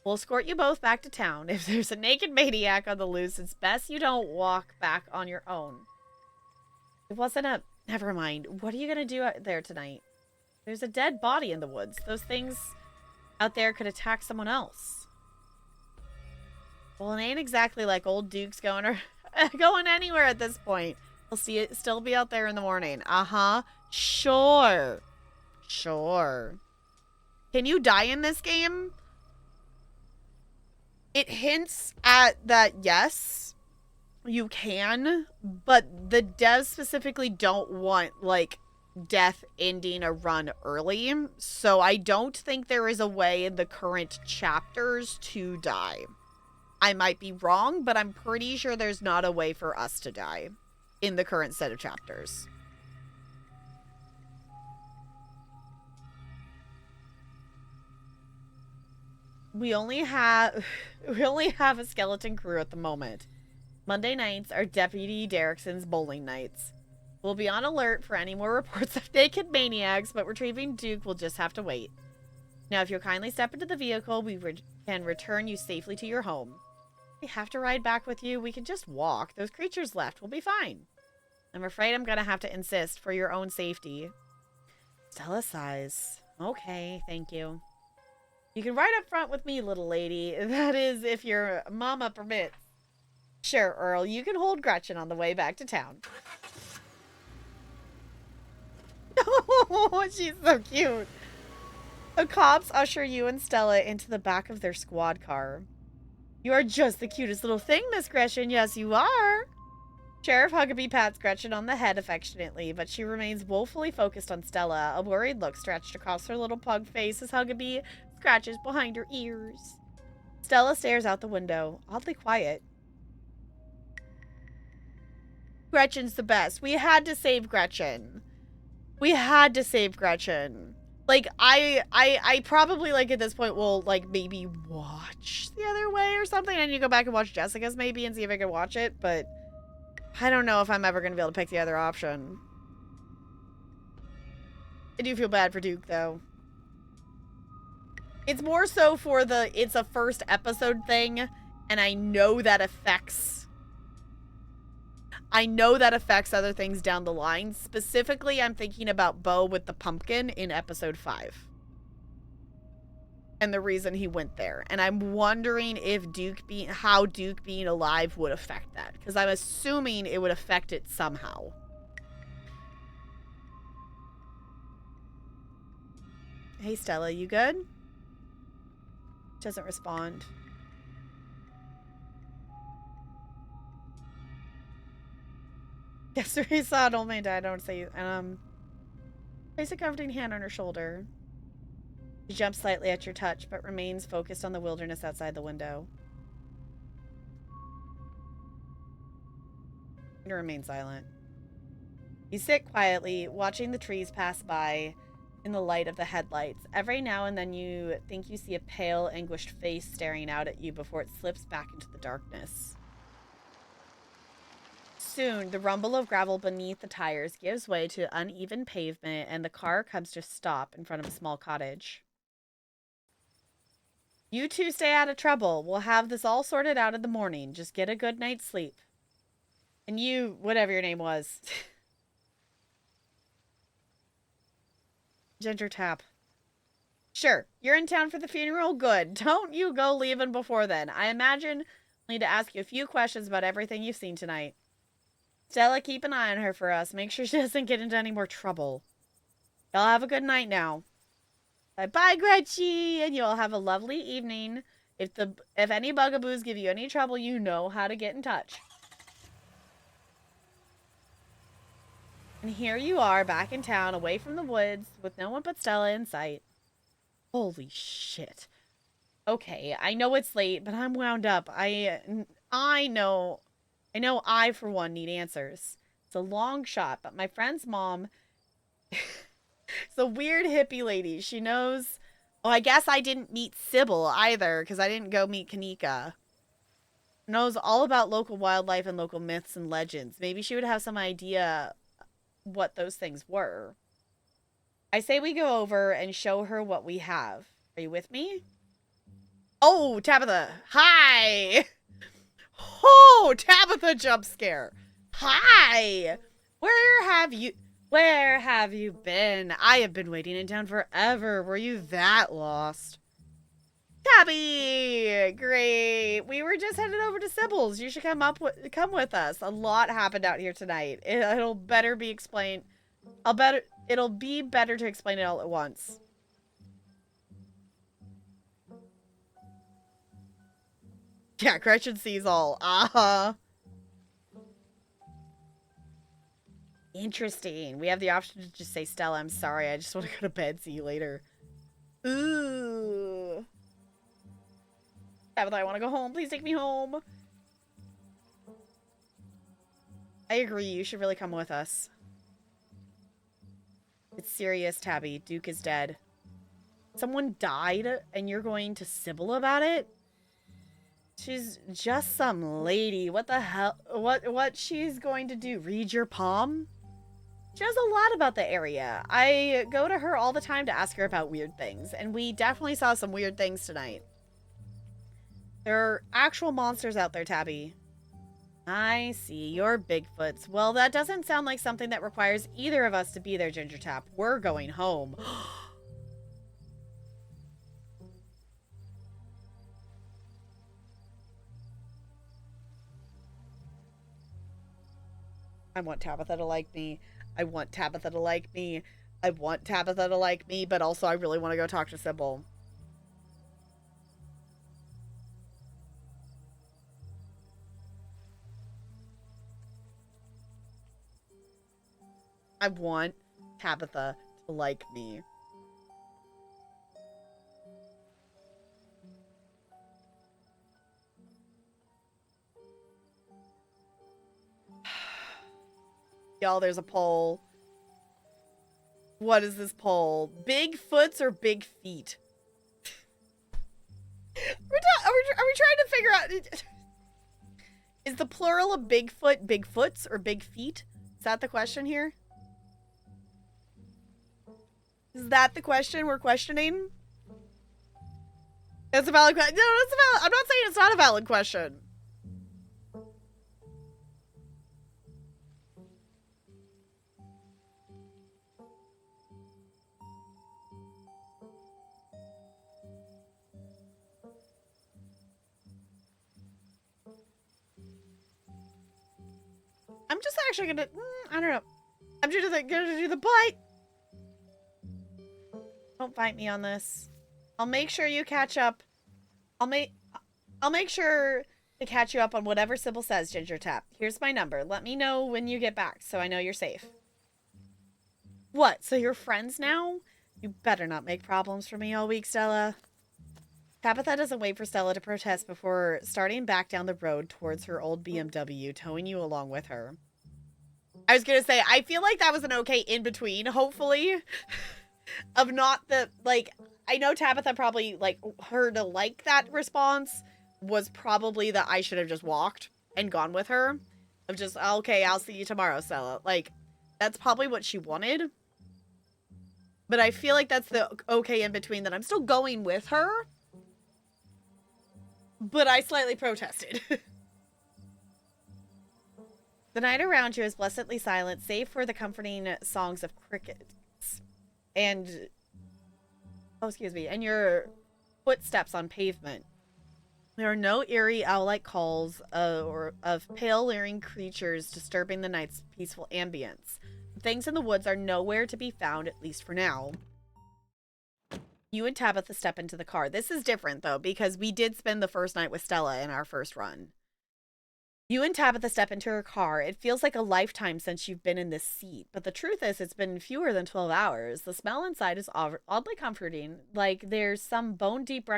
We'll escort you both back to town. If there's a naked maniac on the loose, it's best you don't walk back on your own. It wasn't a... Never mind. What are you gonna do out there tonight? There's a dead body in the woods. Those things out there could attack someone else. Well, it ain't exactly like old Duke's going anywhere at this point. We'll see it still be out there in the morning. Uh-huh. Sure. Sure. Can you die in this game? It hints at that, yes, you can, but the devs specifically don't want, like, death ending a run early, so I don't think there is a way in the current chapters to die. I might be wrong, but I'm pretty sure there's not a way for us to die in the current set of chapters. We only have we only have a skeleton crew at the moment. Monday nights are Deputy Derrickson's bowling nights. We'll be on alert for any more reports of naked maniacs, but retrieving Duke will just have to wait. Now, if you'll kindly step into the vehicle, we can return you safely to your home. We have to ride back with you. We can just walk. Those creatures left. We'll be fine. I'm afraid I'm gonna have to insist for your own safety. Stella sighs. Okay, thank you. You can ride up front with me, little lady. That is, if your mama permits. Sure, Earl, you can hold Gretchen on the way back to town. Oh, she's so cute. The cops usher you and Stella into the back of their squad car. You are just the cutest little thing, Miss Gretchen. Yes, you are. Sheriff Huckabee pats Gretchen on the head affectionately, but she remains woefully focused on Stella, a worried look stretched across her little pug face as Huckabee scratches behind her ears. Stella stares out the window, oddly quiet. Gretchen's the best. We had to save Gretchen. We had to save Gretchen. Like, I probably, like, at this point will, like, maybe watch The Other Way or something. I need to go back and watch Jessica's maybe and see if I can watch it, but I don't know if I'm ever going to be able to pick the other option. I do feel bad for Duke, though. It's more so for it's a first episode thing, and I know that affects other things down the line. Specifically, I'm thinking about Bo with the pumpkin in episode 5. And the reason he went there. And I'm wondering if how Duke being alive would affect that. Because I'm assuming it would affect it somehow. Hey, Stella, you good? Doesn't respond. Yesterday I saw an old man die. Don't say. Place a comforting hand on her shoulder. She jumps slightly at your touch, but remains focused on the wilderness outside the window. You remain silent. You sit quietly, watching the trees pass by in the light of the headlights. Every now and then you think you see a pale, anguished face staring out at you before it slips back into the darkness. Soon, the rumble of gravel beneath the tires gives way to uneven pavement, and the car comes to a stop in front of a small cottage. You two stay out of trouble. We'll have this all sorted out in the morning. Just get a good night's sleep. And you, whatever your name was. Ginger tap. Sure, you're in town for the funeral? Good. Don't you go leaving before then. I imagine I'll need to ask you a few questions about everything you've seen tonight. Stella, keep an eye on her for us. Make sure she doesn't get into any more trouble. Y'all have a good night now. Bye-bye, Gretchen, and you'll have a lovely evening. If any bugaboos give you any trouble, you know how to get in touch. And here you are, back in town, away from the woods, with no one but Stella in sight. Holy shit. Okay, I know it's late, but I'm wound up. I know I, for one, need answers. It's a long shot, but my friend's mom... It's a weird hippie lady. She knows... Oh, I guess I didn't meet Sybil either, because I didn't go meet Kanika. Knows all about local wildlife and local myths and legends. Maybe she would have some idea what those things were. I say we go over and show her what we have. Are you with me? Oh, Tabitha. Hi! Oh, Tabitha jump scare. Hi! Where have you been? I have been waiting in town forever. Were you that lost? Tabby! Great. We were just headed over to Sybil's. You should come with us. A lot happened out here tonight. It'll better be explained. It'll be better to explain it all at once. Yeah, Gretchen sees all. Interesting. We have the option to just say, Stella, I'm sorry. I just want to go to bed. See you later. Ooh. Tabitha, I want to go home. Please take me home. I agree. You should really come with us. It's serious, Tabby. Duke is dead. Someone died and you're going to Sybil about it? She's just some lady. What the hell? What she's going to do? Read your palm? She knows a lot about the area. I go to her all the time to ask her about weird things, and we definitely saw some weird things tonight. There are actual monsters out there, Tabby. I see. You're Bigfoots. Well, that doesn't sound like something that requires either of us to be there, Ginger Tap. We're going home. I want Tabitha to like me. I want Tabitha to like me. I want Tabitha to like me, but also I really want to go talk to Sybil. I want Tabitha to like me. Y'all, there's a poll. What is this poll? Big foots or big feet? Are we trying to figure out... Is the plural of Bigfoot Bigfoots or big feet? Is that the question here? Is that the question we're questioning? That's a valid question. No, that's a valid... I'm not saying it's not a valid question. I'm just actually gonna... I don't know. I'm just gonna do the bite. Don't fight me on this. I'll make sure you catch up. I'll make sure to catch you up on whatever Sybil says, Ginger Tap. Here's my number. Let me know when you get back so I know you're safe. What? So you're friends now? You better not make problems for me all week, Stella. Tabitha doesn't wait for Stella to protest before starting back down the road towards her old BMW, towing you along with her. I was gonna say, I feel like that was an okay in-between, hopefully. Of not the, like, I know Tabitha probably, like, her to like that response was probably that I should have just walked and gone with her. Of just, okay, I'll see you tomorrow, Stella. Like, that's probably what she wanted. But I feel like that's the okay in-between, that I'm still going with her. But I slightly protested. The night around you is blessedly silent, save for the comforting songs of crickets. And, oh, excuse me, and your footsteps on pavement. There are no eerie owl-like calls or of pale leering creatures disturbing the night's peaceful ambience. Things in the woods are nowhere to be found, at least for now. You and Tabitha step into the car. This is different, though, because we did spend the first night with Stella in our first run. You and Tabitha step into her car. It feels like a lifetime since you've been in this seat. But the truth is, it's been fewer than 12 hours. The smell inside is oddly comforting. Like there's some bone-deep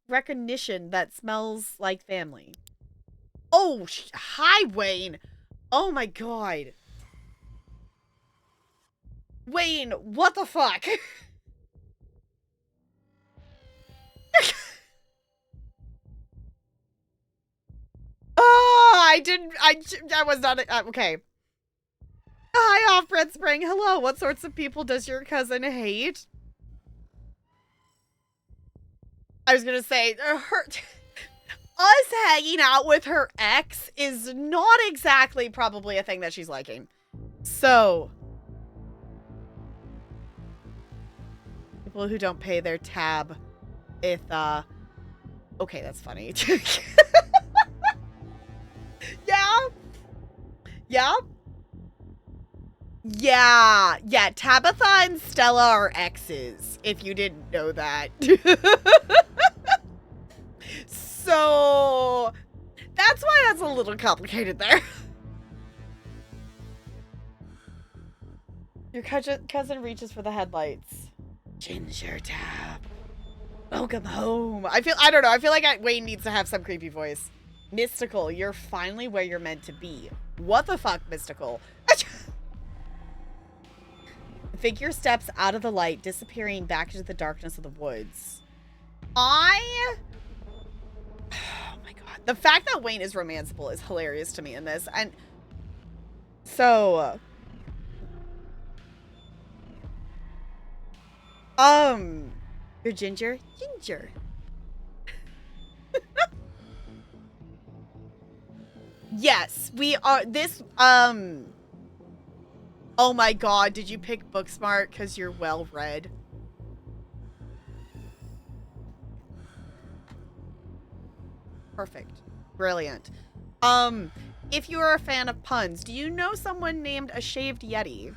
recognition that smells like family. Oh, hi, Wayne. Oh, my God. Wayne, what the fuck? Oh, I was not, okay. Hi, Off-Red Spring. Hello, what sorts of people does your cousin hate? I was gonna say, us hanging out with her ex is not exactly probably a thing that she's liking. So, people who don't pay their tab, okay, that's funny. Yeah, Tabitha and Stella are exes, if you didn't know that. So, that's why that's a little complicated there. Your cousin reaches for the headlights. Ginger Tab. Welcome home. I don't know, I feel like Wayne needs to have some creepy voice. Mystical, you're finally where you're meant to be. What the fuck, Mystical? Figure steps out of the light, disappearing back into the darkness of the woods. Oh my god. The fact that Wayne is romanceable is hilarious to me in this. And so you're Ginger? Ginger. Yes, we are oh my god, did you pick Booksmart because you're well read? Perfect. Brilliant. If you are a fan of puns, do you know someone named a shaved Yeti?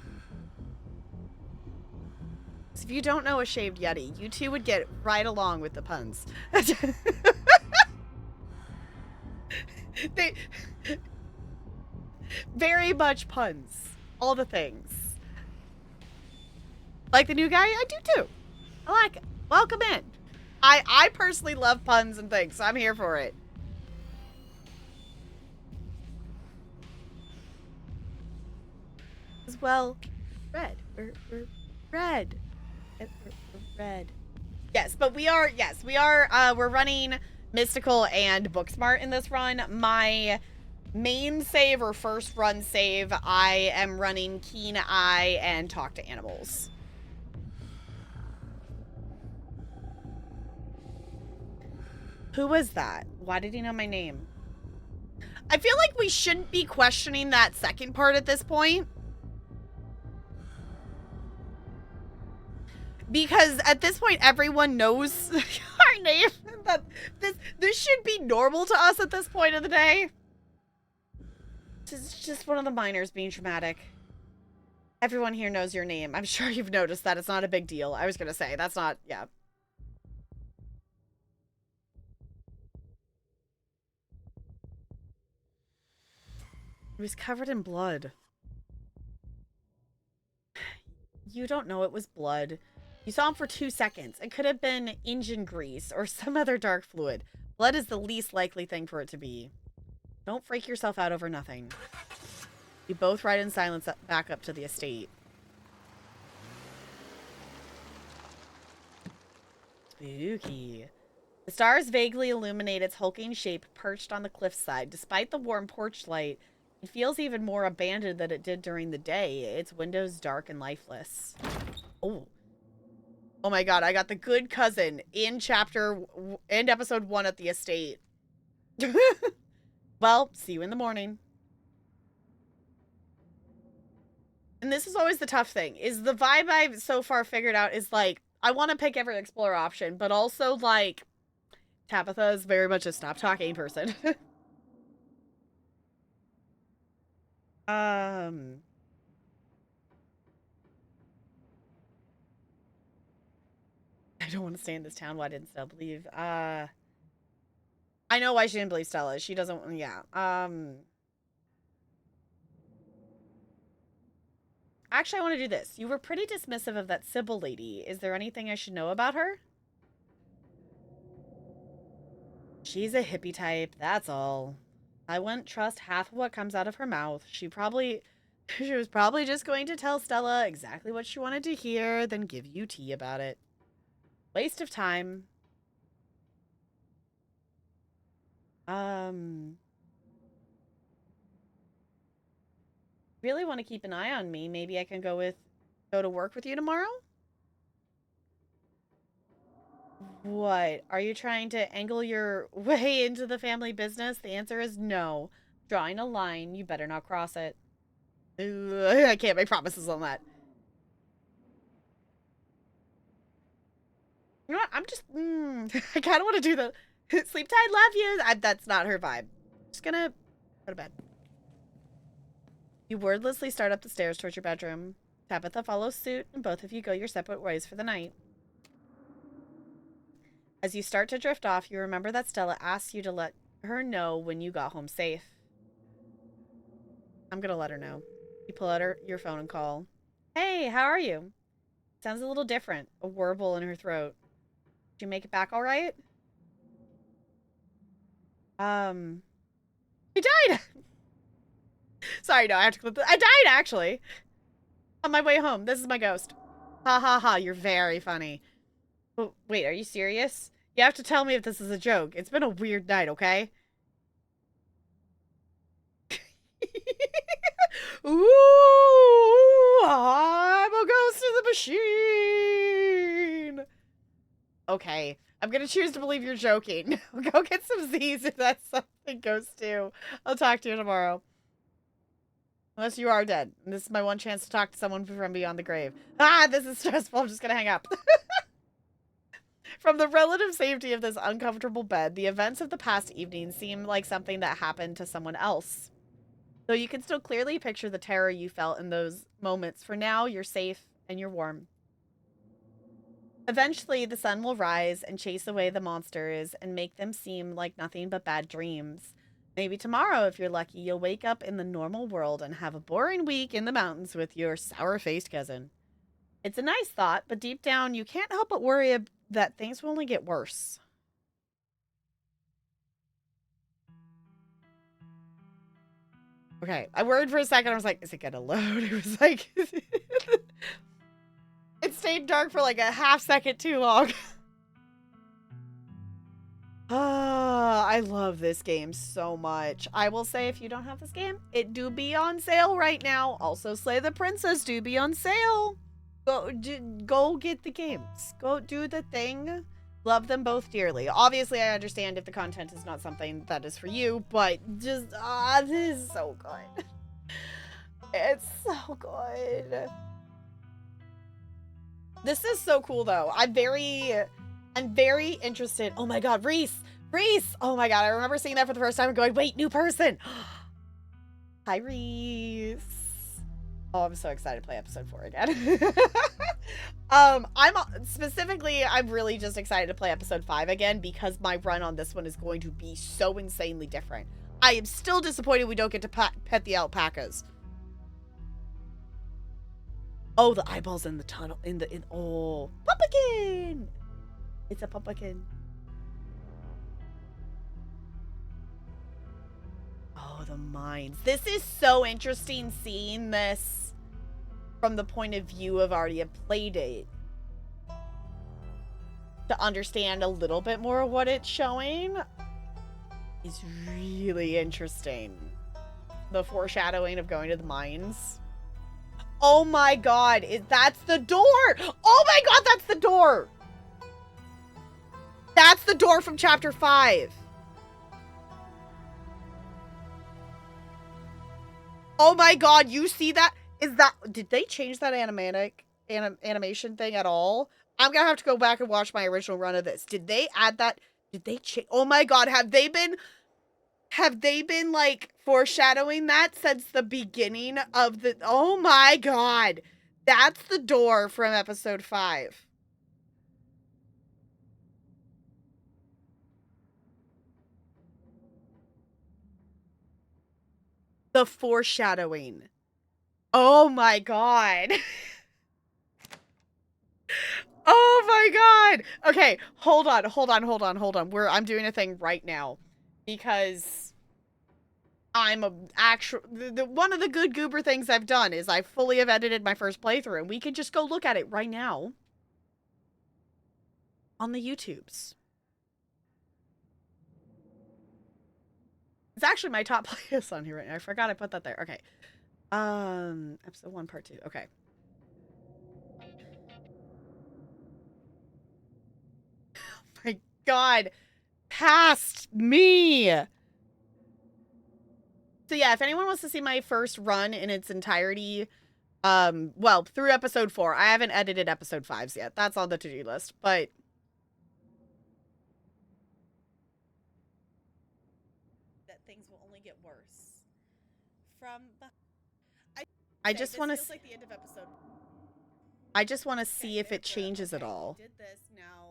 So if you don't know a shaved Yeti, you two would get right along with the puns. They very much puns. All the things. Like the new guy? I do too. I like it. Welcome in. I personally love puns and things, so I'm here for it. As well, red. We're red. We're red. Yes, but we are, we're running Mystical and Booksmart in this run. My main save or first run save, I am running Keen Eye and Talk to Animals. Who was that? Why did he know my name? I feel like we shouldn't be questioning that second part at this point. Because at this point, everyone knows our name. That this should be normal to us at this point of the day. It's just one of the minors being dramatic. Everyone here knows your name. I'm sure you've noticed that. It's not a big deal. I was going to say, that's not, yeah. It was covered in blood. You don't know it was blood. You saw him for 2 seconds. It could have been engine grease or some other dark fluid. Blood is the least likely thing for it to be. Don't freak yourself out over nothing. You both ride in silence back up to the estate. Spooky. The stars vaguely illuminate its hulking shape perched on the cliffside. Despite the warm porch light, it feels even more abandoned than it did during the day. Its windows dark and lifeless. Oh. Oh my god, I got the good cousin in episode 1 at the estate. Well, see you in the morning. And this is always the tough thing, is the vibe I've so far figured out is like, I want to pick every explorer option, but also like, Tabitha is very much a stop talking person. I don't want to stay in this town. Why didn't Stella believe? I know why she didn't believe Stella. She doesn't, yeah. Actually, I want to do this. You were pretty dismissive of that Sybil lady. Is there anything I should know about her? She's a hippie type, that's all. I wouldn't trust half of what comes out of her mouth. She was probably just going to tell Stella exactly what she wanted to hear, then give you tea about it. Waste of time. Really want to keep an eye on me. Maybe I can go to work with you tomorrow? What? Are you trying to angle your way into the family business? The answer is no. Drawing a line, you better not cross it. I can't make promises on that. You know what? I'm just, I kind of want to do the sleep tight, love you. That's not her vibe. Just gonna go to bed. You wordlessly start up the stairs towards your bedroom. Tabitha follows suit, and both of you go your separate ways for the night. As you start to drift off, you remember that Stella asked you to let her know when you got home safe. I'm gonna let her know. You pull out your phone and call. Hey, how are you? Sounds a little different. A warble in her throat. Did you make it back all right? I died! Sorry, no, I have to clip this. I died, actually. On my way home. This is my ghost. Ha ha ha, you're very funny. But wait, are you serious? You have to tell me if this is a joke. It's been a weird night, okay? Ooh, I'm a ghost in the machine. Okay, I'm gonna choose to believe you're joking. Go get some Z's if that's something ghosts do. I'll talk to you tomorrow. Unless you are dead. And this is my one chance to talk to someone from beyond the grave. Ah, this is stressful. I'm just gonna hang up. From the relative safety of this uncomfortable bed, the events of the past evening seem like something that happened to someone else. Though you can still clearly picture the terror you felt in those moments, for now, you're safe and you're warm. Eventually, the sun will rise and chase away the monsters and make them seem like nothing but bad dreams. Maybe tomorrow, if you're lucky, you'll wake up in the normal world and have a boring week in the mountains with your sour-faced cousin. It's a nice thought, but deep down, you can't help but worry that things will only get worse. Okay, I worried for a second. I was like, is it gonna load? It was like, it stayed dark for like a half second too long. Ah, I love this game so much. I will say, if you don't have this game, it do be on sale right now. Also, Slay the Princess do be on sale. Go get the games. Go do the thing. Love them both dearly. Obviously, I understand if the content is not something that is for you, but just, this is so good. It's so good. This is so cool, though. I'm very interested. Oh my god, Reese! Reese! Oh my god, I remember seeing that for the first time and going, wait, new person! Hi, Reese. Oh, I'm so excited to play episode 4 again. I'm really just excited to play episode 5 again because my run on this one is going to be so insanely different. I am still disappointed we don't get to pet the alpacas. Oh, the eyeballs in the tunnel, oh, pumpkin! It's a pumpkin. Oh, the mines. This is so interesting seeing this from the point of view of already have played it. To understand a little bit more of what it's showing is really interesting. The foreshadowing of going to the mines. Oh my god, that's the door! Oh my god, that's the door! That's the door from chapter 5. Oh my god, you see that? Did they change that animation thing at all? I'm gonna have to go back and watch my original run of this. Did they add that? Did they change? Oh my god, have they been like foreshadowing that since the beginning of the, oh my god. That's the door from episode 5. The foreshadowing. Oh my god. Oh my god. Okay, hold on. I'm doing a thing right now because I'm one of the good goober things I've done is I fully have edited my first playthrough, and we can just go look at it right now on the YouTubes. It's actually my top playlist on here right now. I forgot I put that there. Okay. Episode 1, part 2. Okay. Oh my god. Past me. So yeah, if anyone wants to see my first run in its entirety, well, through episode 4. I haven't edited episode 5s yet. That's on the to-do list, but that things will only get worse. From the I just want to like the end of episode. I just want to see if it changes at all. Did this now.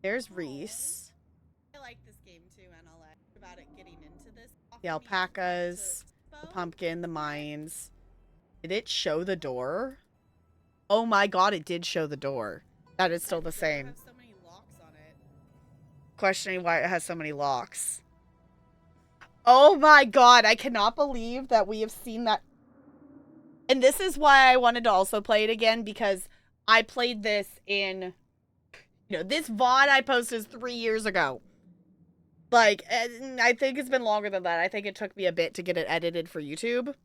There's Reese. I like this game too, and I'll about it getting into this. The alpacas, the pumpkin, the mines. Did it show the door? Oh my god, it did show the door. That is still the same. It has so many locks on it. Questioning why it has so many locks. Oh my god, I cannot believe that we have seen that. And this is why I wanted to also play it again, because I played this in, this VOD I posted 3 years ago. Like, I think it's been longer than that. I think it took me a bit to get it edited for YouTube.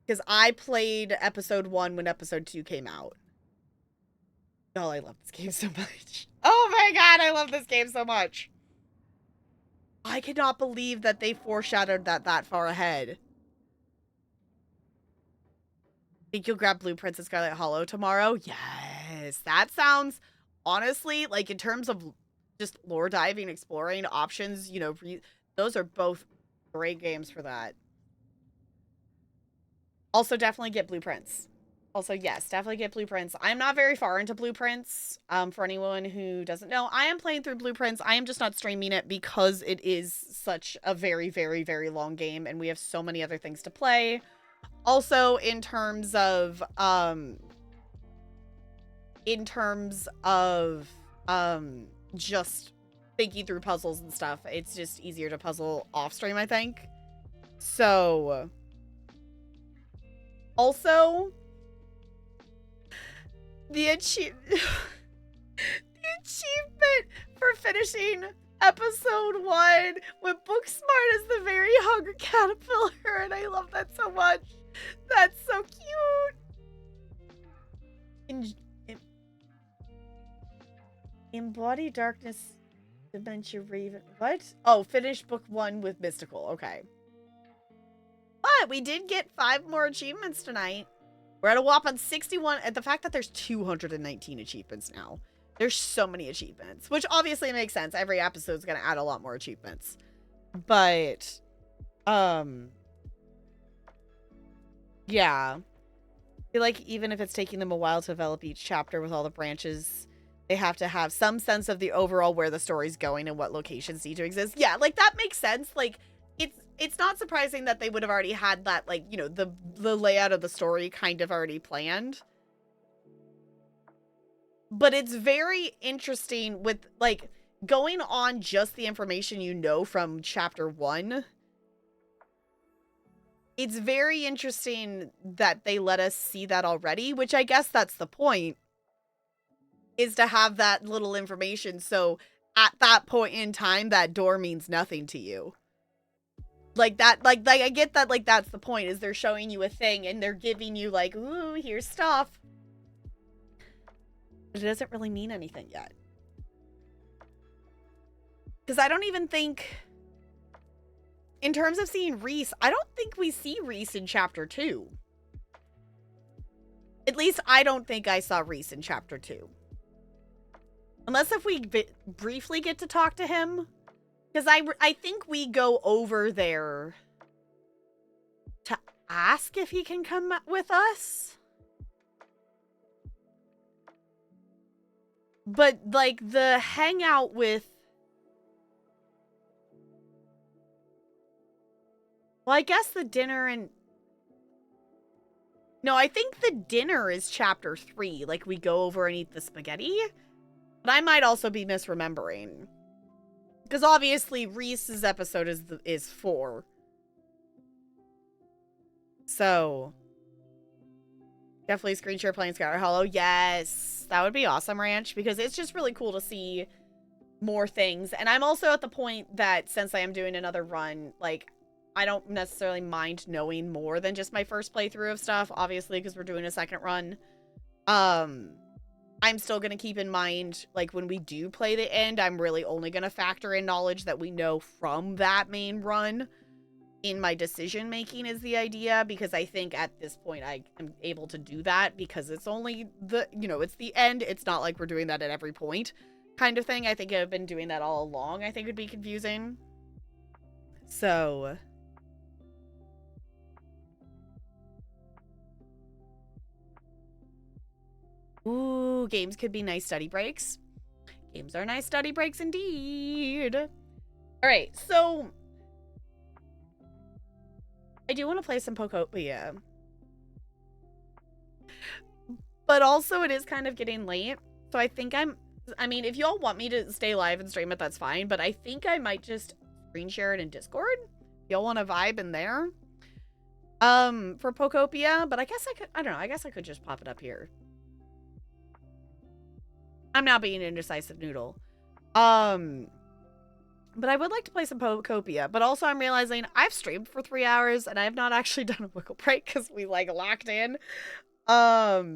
Because I played episode 1 when episode 2 came out. Oh, I love this game so much. Oh my god, I love this game so much. I cannot believe that they foreshadowed that far ahead. Think you'll grab blueprints at Scarlet Hollow tomorrow? Yes. That sounds, honestly, like in terms of just lore diving, exploring options, those are both great games for that. Also, definitely get blueprints. Also, yes, definitely get blueprints. I'm not very far into blueprints. For anyone who doesn't know, I am playing through blueprints. I am just not streaming it because it is such a very, very, very long game, and we have so many other things to play. Also, in terms of just thinking through puzzles and stuff, it's just easier to puzzle off stream, I think. So, also, the achievement for finishing episode 1 with Booksmart is the very hungry caterpillar, and I love that so much. That's so cute. Embody Darkness, Dementia Raven. What? Oh, finish book 1 with Mystical. Okay. But we did get 5 more achievements tonight. We're at a whopping 61. And the fact that there's 219 achievements now. There's so many achievements, which obviously makes sense. Every episode's going to add a lot more achievements. But, yeah. I feel like even if it's taking them a while to develop each chapter with all the branches, they have to have some sense of the overall where the story's going and what locations need to exist. Yeah, like, that makes sense. Like, it's not surprising that they would have already had that, like, the layout of the story kind of already planned. But it's very interesting with, like, going on just the information you know from chapter 1. It's very interesting that they let us see that already, which I guess that's the point, is to have that little information, so at that point in time, that door means nothing to you. Like, that, like, I get that, like, that's the point, is they're showing you a thing, and they're giving you, like, ooh, here's stuff. But it doesn't really mean anything yet. Because I don't even think, in terms of seeing Reese, I don't think we see Reese in chapter 2. At least I don't think I saw Reese in chapter 2. Unless if we briefly get to talk to him. Because I think we go over there to ask if he can come with us. But, like, the hangout with... Well, I guess the dinner and... No, I think the dinner is chapter 3. Like, we go over and eat the spaghetti. But I might also be misremembering. Because obviously Reese's episode is 4. So, definitely screen share playing Scarlet Hollow. Yes, that would be awesome, Ranch, because it's just really cool to see more things. And I'm also at the point that since I am doing another run, like, I don't necessarily mind knowing more than just my first playthrough of stuff, obviously, because we're doing a second run. I'm still going to keep in mind, like, when we do play the end, I'm really only going to factor in knowledge that we know from that main run in my decision making is the idea, because I think at this point I am able to do that because it's only the, it's the end. It's not like we're doing that at every point kind of thing. I think I've been doing that all along. I think it'd be confusing. So... Ooh, games could be nice study breaks. Games are nice study breaks indeed. All right, so I do want to play some Pokopia. But also it is kind of getting late. So I think I mean, if y'all want me to stay live and stream it, that's fine. But I think I might just screen share it in Discord. Y'all want to vibe in there? For Pokopia, but I guess I could, I don't know, I guess I could just pop it up here. I'm now being an indecisive noodle. But I would like to play some Pokopia, but also I'm realizing I've streamed for 3 hours and I have not actually done a wiggle break because we like locked in. So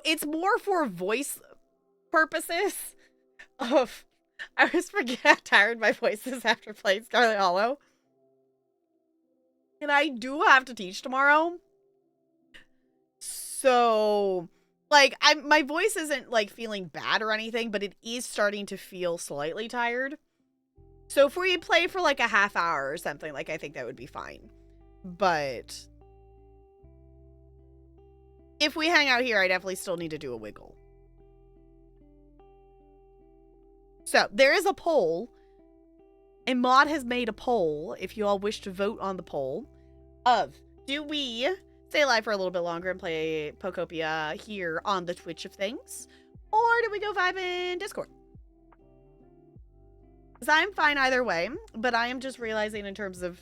it's more for voice purposes of, I always forget how tired my voice is after playing Scarlet Hollow. And I do have to teach tomorrow. So, like, my voice isn't, like, feeling bad or anything, but it is starting to feel slightly tired. So if we play for, like, a half hour or something, like, I think that would be fine. But if we hang out here, I definitely still need to do a wiggle. So, there is a poll. And Mod has made a poll, if you all wish to vote on the poll, of, do we stay alive for a little bit longer and play Pokopia here on the Twitch of things? Or do we go vibe in Discord? Because I'm fine either way, but I am just realizing in terms of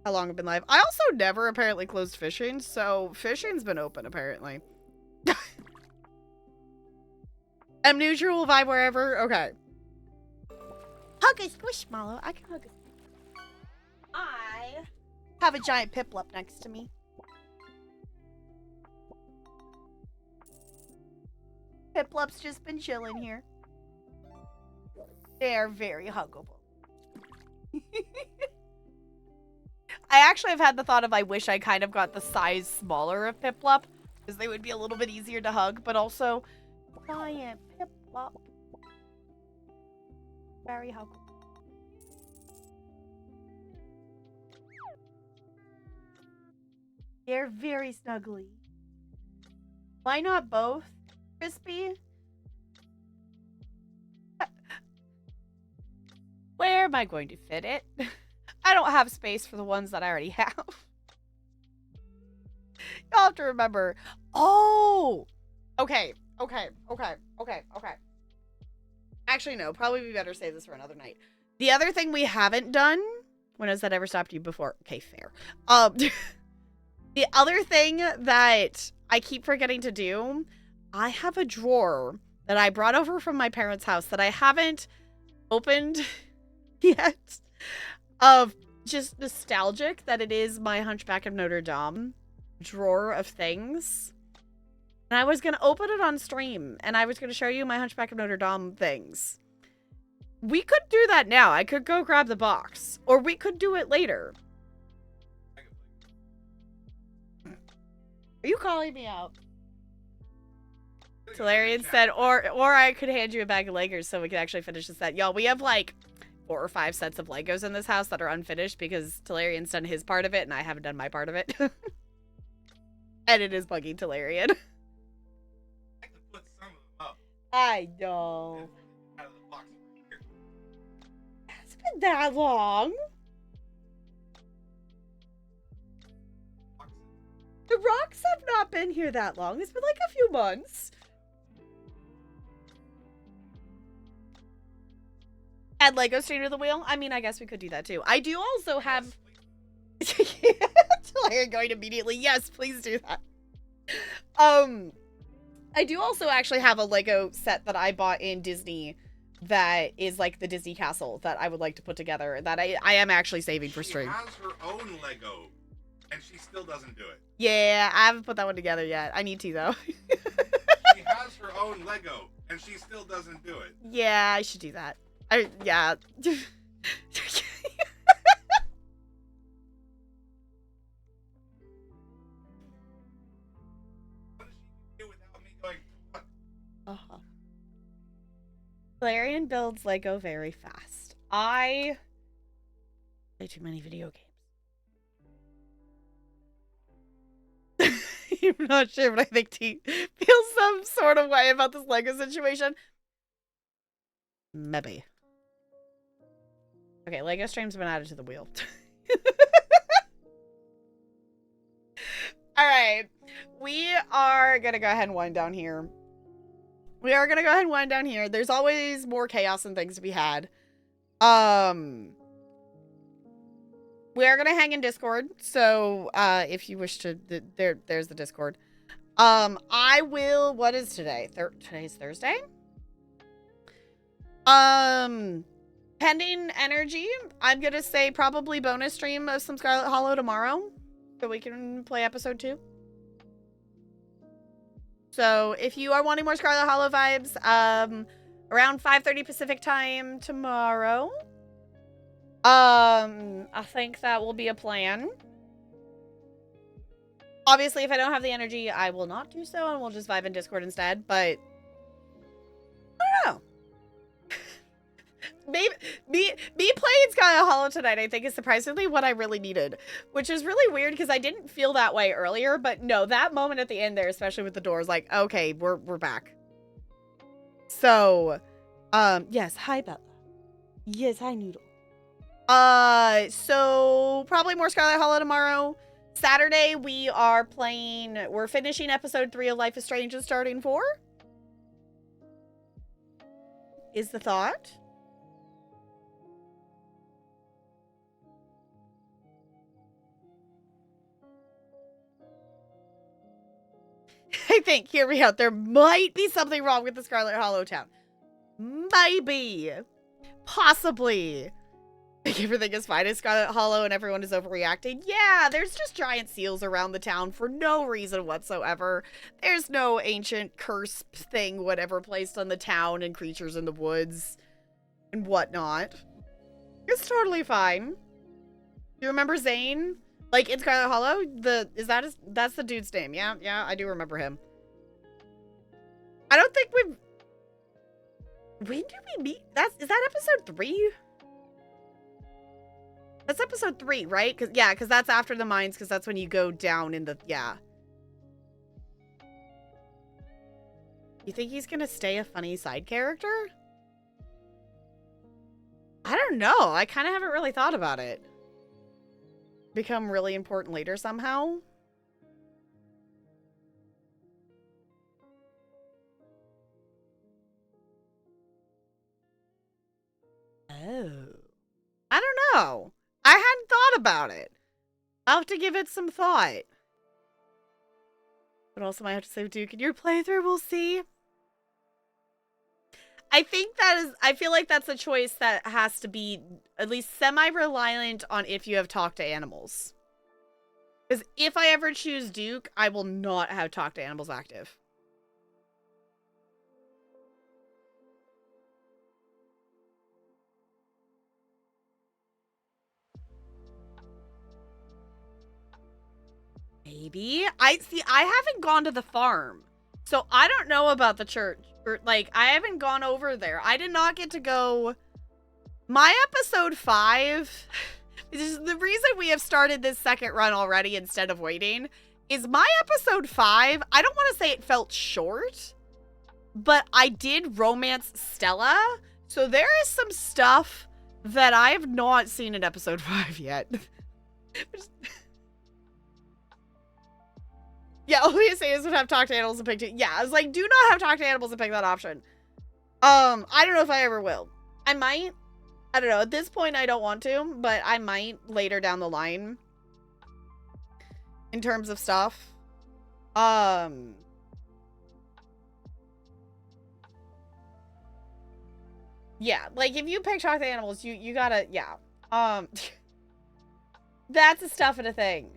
how long I've been live. I also never apparently closed fishing, so fishing's been open apparently. Amnesia will vibe wherever? Okay. Hug a squishmallow. I can hug a... I have a giant Piplup next to me. Piplup's just been chilling here. They are very huggable. I actually have had the thought of I wish I kind of got the size smaller of Piplup, because they would be a little bit easier to hug, but also giant Piplup. Very huggable. They're very snuggly. Why not both, Crispy? Where am I going to fit it? I don't have space for the ones that I already have. You'll have to remember. Oh! Okay. Actually, no. Probably be better save this for another night. The other thing we haven't done... When has that ever stopped you before? Okay, fair. The other thing that I keep forgetting to do... I have a drawer that I brought over from my parents' house that I haven't opened yet. Of just nostalgic that it is my Hunchback of Notre Dame drawer of things. And I was going to open it on stream, and I was going to show you my Hunchback of Notre Dame things. We could do that now. I could go grab the box. Or we could do it later. Are you calling me out? Talarian said, or I could hand you a bag of Legos so we could actually finish the set. Y'all, we have like 4 or 5 sets of Legos in this house that are unfinished because Talarian's done his part of it and I haven't done my part of it. And it is bugging Talarian. I can put some of them up. I know. Out of the box here. It's been that long. The rocks have not been here that long. It's been like a few months. Add Lego Strainer to the wheel? I mean, I guess we could do that too. I do also have... Talarian going immediately. Yes, please do that. I do also actually have a Lego set that I bought in Disney that is like the Disney castle that I would like to put together that I am actually saving for stream. She has her own Lego, and she still doesn't do it. Yeah, I haven't put that one together yet. I need to, though. She has her own Lego, and she still doesn't do it. Yeah, I should do that. Yeah. What does she do without me going, what? Uh-huh. Valerian builds Lego very fast. I play too many video games. I'm not sure, but I think T feels some sort of way about this Lego situation. Maybe. Okay, Lego stream's been added to the wheel. Alright. We are gonna go ahead and wind down here. There's always more chaos and things to be had. We are gonna hang in Discord, so if you wish to, there's the Discord. I will. What is today? Today's Thursday. Pending energy, I'm gonna say probably bonus stream of some Scarlet Hollow tomorrow, so we can play episode 2. So if you are wanting more Scarlet Hollow vibes, around 5:30 Pacific time tomorrow. I think that will be a plan. Obviously, if I don't have the energy, I will not do so, and we'll just vibe in Discord instead, but I don't know. Maybe me playing Scarlet Hollow tonight, I think, is surprisingly what I really needed, which is really weird because I didn't feel that way earlier, but no, that moment at the end there, especially with the doors, like, okay, we're back. So, yes, hi Bella. Yes, hi Noodle. So probably more Scarlet Hollow tomorrow. Saturday, we're finishing episode 3 of Life is Strange and starting 4. Is the thought. I think, hear me out, there might be something wrong with the Scarlet Hollow town. Maybe. Possibly. Everything is fine in Scarlet Hollow and everyone is overreacting. Yeah, there's just giant seals around the town for no reason whatsoever. There's no ancient curse thing, whatever, placed on the town and creatures in the woods and whatnot. It's totally fine. You remember Zane? Like, in Scarlet Hollow? That's the dude's name. Yeah, I do remember him. I don't think when did we meet? Is that episode 3? That's episode 3, right? Because that's after the mines, because that's when you go down in the, yeah. You think he's gonna stay a funny side character? I don't know. I kind of haven't really thought about it. Become really important later somehow? Oh. I don't know. I hadn't thought about it. I'll have to give it some thought. But also might have to save Duke in your playthrough, we'll see. I feel like that's a choice that has to be at least semi-reliant on if you have talked to animals. Because if I ever choose Duke, I will not have talked to animals active. Maybe. I haven't gone to the farm. So I don't know about the church. Like, I haven't gone over there. I did not get to go. My episode 5, the reason we have started this second run already instead of waiting, is my episode 5, I don't want to say it felt short, but I did romance Stella. So there is some stuff that I have not seen in episode 5 yet. Yeah, all we say is would have talked to animals and pick it. Yeah, I was like, do not have talked to animals and pick that option. I don't know if I ever will. I might. I don't know. At this point, I don't want to, but I might later down the line. In terms of stuff. Yeah, like if you pick talk to animals, you gotta, yeah. That's a stuff and a thing.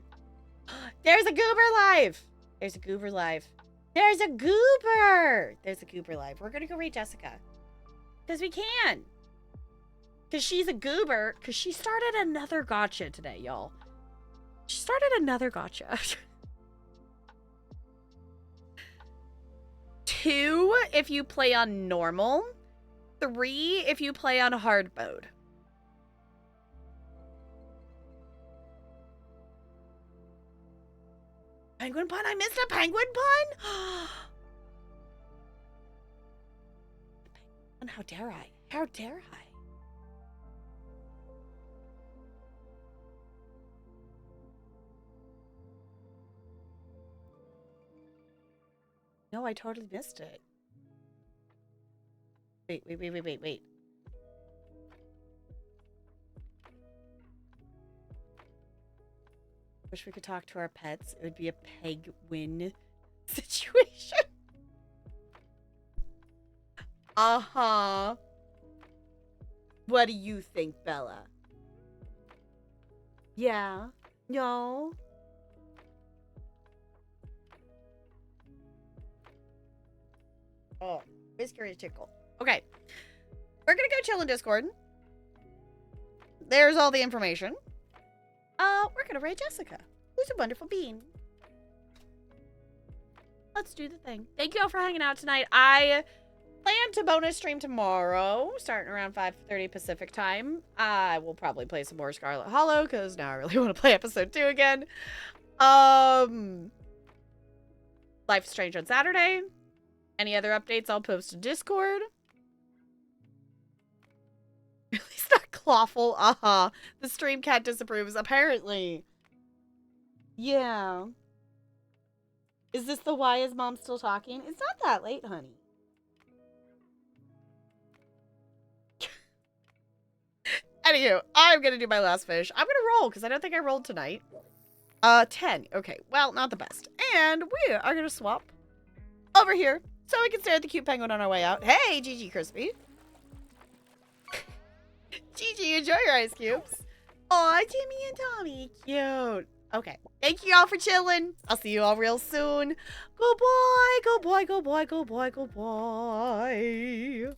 There's a goober live. There's a goober live. There's a goober. There's a goober live. We're gonna go raid Jessica. Because we can. Because she's a goober. Because she started another gotcha today, y'all. She started another gotcha. 2 if you play on normal. 3 if you play on hard mode. Penguin pun? I missed a penguin pun? And how dare I? How dare I? No, I totally missed it. Wait. Wish we could talk to our pets. It would be a peg win situation. Uh-huh. What do you think, Bella? Yeah. No. Oh, Whisker tickle. Okay. We're gonna go chill in Discord. There's all the information. We're gonna raid Jessica, who's a wonderful being. Let's do the thing. Thank you all for hanging out tonight. I plan to bonus stream tomorrow, starting around 5:30 Pacific time. I will probably play some more Scarlet Hollow, because now I really want to play episode 2 again. Life is Strange on Saturday. Any other updates I'll post to Discord. At least not clawful. Uh-huh. The stream cat disapproves, apparently. Yeah. Is this the why is mom still talking? It's not that late, honey. Anywho, I'm gonna do my last fish. I'm gonna roll, because I don't think I rolled tonight. 10. Okay, well, not the best. And we are gonna swap over here, so we can stare at the cute penguin on our way out. Hey, GG Crispy. GG, enjoy your ice cubes. Aw, Timmy and Tommy. Cute. Okay. Thank you all for chilling. I'll see you all real soon. Goodbye, goodbye, goodbye, goodbye, goodbye.